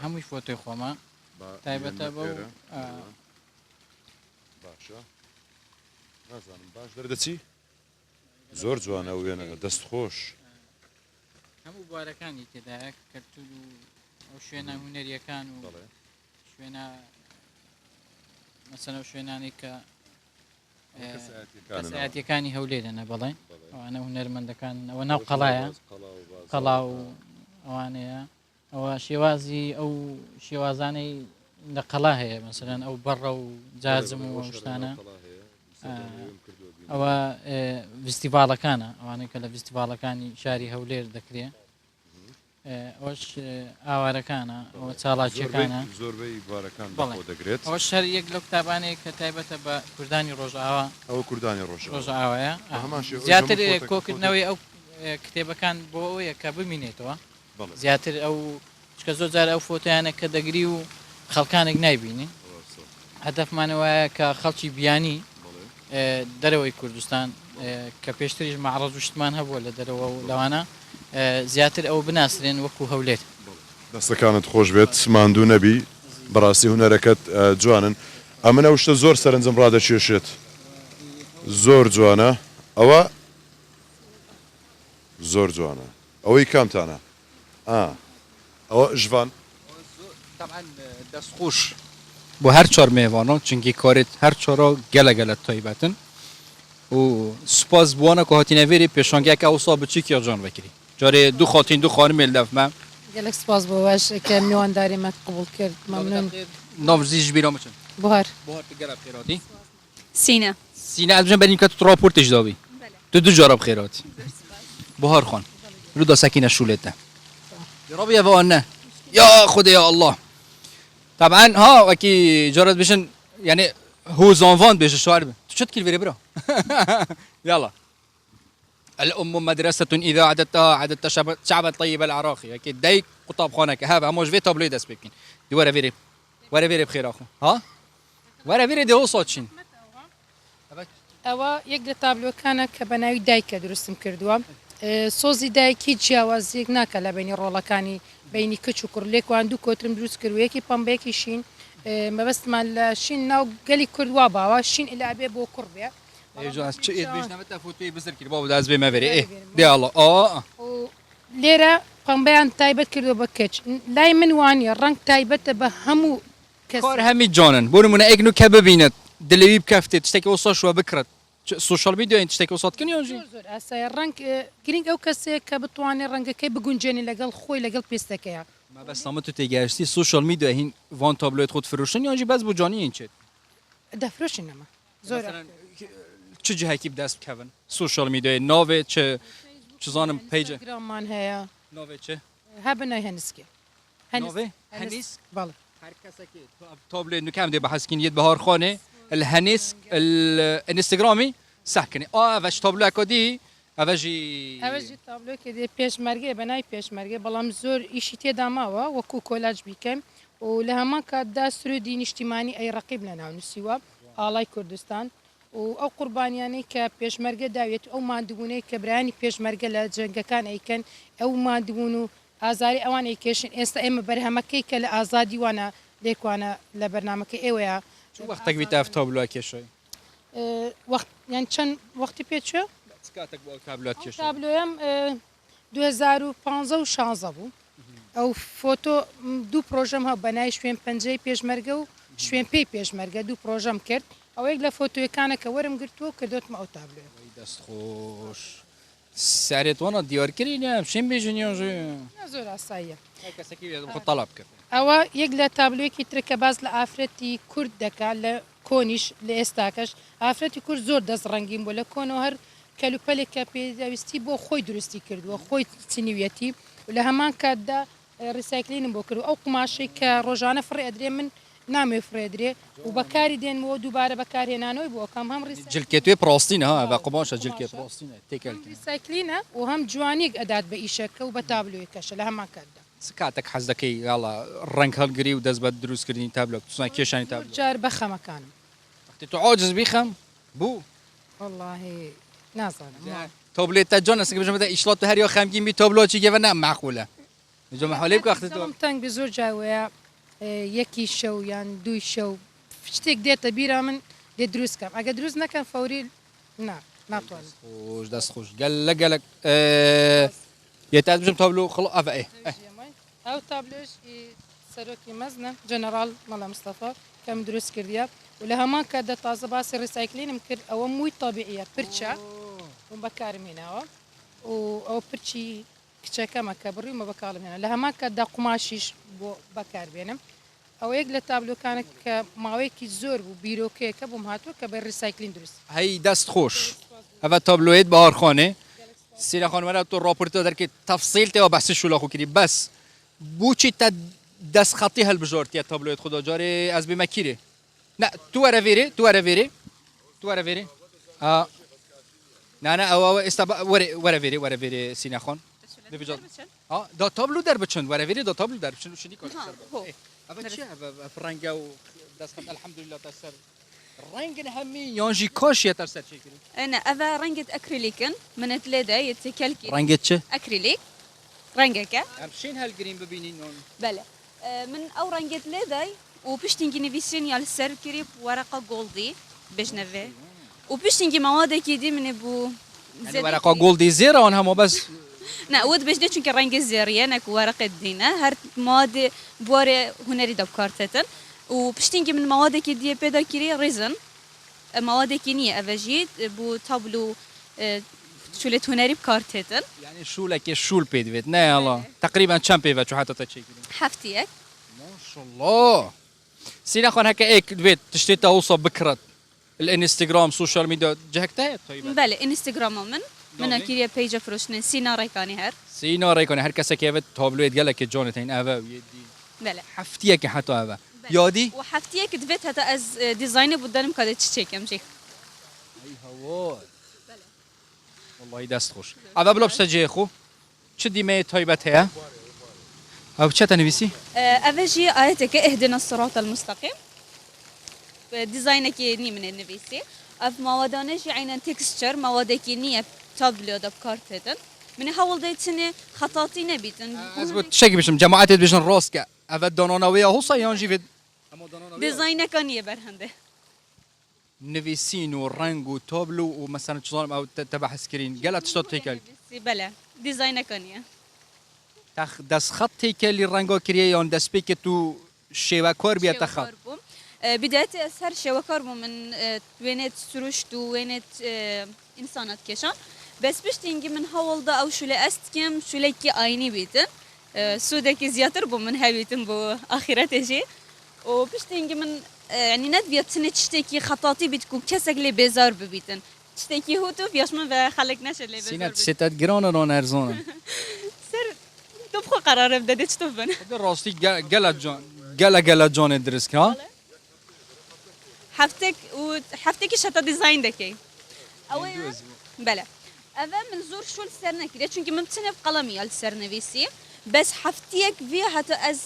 هەمووی فۆتۆی خۆمە تایبەتە بە باشە نازانم باش دەردەچی زۆر جوانە وێنە دەست خۆش هەموو بوارەکانی تێدایە کەرتور و ئەو شوێنە هوەریەکان و شوێنە مەسەن ئەو شوێنانی کە کەسایەتیەکانی هەولێرەنە بەڵێ ئەوانە هوەرمەندەکان ئەوە ناو قەڵایە قەڵا و ئەوانەیە ئەوە شێوازی ئەو شێوازانەی لە قەڵا هەیە مەسەرەن ئەو بەڕە و جازم و شتانە ئەوە فستیڤالەکانە ئەوانەی کە لە فستیڤالەکانی شاری هەولێر دەکرێت ئەوش ئاوارەکانە ئەوە چاڵاکیەکانە زۆربەی بارەکان دەگرێت ئەوە شەر یەک لەو کتابانەیە کە تایبەتە بە کوردانی ڕۆژئاوا ئەوە کوردانی ڕۆژئاوایە زیاتر کۆکردنەوەی ئەو کتێبەکان بۆ ئەوەیە کە ببینێتەوە زیاتر ئەو چکە زۆر جار ئەو فۆتیانە کە دەگری و خەڵکانێک نایبینی هەدەفمانەوەیە کە خەڵکی بیانی دەرەوەی کوردستان کە پێشتریش مەعرەض و شتمان هەبووە لە دەرەوە و لەوانە زیاتر ئەو بناسرێن وەکو هەولێر دەستەکانت خۆش بێت ماندوو نەبی بەڕاستی هوەرەکەت جوانن ئەمنە شتە زۆر سەرنجم ڕادەکێشێت زۆر جوانە ئەوە زۆر جوانە ئەوەی کامتانە ئەوە ژوان دەستخۆش بۆ هەر چۆر میێوانە چونکی کارێت هەر چۆرە گەلە گەلە تایبەتن و سوپاس بووانە کە هاتینەوێری پێشانگەکە ئەوسا بچیکی جان بکری جارێ دوو خاتین دوو خانمێ لەفمە gelek spas بۆ واش کە میوانداری مە قبول کرد مەمنون ناف زیج بیرام چن بوهار بوهار بگرب خیراتی سینە سینه از بریم که تو راپورتش داوی تو دو جارب خیراتی بوهار خان رو دا سکینه شولته رابی و نه یا خدا یا الله طبعا ها وکی جارت بشن يعني هو زانفان بيش الشعر تو شو تكيل برا يلا الأم مدرسة إذا عددت شعب الطيب العراقي أكيد دايك قطاب خانك هذا موش في تابلو داس بيكين دي ورا فيري بخير أخو ها ورا فيري دي هو صوتشين ئەوە یەک لە تابلۆکانە کە بەناوی دایکە دروستم کردووە سۆزی دایکی جیاوازیەک ناکە لە بینی ڕۆڵەکانی بینی کچ و کوڕلێکوان دوو کۆترم دروست کردووەیەکی پەمبەیەکی شین مەبەستمان لە شین ناو گەلی کوردوا باوە شین ئلابێ بۆ کوڕ بێ لێرە پەمبەیان تایبەت کردو بە کچ لای من وانە ڕنگ تایبەتە بە هەموو کار هەمی جانن بۆ نمونە ئێگن کە ببینێت دلوی بکەفتێت شتێکی وسا شوە بکرێت سوشال میدیا این شتێکی وسات کنی زۆر ئاسایە ڕنگ گرنگ ئەو کەسێک کە بتوانێت ڕەنگەکەی بگونجێنی لەگەڵ خۆی لەگەڵ پێستەکەیە مەبەستامە تو تێگەشتی سوشال میدیا هین وان تابلوێت خۆت فرۆشن یانجی بەس بۆ جانی این چێت دەفرۆشین ئەمە زۆر چ جهەکی بدەست بکەون سوشال میدیای ناوێت چ زانم پیجە گرامان هەیە ناوێت چه هەبنای هەنسکێ هەنیس بەڵێ هر کەسێکی تابلو نکەم دێ بە حەسکینیت بەهار خانێ الهنس الانستغرامي ساكني افاش تابلو كودي افاجي تابلو كدي پێشمەرگێ بەنای پێشمەرگێ بەڵام زۆر ئیشی تێدا ماوە وەکو کۆلاج بیکەم و لە هەمان کاتدا سرودی نیشتیمانی ئەی ڕقیب لە ناونووسیوە ئاڵای کوردستان و ئەو قوربانیانەی کە پێشمەرگە داوێت ئەو مادبوونەی کە برایانی پێشمەرگە لە جەنگەکان ئەیکەن ئەو مادبوون و ئازاری ئەوان ئەیکێشن ئێستا ئێمە بەرهەمەکەی کە لە ئازادی وانە لێکوانە لە بەرنمەکەی ئێوەیە وقتك بيتاف تابلو كيشوي وقت يعني چند وقتی پێچوە سکاتك بۆ تابلوات کێشوی تابلۆیەم 2015 و 16 بوو ئەو فۆتۆ دوو پرۆژەم هەو بەنای شوێن پەنجەی پێشمەرگە و شوێن پێی پێشمەرگە دوو پرۆژەم کرد ئەو یەک لە فۆتۆیەکانە کە وەرم گرتووە و کردوتمە ئەو تابلۆ دەست خۆش سارێتوانە دیوارکردینە بشین بێژن زۆر ئاساییە خۆ تەڵاب کرد ئەوە یەک لە تابلوێکی ترکە باز لە ئافرەتی کورد دەکات لە کۆنیش لە ئێستاکەش ئافرەتی کورد زۆر دەست ڕەنگین بوو لە کۆنەوە هەر کەلوپەلێکە پێویستی بۆ خۆی دروستی کردووە خۆی چنیویەتی و لە هەمان کاتدا ڕیسایکلینم بۆ کردو ئەو قماشەی کە ڕۆژانە فڕێ ئەدرێ من نامێ فرێدرێ و بەکاری دێنەوە دووبارە بەکارهێنانەوەی بۆ ئەەکەم هەم جلکێتوێ پڕاستینە ها بە قماشە جلکێ پڕاستینە تێکەلکی ریسایکلینە و هەم جوانیەک ئەدات بە ئیشەکە و بە تابلوێکەشە لە هەمان کاتدا کاتێک حەز دەکەی یاڵا ڕنگ هەڵگری و دەست بە دروستکردنی تابلۆ توسان کێشانی تابلۆ جار بە خەمەکانم تو عاجز بیخەم بوو والله نازانم تابلێتە جۆن ئەسەکە بژم بەدە ئیشڵات تو هەریۆ خەمگین بی تابلۆچی گەوە نە معقولە جۆمە حاڵێ بکە تەنگ بە زۆر جاوەیە یەکی شەو یان دوی شەو شتێک دێتە بیرە من لێ دروستکەم ئەگە دروست نەکەم فەوری ناتوانم خۆش دەست خۆش گەل گەلک یێتات بژم تابلۆ خڵ ئەڤ ئەو تابلۆش سەرۆکی مەزنە جەنەرال مەڵە مستەفا کەم دروست کردیە و لە هەمان کاتدا تازە باسی ڕیسایکلینم کرد ئەوە مووی تابیعیە پرچە و بەکارمێناوە و ئەو پرچی کچەکەمە کە بڕیمە بەکارمێنە لە هەمان کاتدا قماشیش بۆ بەکاربێنم ئەو یەک لە تابلۆکانە کە ماوەیەکی زۆر بوو بیرۆکەیەکە بووم هاتووە کە بە ڕیسایکلین دروست هەی دەست خۆش ئەvە تابلۆیت بەهارخانێ سیرە خانوەرە تۆ ڕاپۆرتە دەرکێت تەفسیل تێوە بەسی شولاخۆ کردی بەس بوچی تا دەست خەڵی هەلبژۆرتیە تابلۆیت خوددا جارێ ئەس بێمە کیرێ نه تو وەرە vêrê نانە ئەوە ئێستا وەرە vêrê سینەخۆن دا تابلو دەربچن وەرە vêrê دا تابلو دەربچن شنی ڕەنگە و دەست الحەمدولله تەسەر ڕەنگن هەمی یانژی کاشیە تەسەر چێکردن أنا أذا رنجة أكريليكن من تلادة يتكلكي ڕەنگێت چه أكريليك رنجك ئەمشین هەلگرین ببینین بلى من أو رنجة تلادة وبشتنجي نفيسين على السر كريب ورقة جولدي بجنبه وبشتنجي مواد كيدي من أبو ورقة جولدي زيرة وأنها بس نا ود بجنة چونك رنج زيرية نك ورقة دينا هر مواد بواري هنري دبكارتتن وبشتنجي من مواد كيدي بيدا كري ريزن مواد كينية أفجيد بو تابلو شولێت هوەری بکارتێتن یعنی شوولێکی شول پێ دەوێت نایڵە تقریبان چەند پێوە چ هاتە چێکردن هەفتەیەک ماشاءالله سینەخۆن هەکە ئێک دوێت تشتێتە ئەوسە بکڕێت الانستغرام سوشال میدیا جهکتە بەێ ئینستاگرامە منە کیریە پیجە فرۆشتن سینا ڕێکانی هەر سینا ڕێکۆنی هەر کەسێکێوێت تابلوێت گەلێکی جۆنتین ئەوە بەێ هەفتیەکی هەتا ئەوە یادی و هەفتەیەک دوێت هەتا ئەس دیزاینە بودەنم کادێت چێکم جێ والله دەست خۆش ئەوە بلۆ بشتە جێخۆ چ دیمەیە تایبەت هەیە ئەو چەتە نوویسی ئەڤژی ئاەتێکە ئەهدنە الصراط المستقيم دیزاینێکی نی منێ نوویسی ئەف ماوەدانەژی عینەن تێکسچەر ماوەدێکی نییە تابلۆ دەبکارتێتن منی هەوڵ دەیتنێ خەتاتی نەبیتن شێکی بشم جەماعەتێت بژن ڕاستکە ئەوە دانانەوەیە هوسا یانژیێت دیزاینەکە نییە بەرهەندێ نویسین و ڕنگ و تابلو و مەسەن چڵام ئەو تەبەحسکردین گەلە تشتا تێکەل بەلە دیزاینەکە نییە دەستخەت تێکەلی ڕەنگۆ کریە یان دەستپێکێت و شێوە کۆر بێتە خەت بدایەتی ئەس هەر شێوەکار بوو من وێنێت سروشت و وێنێت ئینسانەت کێشان بەس پشتینگی من هەوڵدا ئەو شولە ئەستکەم شولێکی ئاینی بیتن سوودێکی زیاتر بوو من هەویتم بۆ ئاخرەتێژێ و پشتینگی من ینی نەتبێتنێت شتێکی خەتاتی بیت و کەسێک لێ بێزار ببیتن شتێکی هوت و پیاشمە بە خەڵک نەشێت لێ سێتت گرانە نەرزۆنە سەر تۆ بخۆ قەرارە بدەدێت تۆ بن ڕاستی گەلە جۆنێت درستکە هەفتێکی شەتە دیزاین دەکەی ئەوەیە بەلە ئەوە من زۆر شول سەر نەکرێت چونکی من بچنێ قەڵەمی ئەل سەرنەویسی بەس هەفتەیەک vê هەتە ئەس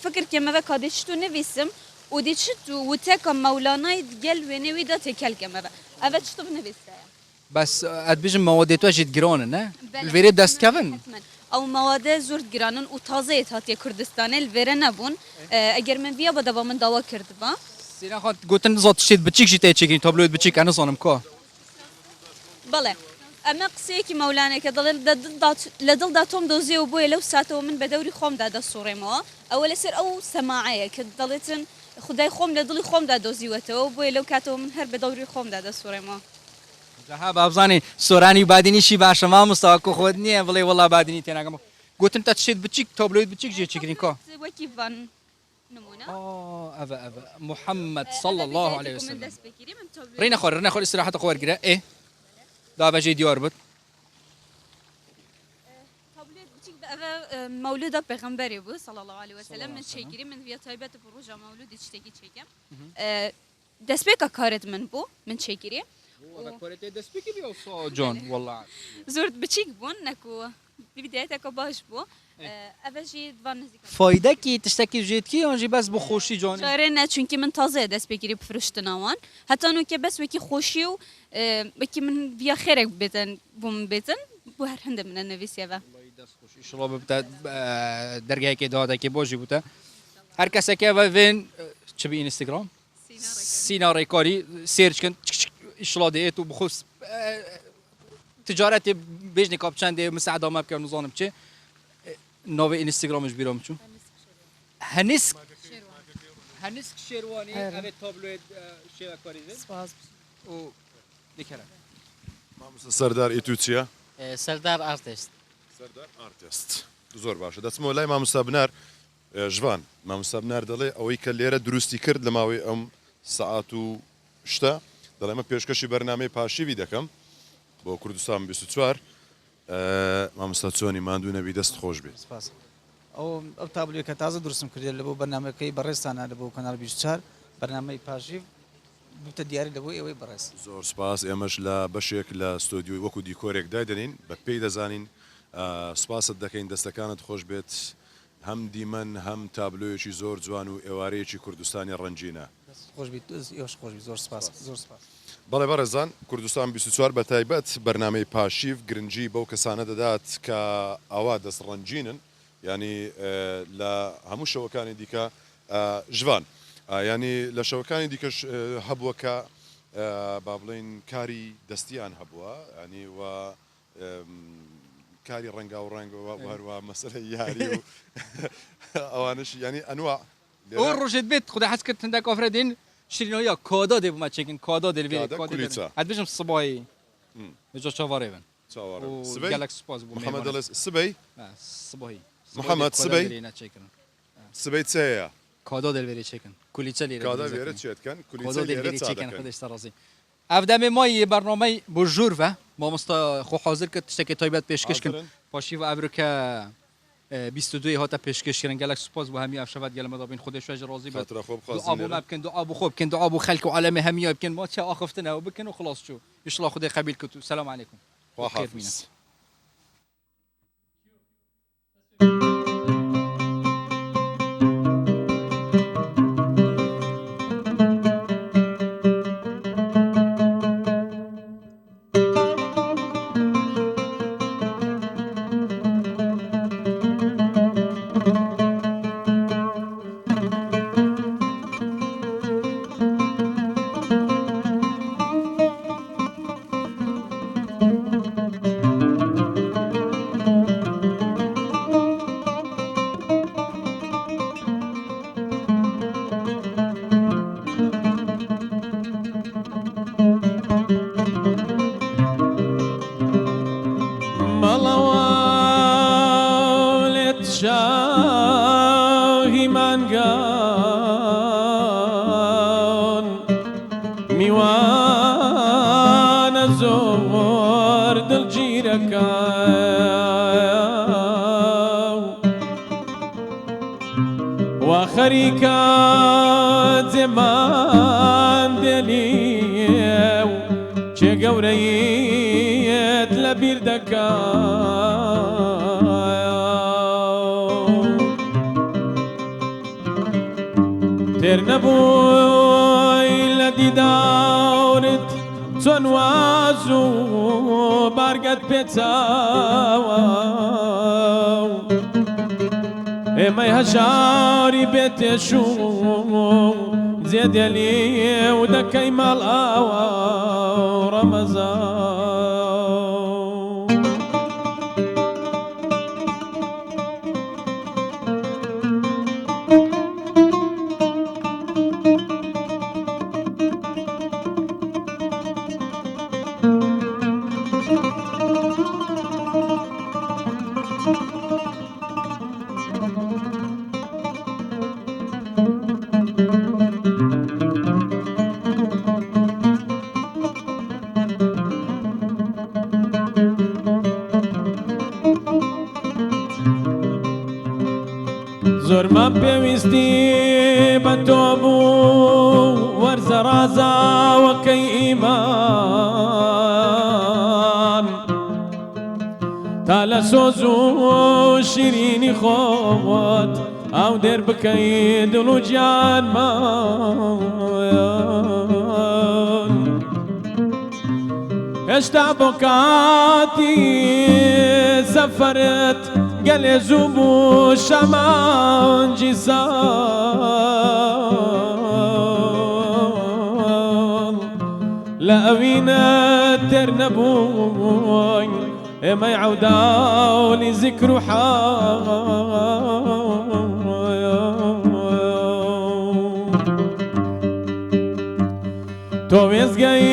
فکرکەمەوە کادێشت و نەویسم و دیچت و وتەکە مەولانای گەل وێنەویدا تێکەلکەمەوە ئەوە چتۆ بنەویستایە بەس ئەت بژم مەوەدێتۆژیت گرانە نە لێرێ دەستکەون ئەو مەوادە زۆر گرانن و تازەیەت هاتیە کوردستانê li vêre nebûn eger min viya bada min dawa kirdiba سینا گوتن زۆت شتێت بچیکشی تێچێکین تابلۆت بچیک ئەنەزانم کۆ بەڵێ ئەمە قسەیەکی مەولانێکە دەڵێن لە دڵدا تۆم دۆزیەوە بۆیە لەو ساتەوە من بە دەوری خۆمدا دەسوڕێمەوە ئەوە لەسەر ئەو سەماعەیە کە دەڵێتن خدای خۆم لە دڵی خۆمدا دۆزیوەتەوە بۆیە لەو کاتەوە من هەر بە دەوری خۆمدا دەسوڕێمەوە جەها بابزانێ سۆرانی بادینیشی باشە مامۆستاوە خۆت نییە بڵێ وەڵا بادینی تێناگەم گوتن تا شتێت بچیک تابلۆیت بچیک جێچێکردین کۆ وەکی ڤان نمونە محمد صلى الله عليه وسلم رينا خور استراحة خوار كده ايه دا بجي ديار بت مولودة پیغمبری بود صلی الله علیه و سلم من شیگیری من ویا تایبت بروجا مولودی چتکی چکم دسپیکا کارت من بو من شیگیری کارت دسپیکی بیو صا جان والله زورت بچیک بون نکو بدايتك باش بو اوجي دوان نزيك فایده کی تشتکی جیت کی آنجی بس بو خوشی جانی شارنا چونکی من تازه دست بگیری بفرشتناوان حتی نو که بس وکی خوشی و وکی من بیا خیرک بدن بوم بدن بو هر هنده من النویسیه و شلون بتا درجه که داده که بوجی بوده هر کسی که وین چه بی اینستاگرام سینا ریکاری سرچ کن اشلا دیت و بخصوص تجارت بیش نکاب چنده مساعده ما بکنم نظام چه نوع اینستاگرامش بیرام چون هنسک شیروانی اوه تابلوید شیوه کاری سپاس و دیکره سەردار ئیتوچیە سەردار ئارتست زۆر باشە دەچمەوە لای مامۆستا بنار ژوان مامۆستا بنار دەڵێ ئەوەی کە لێرە دروستی کرد لە ماوەی ئەم سەعات و شتە دەڵێ ئەمە پێشکەشی بەرنامەی پاشیوی دەکەم بۆ کوردستان 24 مامۆستا چۆنی ماندوو نەبی دەست خۆش بێت ئەو تابلوێ کە تازە دروستم کردێت لە بۆ بەرنامەکەی بەڕێستانە لە بۆ کەناڵ 24 بەرنامەی پاشیو بوتە دیاری لە بۆ ئێوەی بەڕێز زۆر سپاس ئێمەش لە بەشێک لە ستۆدیۆی وەکو دیکۆرێک دادنین بە پێی دەزانین سپاست دەکەین دەستەکانت خۆش بێت هەم دیمەن هەم تابلۆیەکی زۆر جوان و ئێوارەیەکی کوردستانی ڕەنجینە زۆر سپاس زۆر سپاس بەڵێ بەڕێزان کوردستان 24 بە تایبەت بەرنامەی پاشیو گرنگی بەو کەسانە دەدات کە ئەوا دەست ڕەنجینن ینی لە هەموو شەوەکانی دیکە ژوان ینی لە شەوەکانی دیکەش هەبووە کە با بڵێن کاری دەستیان هەبووە ینی و کاری ڕەنگا و ڕەنگەوە هەروە مەسەلەی یاری و ئەوانش ینی ئەنواع ئەو ڕۆژێت بێت خوددا حەز کرد هەندێک کۆفرەدین شیرینەوەیە کۆدا دێ بمە چێکن کۆدا دێ هەت بژم سبایی بێجۆ چاوەڕێ بن گەلک سپاس بوو محەممەد سبەی سبهی محەممەد سبەی سبەی چەیە کادۆ دەلوێری چێکن کولیچە لێرە کادا وێرە چێتکەن چێکن خودش ڕازی ئەف دەمێ مای بەرنامەی بۆ ژوورە مامۆستا خۆ حاضر کرد شتێکی تایبەت پێشکەشکن پاشی و ئەبرکە 22 هاتە پێشکەشکردن گەلک سپاس بۆ هەمی ئەفشەوەت گەلمەدا بین خودش شوێژ ڕازی بێت ئابوو بکەن دو ئابوو خۆ بکەن دو ئابوو خەلک و عەلەمە هەمیە بکەن ما چه ئاخفتنەوە بکەن و خلاص چوو ئینشەڵا خودای قەبیل کرد و سەلام عەلیکم حافظ شاهی منگان میوان زور دلگیرەکان و خەریکە جێمان دێنی و چێ گەورەیت لە بیر دەکات تێر نەبووی لە دیدارت چۆن واز و بارگەت پێچاوە ئێمەی هەژاری بێتێش و جێدێلی و دەکەی ماڵاوە ڕەمەزان زۆرمان پێویستی بە تۆ بوو وەرزە ڕازاوەکەی ئیمان تا لە سۆز و شیرینی خۆت ئاو دێر بکەی دڵ و گیانمان هێشتا بۆ کاتی سەفەرت گەلێ زوو بوو شەمانجی ساڵ لە ئەوینە تێر نەبووی ئێمەی عەوداولی زیکر و تۆ وێزگەی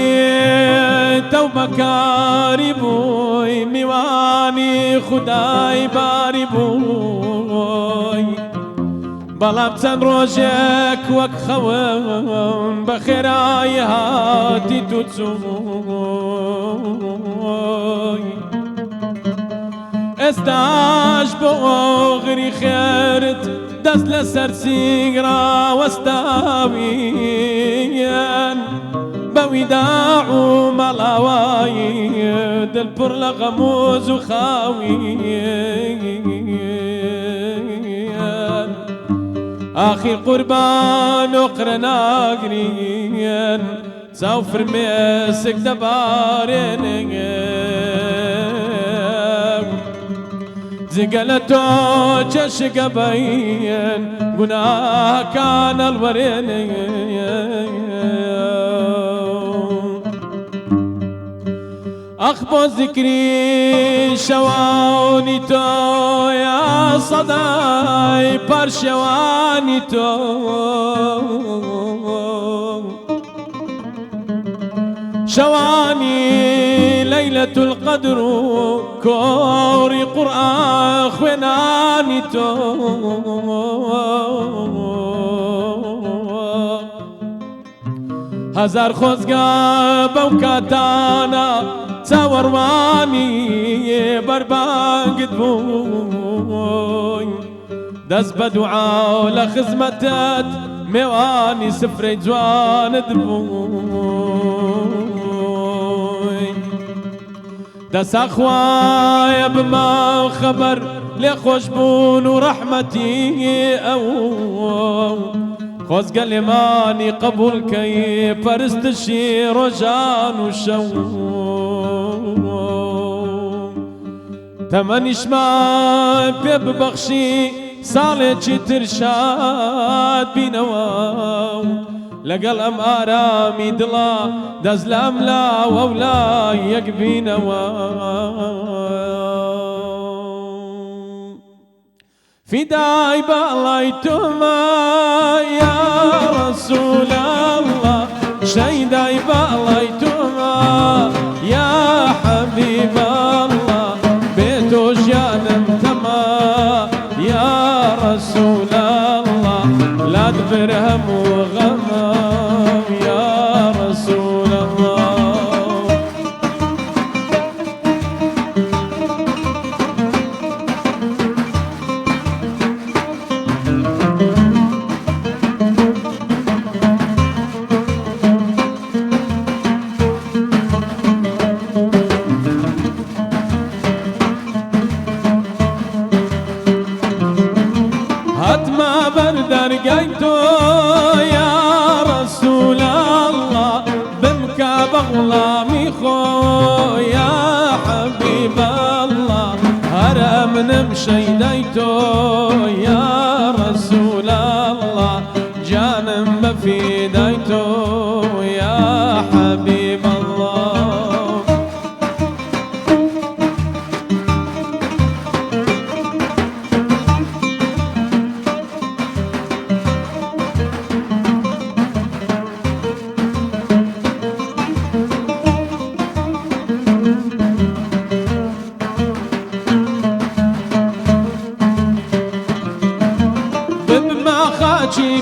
تەوبەکاری بووی میوانی خودای باری بووی بەڵام چەند ڕۆژێک وەک خەون بە خێرایی هاتی تو چووی ئێستاش بۆ ئۆغری خێرت دەست لە سەر سینگرا وەستاویەن بەوی داع و مەڵاوایی دڵ پڕ لە غەموز و خاویەن ئاخیر قوربان و قرە ناگرین چاو فرمێسک دەبارێنێن جگە لە تۆ چێشگە بەین گوناهەکان هەڵوەرێنێن ئەخ بۆ زیکری شەوانی تۆ یا سەدای پەرشێوانی تۆ شەوانی لە ليلة القدر كوري قرآن خويناني تو هزار خۆزگا بەو کاتانە چاوەڕوانی بەربانگت بووی دەست بە دوعا لە خزمەتت میێوانی سفرەی جوانت بووی دەسا خوایە بما خەبەر لێ خۆشبوون و ڕەحمەتی ئەو خۆزگە لێمانی قبولکەی پەرستشی ڕۆژان و شەو تەمەنیشمان پێ ببەخشی ساڵێکی ترشاد بینەوە لەگەڵ ئەم ئارامی دڵا دەست لە ئەم لاو ئەو لای یەک بینەوە فداي بالله توما يا رسول الله شيداي بالله توما يا حبيب الله بيتوش يا نمتما يا رسول الله لا تبرهم وغمام يا رسول الله درقيتو يا رسول الله بمكى بغلامي خو يا حبيب الله هرم نمشي ديتو يا رسول الله جانم بفي ديتو يا حبيب الله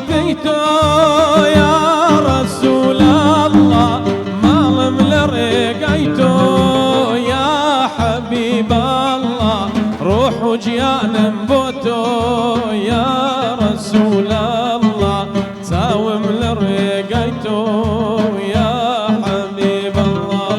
بيتو يا رسول الله مالم لرقيتو يا حبيب الله روح وجيان بوتو يا رسول الله ساوم لرقيتو يا حبيب الله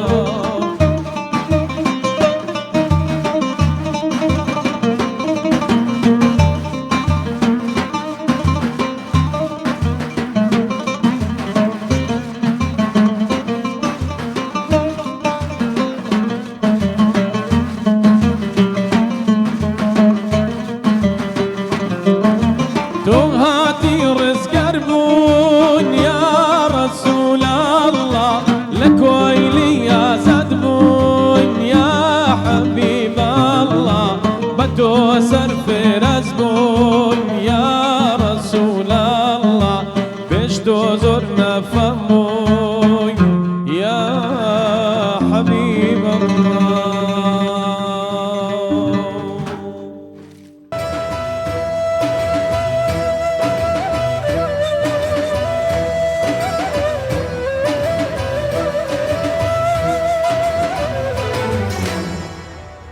سر في رزقون يا